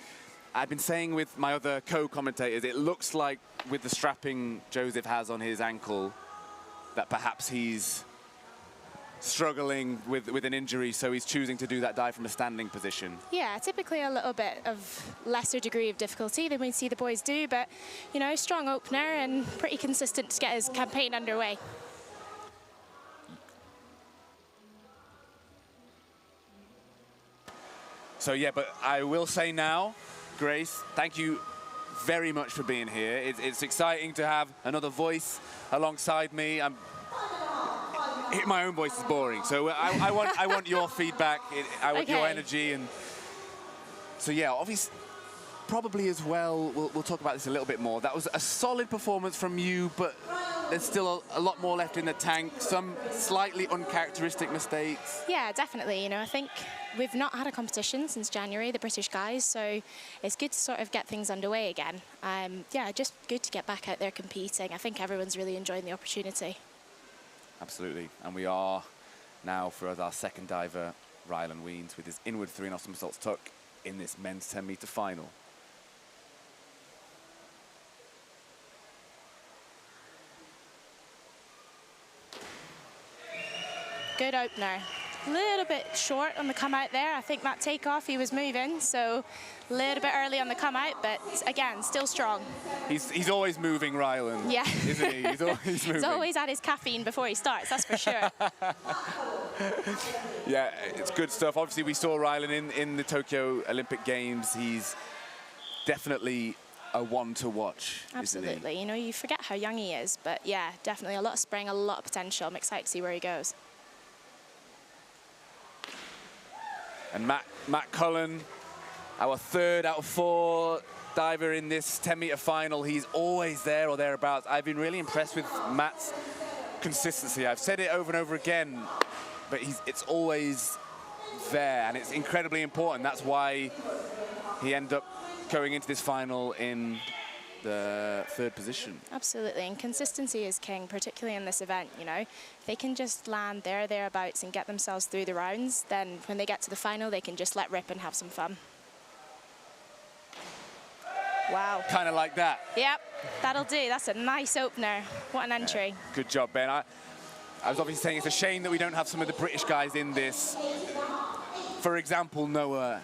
Speaker 4: I've been saying with my other co-commentators, it looks like with the strapping Joseph has on his ankle, that perhaps he's struggling with an injury, so he's choosing to do that dive from a standing position.
Speaker 6: Yeah, typically a little bit of lesser degree of difficulty than we see the boys do, but, you know, strong opener and pretty consistent to get his campaign underway.
Speaker 4: So yeah, but I will say now, Grace, thank you very much for being here. It's exciting to have another voice alongside me. My own voice is boring, so I want your feedback. I want your energy, and so yeah, obviously, probably as well. We'll talk about this a little bit more. That was a solid performance from you, but there's still a lot more left in the tank. Some slightly uncharacteristic mistakes.
Speaker 6: Yeah, definitely. You know, I think we've not had a competition since January, the British guys, so it's good to sort of get things underway again. Yeah, just good to get back out there competing. I think everyone's really enjoying the opportunity.
Speaker 4: Absolutely, and we are now for our second diver, Rylan Weens, with his inward 3.5 somersaults tuck in this men's 10-meter final.
Speaker 6: Good opener. A little bit short on the come out there. I think that takeoff he was moving, so a little bit early on the come out, but again, still strong.
Speaker 4: He's always moving, Rylan.
Speaker 6: Yeah.
Speaker 4: Isn't he? He's always moving.
Speaker 6: He's always had his caffeine before he starts, that's for sure.
Speaker 4: Yeah, it's good stuff. Obviously, we saw Rylan in the Tokyo Olympic Games. He's definitely a one to watch,
Speaker 6: Absolutely.
Speaker 4: isn't he?
Speaker 6: You know, you forget how young he is, but yeah, definitely a lot of spring, a lot of potential. I'm excited to see where he goes.
Speaker 4: And Matt Cullen, our 3rd out of 4 diver in this 10-meter final. He's always there or thereabouts. I've been really impressed with Matt's consistency. I've said it over and over again, but it's always there, and it's incredibly important. That's why he ended up going into this final in the 3rd position.
Speaker 6: Absolutely, and consistency is king, particularly in this event, you know. If they can just land there, thereabouts and get themselves through the rounds, then when they get to the final, they can just let rip and have some fun. Wow.
Speaker 4: Kind of like that.
Speaker 6: Yep, that'll do. That's a nice opener. What an entry.
Speaker 4: Good job, Ben. I was obviously saying it's a shame that we don't have some of the British guys in this. For example, Noah,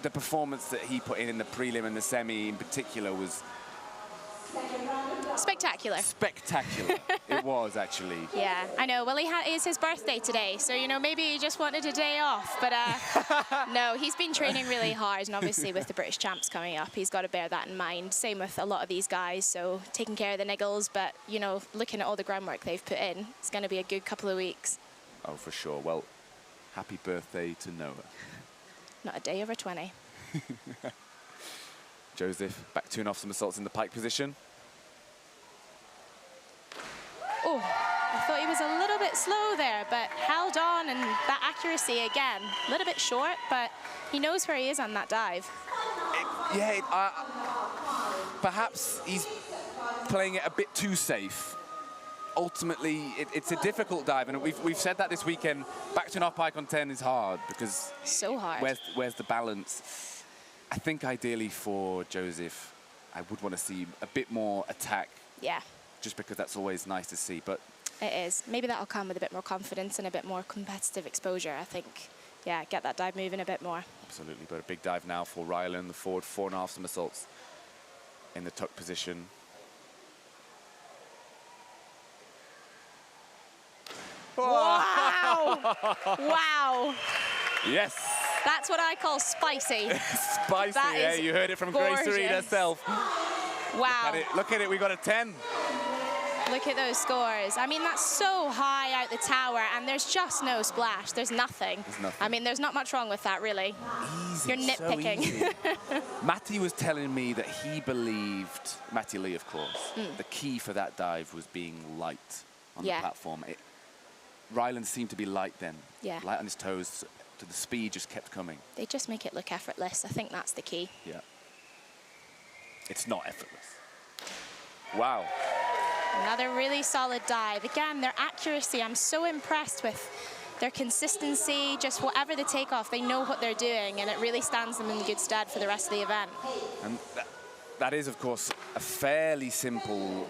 Speaker 4: the performance that he put in the prelim and the semi in particular was
Speaker 6: Spectacular.
Speaker 4: spectacular. It was, actually.
Speaker 6: Yeah, I know. Well, it's his birthday today, so, you know, maybe he just wanted a day off. But no, he's been training really hard, and obviously with the British champs coming up, he's got to bear that in mind. Same with a lot of these guys, so taking care of the niggles, but, you know, looking at all the groundwork they've put in, it's going to be a good couple of weeks.
Speaker 4: Oh, for sure. Well, happy birthday to Noah.
Speaker 6: Not a day over 20.
Speaker 4: Joseph, back 2.5 somersaults in the pike position.
Speaker 6: Oh, I thought he was a little bit slow there, but held on, and that accuracy again, a little bit short, but he knows where he is on that dive.
Speaker 4: Perhaps he's playing it a bit too safe. Ultimately, it's a difficult dive, and we've said that this weekend. Back to an off-pike on 10 is hard because
Speaker 6: so hard.
Speaker 4: Where's the balance? I think ideally for Joseph, I would want to see a bit more attack.
Speaker 6: Yeah.
Speaker 4: Just because that's always nice to see, but
Speaker 6: it is. Maybe that'll come with a bit more confidence and a bit more competitive exposure, I think. Yeah, get that dive moving a bit more.
Speaker 4: Absolutely, but a big dive now for Rylan, the forward 4.5 somersaults in the tuck position.
Speaker 6: Wow! Wow!
Speaker 4: Yes!
Speaker 6: That's what I call spicy.
Speaker 4: Spicy,
Speaker 6: That
Speaker 4: yeah,
Speaker 6: is
Speaker 4: you heard it from Grace Reed
Speaker 6: gorgeous.
Speaker 4: herself.
Speaker 6: Wow.
Speaker 4: Look at it, we got a 10.
Speaker 6: Look at those scores. I mean, that's so high out the tower, and there's just no splash. There's nothing.
Speaker 4: There's nothing.
Speaker 6: I mean, there's not much wrong with that, really.
Speaker 4: Easy,
Speaker 6: You're nitpicking.
Speaker 4: So easy. Matty was telling me that he believed, Matty Lee, of course, the key for that dive was being light on the platform. Ryland seemed to be light then.
Speaker 6: Yeah.
Speaker 4: Light on his toes. So the speed just kept coming.
Speaker 6: They just make it look effortless. I think that's the key.
Speaker 4: Yeah. It's not effortless. Wow.
Speaker 6: Another really solid dive. Again, their accuracy, I'm so impressed with their consistency, just whatever the takeoff, they know what they're doing, and it really stands them in good stead for the rest of the event.
Speaker 4: And that is, of course, a fairly simple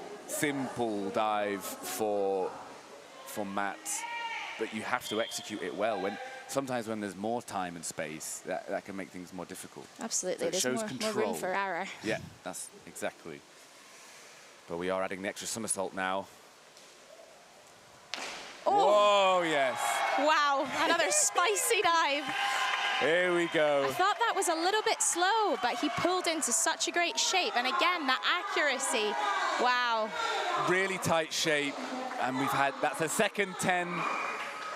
Speaker 4: dive for Matt, but you have to execute it well. Sometimes when there's more time and space, that can make things more difficult.
Speaker 6: Absolutely,
Speaker 4: so
Speaker 6: there's more room for error.
Speaker 4: Yeah, that's exactly. But we are adding the extra somersault now.
Speaker 6: Oh.
Speaker 4: Whoa, yes.
Speaker 6: Wow, another spicy dive.
Speaker 4: Here we go.
Speaker 6: I thought that was a little bit slow, but he pulled into such a great shape. And again, that accuracy, wow.
Speaker 4: Really tight shape, and that's a second 10.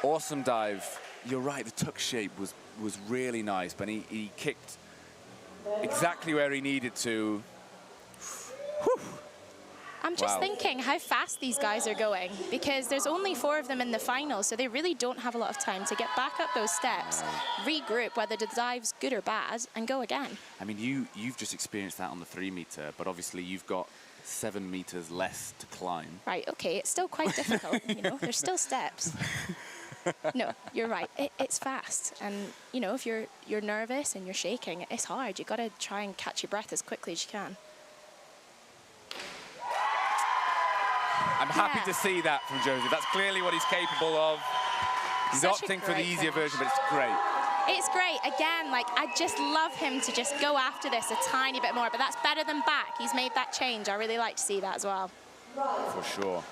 Speaker 4: Awesome dive. You're right, the tuck shape was really nice, but he kicked exactly where he needed to. Whew.
Speaker 6: I'm just thinking how fast these guys are going, because there's only 4 of them in the final, so they really don't have a lot of time to get back up those steps, regroup, whether the dive's good or bad, and go again.
Speaker 4: I mean, you've just experienced that on the 3 meter, but obviously you've got 7 meters less to climb.
Speaker 6: Right, okay, it's still quite difficult, you know, there's still steps. No, you're right, it's fast, and you know, if you're nervous and you're shaking, it's hard. You've got to try and catch your breath as quickly as you can.
Speaker 4: I'm happy to see that from Joseph. That's clearly what he's capable of. He's opting for the easier version, but it's great.
Speaker 6: It's great. Again, like, I just love him to just go after this a tiny bit more, but that's better than back. He's made that change. I really like to see that as well.
Speaker 4: For sure.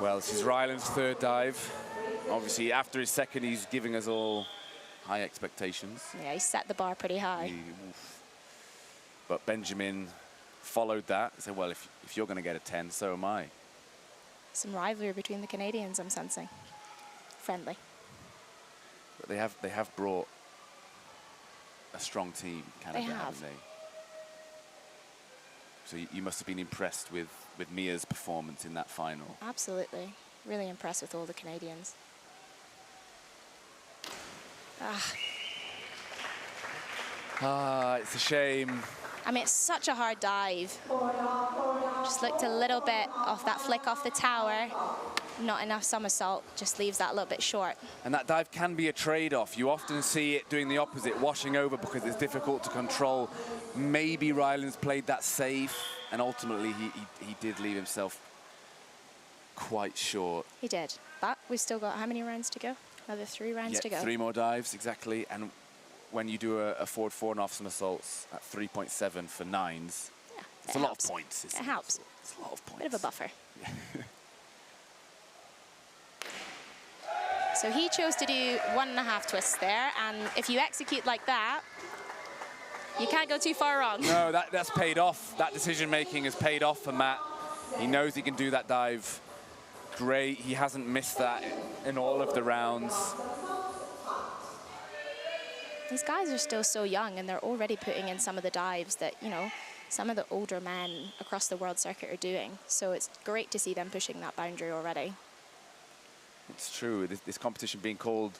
Speaker 4: Well, this is Ryland's 3rd dive. Obviously, after his 2nd, he's giving us all high expectations.
Speaker 6: Yeah, he set the bar pretty high.
Speaker 4: But Benjamin followed that. He said, well, if you're going to get a 10, so am I.
Speaker 6: Some rivalry between the Canadians, I'm sensing. Friendly.
Speaker 4: But they have brought a strong team, Canada, haven't they? So you must have been impressed with Mia's performance in that final.
Speaker 6: Absolutely. Really impressed with all the Canadians.
Speaker 4: It's a shame.
Speaker 6: I mean, it's such a hard dive. Just looked a little bit off that flick off the tower. Not enough somersault, just leaves that a little bit short.
Speaker 4: And that dive can be a trade-off. You often see it doing the opposite, washing over because it's difficult to control. Maybe Ryland's played that safe, and ultimately he did leave himself quite short.
Speaker 6: He did, but we've still got how many rounds to go? Another 3 rounds to go.
Speaker 4: 3 more dives, exactly. And when you do a forward 4.5 somersaults at 3.7 for 9s,
Speaker 6: yeah,
Speaker 4: it's a lot of points.
Speaker 6: It helps.
Speaker 4: It's a lot of points.
Speaker 6: Bit of a buffer. Yeah. So he chose to do 1.5 twists there, and if you execute like that, you can't go too far wrong.
Speaker 4: No, that's paid off. That decision-making has paid off for Matt. He knows he can do that dive great. He hasn't missed that in all of the rounds.
Speaker 6: These guys are still so young, and they're already putting in some of the dives that, you know, some of the older men across the world circuit are doing. So it's great to see them pushing that boundary already.
Speaker 4: It's true. This competition being called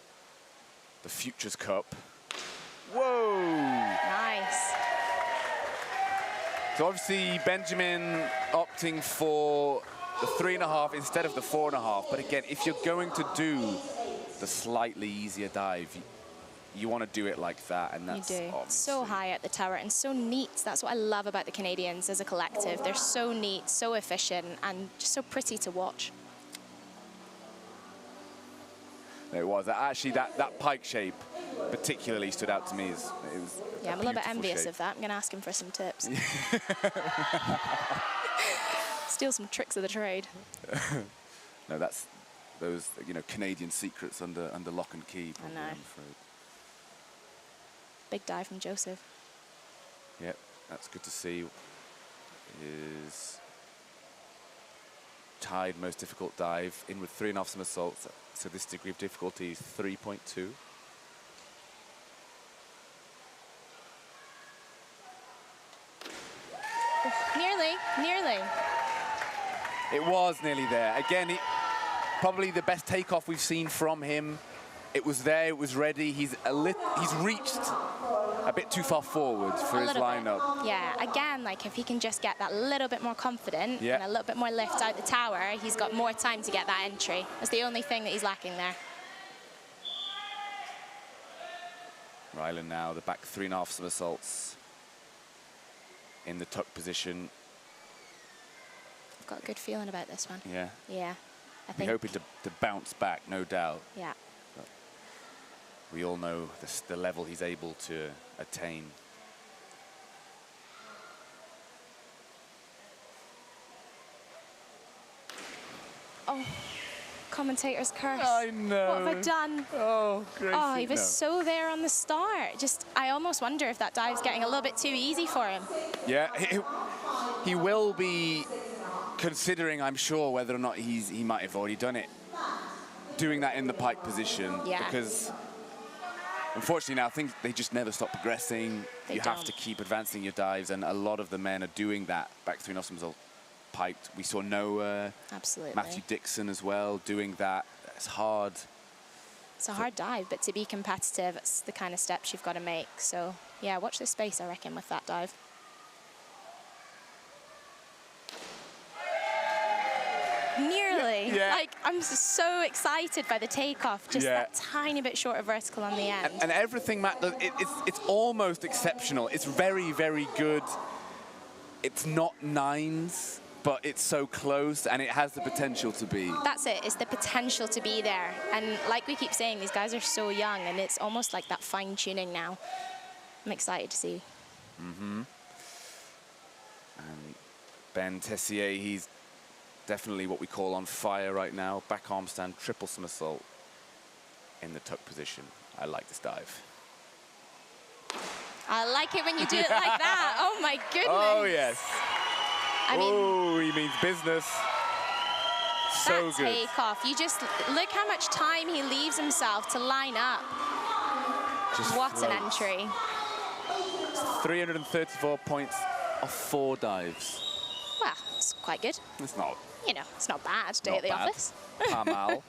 Speaker 4: the Futures Cup. Whoa!
Speaker 6: Nice.
Speaker 4: So obviously Benjamin opting for the 3.5 instead of the 4.5. But again, if you're going to do the slightly easier dive, you want to do it like that, and that's
Speaker 6: so high at the tower and so neat. That's what I love about the Canadians as a collective. They're so neat, so efficient, and just so pretty to watch.
Speaker 4: It was actually that pike shape particularly stood out to me.
Speaker 6: Yeah, I'm a little bit envious of that. I'm going to ask him for some tips. Steal some tricks of the trade.
Speaker 4: No,
Speaker 1: those Canadian secrets under lock and key. Probably,
Speaker 6: I know.
Speaker 1: I'm afraid.
Speaker 6: Big dive from Joseph.
Speaker 1: Yep, that's good to see. Is tied most difficult dive in with 3.5 somersaults. So this degree of difficulty is 3.2.
Speaker 6: Nearly.
Speaker 1: It was nearly there. Again, probably the best takeoff we've seen from him. It was there, it was ready. He's reached a bit too far forward for his lineup.
Speaker 6: Yeah, again, like if he can just get that little bit more confident and a little bit more lift out the tower, he's got more time to get that entry. That's the only thing that he's lacking there.
Speaker 1: Ryland now, the back 3.5 somersaults in the tuck position.
Speaker 6: I've got a good feeling about this one.
Speaker 1: Yeah.
Speaker 6: Yeah. I think.
Speaker 1: We're hoping to bounce back, no doubt.
Speaker 6: Yeah.
Speaker 1: But we all know the level he's able to attain.
Speaker 6: Oh, commentator's curse.
Speaker 1: I know.
Speaker 6: What have I done?
Speaker 1: Oh, Gracie.
Speaker 6: Oh, he was so there on the start. Just, I almost wonder if that dive's getting a little bit too easy for him.
Speaker 1: Yeah, he will be considering, I'm sure, whether or not he might have already done it. Doing that in the pike position.
Speaker 6: Yeah.
Speaker 1: Because unfortunately now, things, they just never stop progressing. You have to keep advancing your dives, and a lot of the men are doing that. Back 3.5 somersault piked. We saw Noah,
Speaker 6: absolutely,
Speaker 1: Matthew Dixon as well, doing that. It's hard.
Speaker 6: It's a hard dive, but to be competitive, it's the kind of steps you've got to make. So, yeah, watch this space, I reckon, with that dive. Nearly.
Speaker 1: Yeah.
Speaker 6: Like, I'm so excited by the takeoff. Just that tiny bit short of vertical on the end.
Speaker 1: And everything Matt does, it's almost exceptional. It's very, very good. It's not 9s, but it's so close, and it has the potential to be.
Speaker 6: That's it. It's the potential to be there. And like we keep saying, these guys are so young, and it's almost like that fine-tuning now. I'm excited to see.
Speaker 1: Mm-hmm. And Ben Tessier, he's definitely what we call on fire right now. Back arm stand, triple somersault in the tuck position. I like this dive.
Speaker 6: I like it when you do it like that. Oh, my goodness.
Speaker 1: Oh, yes.
Speaker 6: I mean,
Speaker 1: oh, he means business. So
Speaker 6: that
Speaker 1: good.
Speaker 6: takeoff. You just look how much time he leaves himself to line up.
Speaker 1: Just
Speaker 6: what
Speaker 1: floats.
Speaker 6: an entry.
Speaker 1: 334 points off 4 dives.
Speaker 6: Well, it's quite good.
Speaker 1: It's not.
Speaker 6: You know, it's not bad day
Speaker 1: Not
Speaker 6: at the
Speaker 1: bad.
Speaker 6: office.
Speaker 1: Pas mal.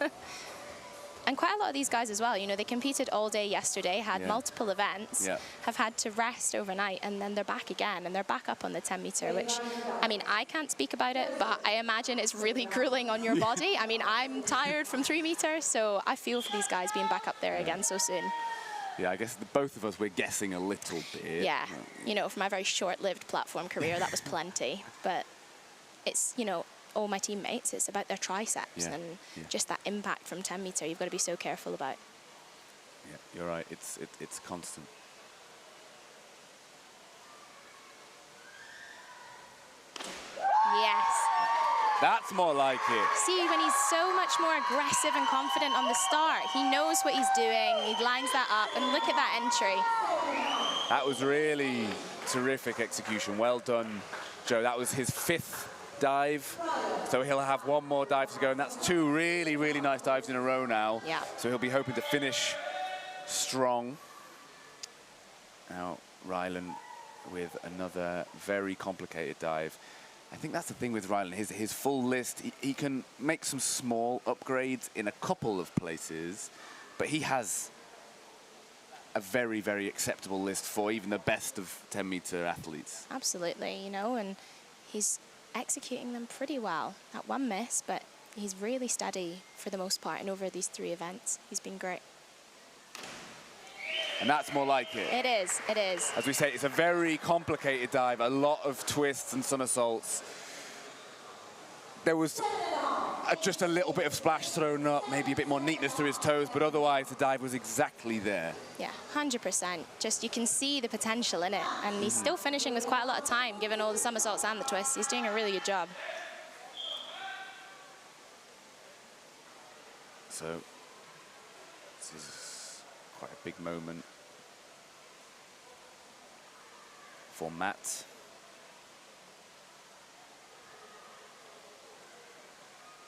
Speaker 6: And quite a lot of these guys as well, you know, they competed all day yesterday, had multiple events, have had to rest overnight, and then they're back again, and they're back up on the 10 meter, which, I mean, I can't speak about it, but I imagine it's really grueling on your body. I mean, I'm tired from 3 meters, so I feel for these guys being back up there again so soon.
Speaker 1: Yeah, I guess both of us, we're guessing a little bit.
Speaker 6: Yeah, you know, for my very short-lived platform career, that was plenty, but it's, you know, all my teammates, it's about their triceps and just that impact from 10 meter you've got to be so careful about.
Speaker 1: Yeah, you're right. It's constant.
Speaker 6: Yes.
Speaker 1: That's more like it.
Speaker 6: See, when he's so much more aggressive and confident on the start, he knows what he's doing, he lines that up, and look at that entry.
Speaker 1: That was really terrific execution. Well done, Joe. That was his 5th dive, so he'll have 1 more dive to go, and that's 2 really, really nice dives in a row now.
Speaker 6: Yeah.
Speaker 1: So he'll be hoping to finish strong. Now, Ryland with another very complicated dive. I think that's the thing with Ryland, his full list, he can make some small upgrades in a couple of places, but he has a very, very acceptable list for even the best of 10 meter athletes.
Speaker 6: Absolutely, you know, and he's executing them pretty well. That 1 miss, but he's really steady for the most part, and over these 3 events, he's been great.
Speaker 1: And that's more like it.
Speaker 6: It is, it is.
Speaker 1: As we say, it's a very complicated dive, a lot of twists and somersaults. There was just a little bit of splash thrown up, maybe a bit more neatness through his toes, but otherwise the dive was exactly there.
Speaker 6: Yeah, 100%. Just you can see the potential in it, and he's still finishing with quite a lot of time, given all the somersaults and the twists. He's doing a really good job.
Speaker 4: So this is quite a big moment for Matt.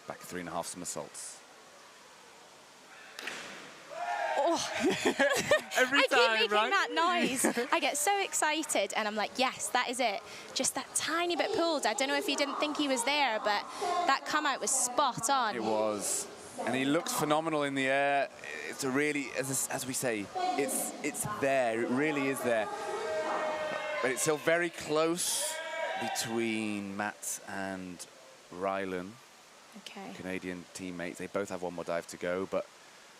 Speaker 4: Back 3.5 somersaults.
Speaker 6: Oh.
Speaker 4: Every
Speaker 6: I
Speaker 4: time,
Speaker 6: keep making that noise. I get so excited and I'm like, yes, that is it. Just that tiny bit pulled. I don't know if he didn't think he was there, but that come out was spot on.
Speaker 4: It was. And he looks phenomenal in the air. It's a really, as we say, it's there. It really is there. But it's still very close between Matt and Rylan.
Speaker 6: Okay.
Speaker 4: Canadian teammates. They both have one more dive to go, but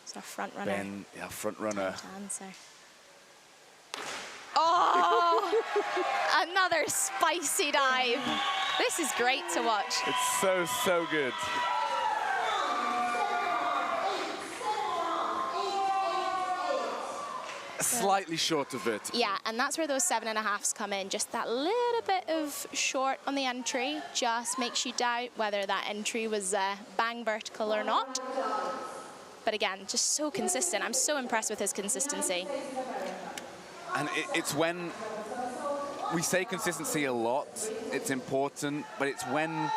Speaker 6: it's our front runner.
Speaker 4: Ben, our front runner.
Speaker 6: Oh, another spicy dive. This is great to watch.
Speaker 4: It's so, so good. Slightly short of it.
Speaker 6: Yeah, and that's where those 7.5s come in. Just that little bit of short on the entry just makes you doubt whether that entry was bang vertical or not. But again, just so consistent. I'm so impressed with his consistency.
Speaker 4: And it's when we say consistency a lot, it's important, but it's when,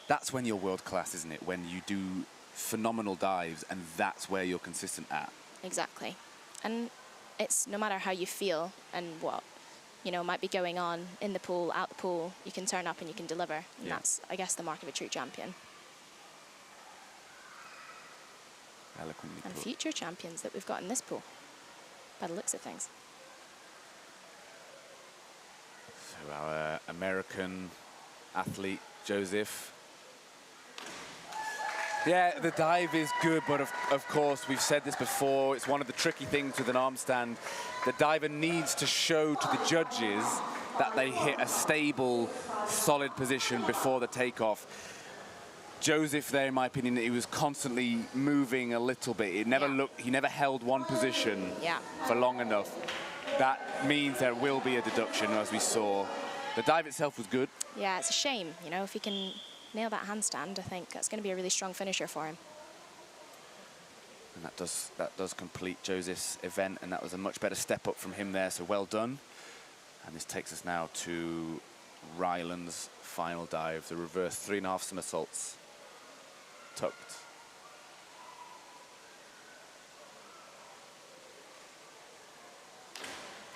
Speaker 4: that's when you're world class, isn't it? When you do phenomenal dives and that's where you're consistent at.
Speaker 6: Exactly. And it's no matter how you feel and what, you know, might be going on in the pool, out the pool, you can turn up and you can deliver. And that's, I guess, the mark of a true champion.
Speaker 4: Eloquently
Speaker 6: And
Speaker 4: put.
Speaker 6: future champions that we've got in this pool, by the looks of things.
Speaker 4: So our American athlete, Joseph. Yeah, the dive is good, but of course, we've said this before, it's one of the tricky things with an arm stand. The diver needs to show to the judges that they hit a stable, solid position before the takeoff. Joseph there, in my opinion, he was constantly moving a little bit. It never looked, he never held one position for long enough. That means there will be a deduction, as we saw. The dive itself was good.
Speaker 6: Yeah, it's a shame, you know, if he can nail that handstand, I think that's going to be a really strong finisher for him.
Speaker 4: And that does complete Joseph's event, and that was a much better step up from him there, so well done. And this takes us now to Rylan's final dive, the reverse 3.5 somersaults. Tucked.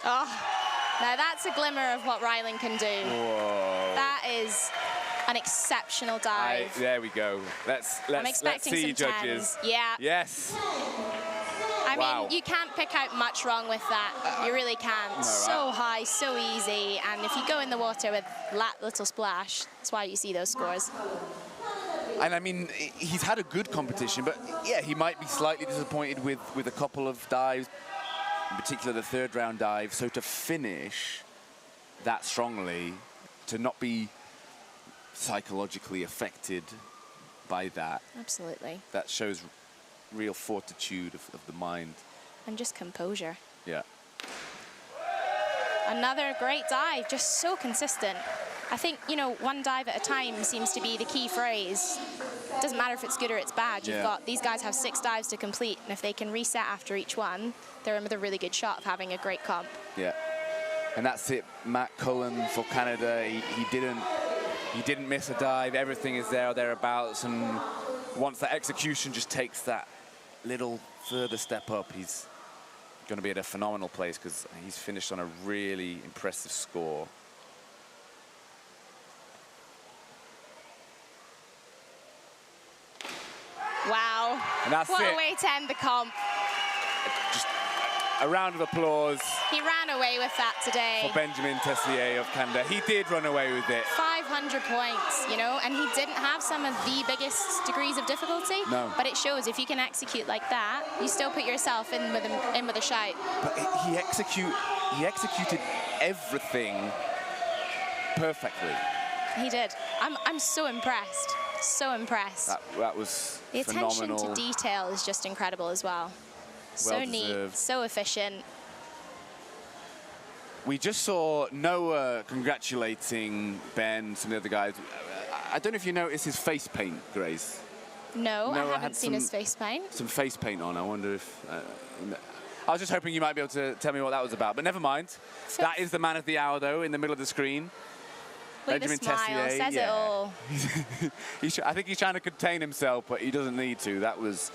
Speaker 6: Oh, now that's a glimmer of what Rylan can do.
Speaker 4: Whoa.
Speaker 6: That is an exceptional dive.
Speaker 4: There we go. Let's see,
Speaker 6: some
Speaker 4: judges.
Speaker 6: 10s. Yeah.
Speaker 4: Yes.
Speaker 6: I mean, you can't pick out much wrong with that. You really can't.
Speaker 4: No,
Speaker 6: so high, so easy. And if you go in the water with that little splash, that's why you see those scores.
Speaker 4: And I mean, he's had a good competition, but yeah, he might be slightly disappointed with a couple of dives, in particular the third round dive. So to finish that strongly, to not be psychologically affected by that.
Speaker 6: Absolutely.
Speaker 4: That shows real fortitude of the mind.
Speaker 6: And just composure.
Speaker 4: Yeah.
Speaker 6: Another great dive, just so consistent. I think, you know, one dive at a time seems to be the key phrase. It doesn't matter if it's good or it's bad. You've got, these guys have 6 dives to complete, and if they can reset after each one, they're in with a really good shot of having a great comp.
Speaker 4: Yeah. And that's it. Matt Cullen for Canada. He didn't miss a dive. Everything is there or thereabouts. And once that execution just takes that little further step up, he's going to be at a phenomenal place because he's finished on a really impressive score.
Speaker 6: Wow.
Speaker 4: And that's
Speaker 6: what
Speaker 4: it.
Speaker 6: a way to end the comp.
Speaker 4: Just a round of applause.
Speaker 6: He ran away with that today.
Speaker 4: For Benjamin Tessier of Canada. He did run away with it.
Speaker 6: 500 points, you know, and he didn't have some of the biggest degrees of difficulty.
Speaker 4: No.
Speaker 6: But it shows if you can execute like that, you still put yourself in with a shout.
Speaker 4: But he executed everything perfectly.
Speaker 6: He did. I'm so impressed. So impressed.
Speaker 4: That was
Speaker 6: the
Speaker 4: phenomenal.
Speaker 6: attention to detail is just incredible as well. So neat, so efficient.
Speaker 4: We just saw Noah congratulating Ben, some of the other guys. I don't know if you noticed his face paint, Grace.
Speaker 6: No, I
Speaker 4: Noah
Speaker 6: haven't
Speaker 4: had
Speaker 6: seen his face paint.
Speaker 4: some face paint on. I wonder if... I was just hoping you might be able to tell me what that was about, but never mind. That is the man of the hour, though, in the middle of the screen.
Speaker 6: Look at the smile, says it all.
Speaker 4: I think he's trying to contain himself, but he doesn't need to. That was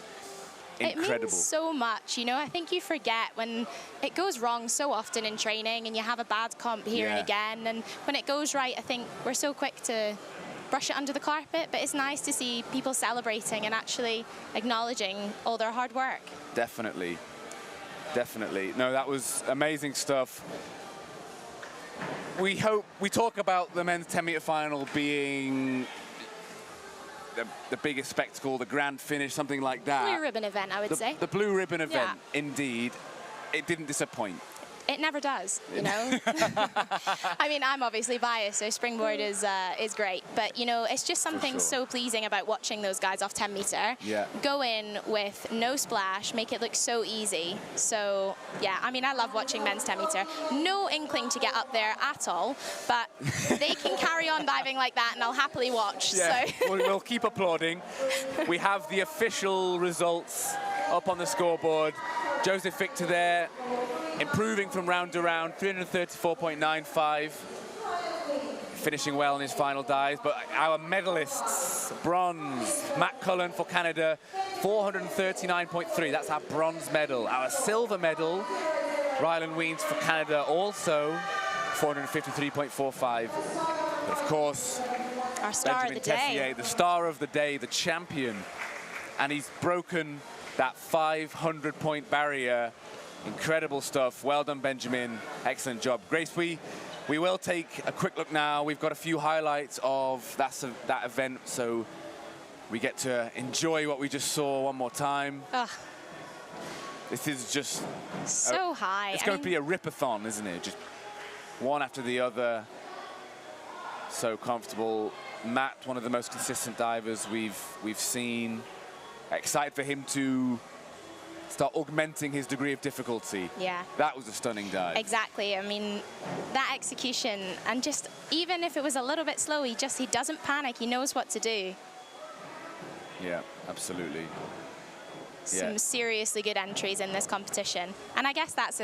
Speaker 4: incredible.
Speaker 6: It means so much, you know. I think you forget when it goes wrong so often in training, and you have a bad comp here and again, and when it goes right, I think we're so quick to brush it under the carpet, but it's nice to see people celebrating and actually acknowledging all their hard work.
Speaker 4: Definitely. Definitely. No, that was amazing stuff. We talk about the men's 10-meter final being the biggest spectacle, the grand finish, something like that.
Speaker 6: Blue ribbon event, I would say.
Speaker 4: The blue ribbon event, indeed. It didn't disappoint.
Speaker 6: It never does, you know. I mean, I'm obviously biased, so Springboard is great. But, you know, it's just something so pleasing about watching those guys off 10 meter.
Speaker 4: Yeah. Go
Speaker 6: in with no splash, make it look so easy. So, yeah, I mean, I love watching men's 10 meter. No inkling to get up there at all, but they can carry on diving like that, and I'll happily watch.
Speaker 4: Yeah,
Speaker 6: So.
Speaker 4: we'll keep applauding. We have the official results up on the scoreboard. Joseph Victor there, improving from round to round, 334.95. Finishing well in his final dives, but our medalists, bronze, Matt Cullen for Canada, 439.3, that's our bronze medal. Our silver medal, Rylan Weens for Canada, also 453.45. But of course,
Speaker 6: our star
Speaker 4: Benjamin
Speaker 6: of the day.
Speaker 4: Tessier, the star of the day, the champion, and he's broken that 500-point barrier. Incredible stuff. Well done, Benjamin. Excellent job. Grace, we will take a quick look now. We've got a few highlights of that event, so we get to enjoy what we just saw one more time.
Speaker 6: Ugh.
Speaker 4: This is just...
Speaker 6: So high.
Speaker 4: It's going to be a rip-a-thon, isn't it? Just one after the other. So comfortable. Matt, one of the most consistent divers we've seen. Excited for him to start augmenting his degree of difficulty.
Speaker 6: Yeah.
Speaker 4: That was a stunning dive.
Speaker 6: Exactly. I mean, that execution, and just even if it was a little bit slow, he doesn't panic. He knows what to do.
Speaker 4: Yeah, absolutely.
Speaker 6: Some seriously good entries in this competition. And I guess that's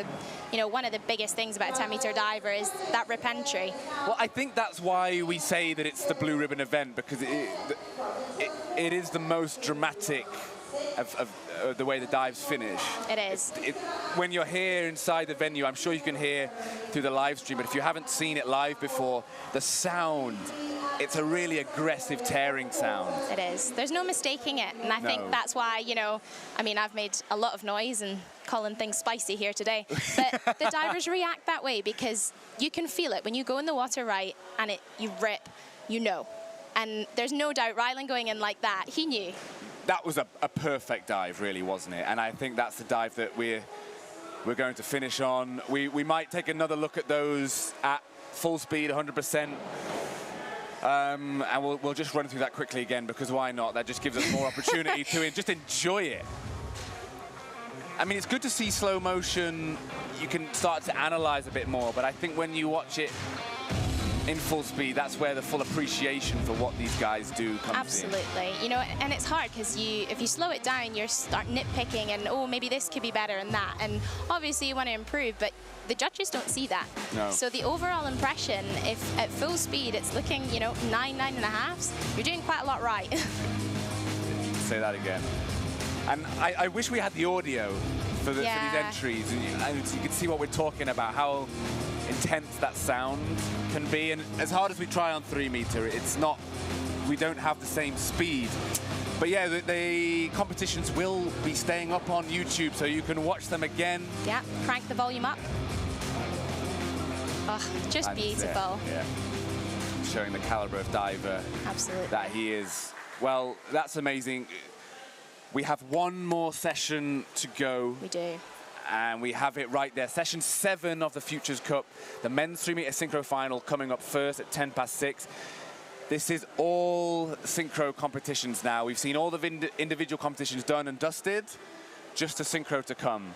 Speaker 6: one of the biggest things about a 10-meter diver is that rip entry.
Speaker 4: Well, I think that's why we say that it's the blue ribbon event, because it is the most dramatic of the way the dives finish.
Speaker 6: It is.
Speaker 4: When you're here inside the venue, I'm sure you can hear through the live stream, but if you haven't seen it live before, the sound, it's a really aggressive tearing sound.
Speaker 6: It is. There's no mistaking it, and I think that's why, I mean, I've made a lot of noise and calling things spicy here today, but the divers react that way because you can feel it when you go in the water right and you rip, and there's no doubt Rylan going in like that, he knew.
Speaker 4: That was a perfect dive, really, wasn't it? And I think that's the dive that we're going to finish on. We might take another look at those at full speed, 100%. And we'll just run through that quickly again, because why not? That just gives us more opportunity to just enjoy it. I mean, it's good to see slow motion. You can start to analyze a bit more, but I think when you watch it in full speed, that's where the full appreciation for what these guys do comes in.
Speaker 6: Absolutely. And it's hard because if you slow it down, you start nitpicking and, oh, maybe this could be better and that. And obviously you want to improve, but the judges don't see that.
Speaker 4: No.
Speaker 6: So the overall impression, if at full speed it's looking, 9.5s, you're doing quite a lot right.
Speaker 4: Say that again. And I wish we had the audio for these entries, and so you can see what we're talking about, how intense that sound can be. And as hard as we try on 3 meter, we don't have the same speed. But yeah, the competitions will be staying up on YouTube, so you can watch them again.
Speaker 6: Yeah, crank the volume up. Oh, just beautiful.
Speaker 4: Yeah, showing the caliber of diver that he is. Well, that's amazing. We have one more session to go.
Speaker 6: We do.
Speaker 4: And we have it right there. Session 7 of the Futures Cup. The men's 3 meter synchro final coming up first at 6:10. This is all synchro competitions now. We've seen all the individual competitions done and dusted, just a synchro to come.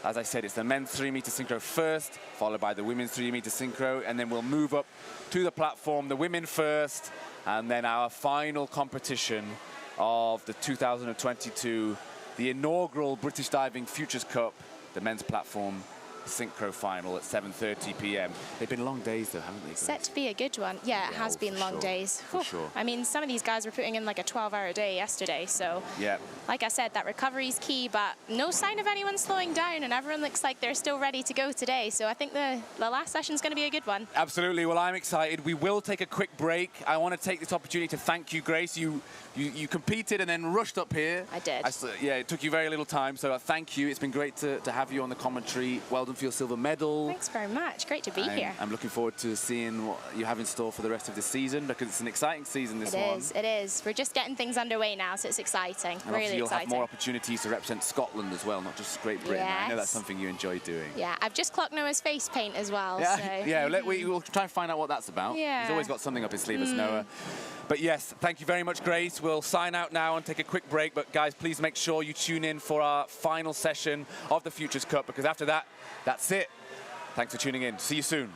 Speaker 4: As I said, it's the men's 3 meter synchro first, followed by the women's 3 meter synchro, and then we'll move up to the platform, the women first, and then our final competition of the 2022, the inaugural British Diving Futures Cup, the men's platform synchro final at 7:30 p.m. They've been long days though, haven't they?
Speaker 6: Set to be a good one. Yeah, it has been long days.
Speaker 4: For sure.
Speaker 6: I mean, some of these guys were putting in like a 12-hour day yesterday, so
Speaker 4: yeah.
Speaker 6: Like I said, that recovery is key, but no sign of anyone slowing down, and everyone looks like they're still ready to go today. So I think the last session is going to be a good one.
Speaker 4: Absolutely. Well, I'm excited. We will take a quick break. I want to take this opportunity to thank you, Grace. You competed and then rushed up here.
Speaker 6: I did.
Speaker 4: Yeah, it took you very little time, so thank you. It's been great to have you on the commentary. Weldon for your silver medal.
Speaker 6: Thanks very much. Great to be here.
Speaker 4: I'm looking forward to seeing what you have in store for the rest of the season, because it's an exciting season, this one.
Speaker 6: It is. We're just getting things underway now, so it's exciting.
Speaker 4: And
Speaker 6: really
Speaker 4: you'll
Speaker 6: exciting.
Speaker 4: have more opportunities to represent Scotland as well, not just Great Britain.
Speaker 6: Yes.
Speaker 4: I know that's something you enjoy doing.
Speaker 6: Yeah, I've just clocked Noah's face paint as well.
Speaker 4: Yeah,
Speaker 6: so.
Speaker 4: yeah. We'll try and find out what that's about.
Speaker 6: Yeah.
Speaker 4: He's always got something up his sleeve, as Noah. But yes, thank you very much, Grace. We'll sign out now and take a quick break. But guys, please make sure you tune in for our final session of the Futures Cup, because after that, that's it. Thanks for tuning in. See you soon.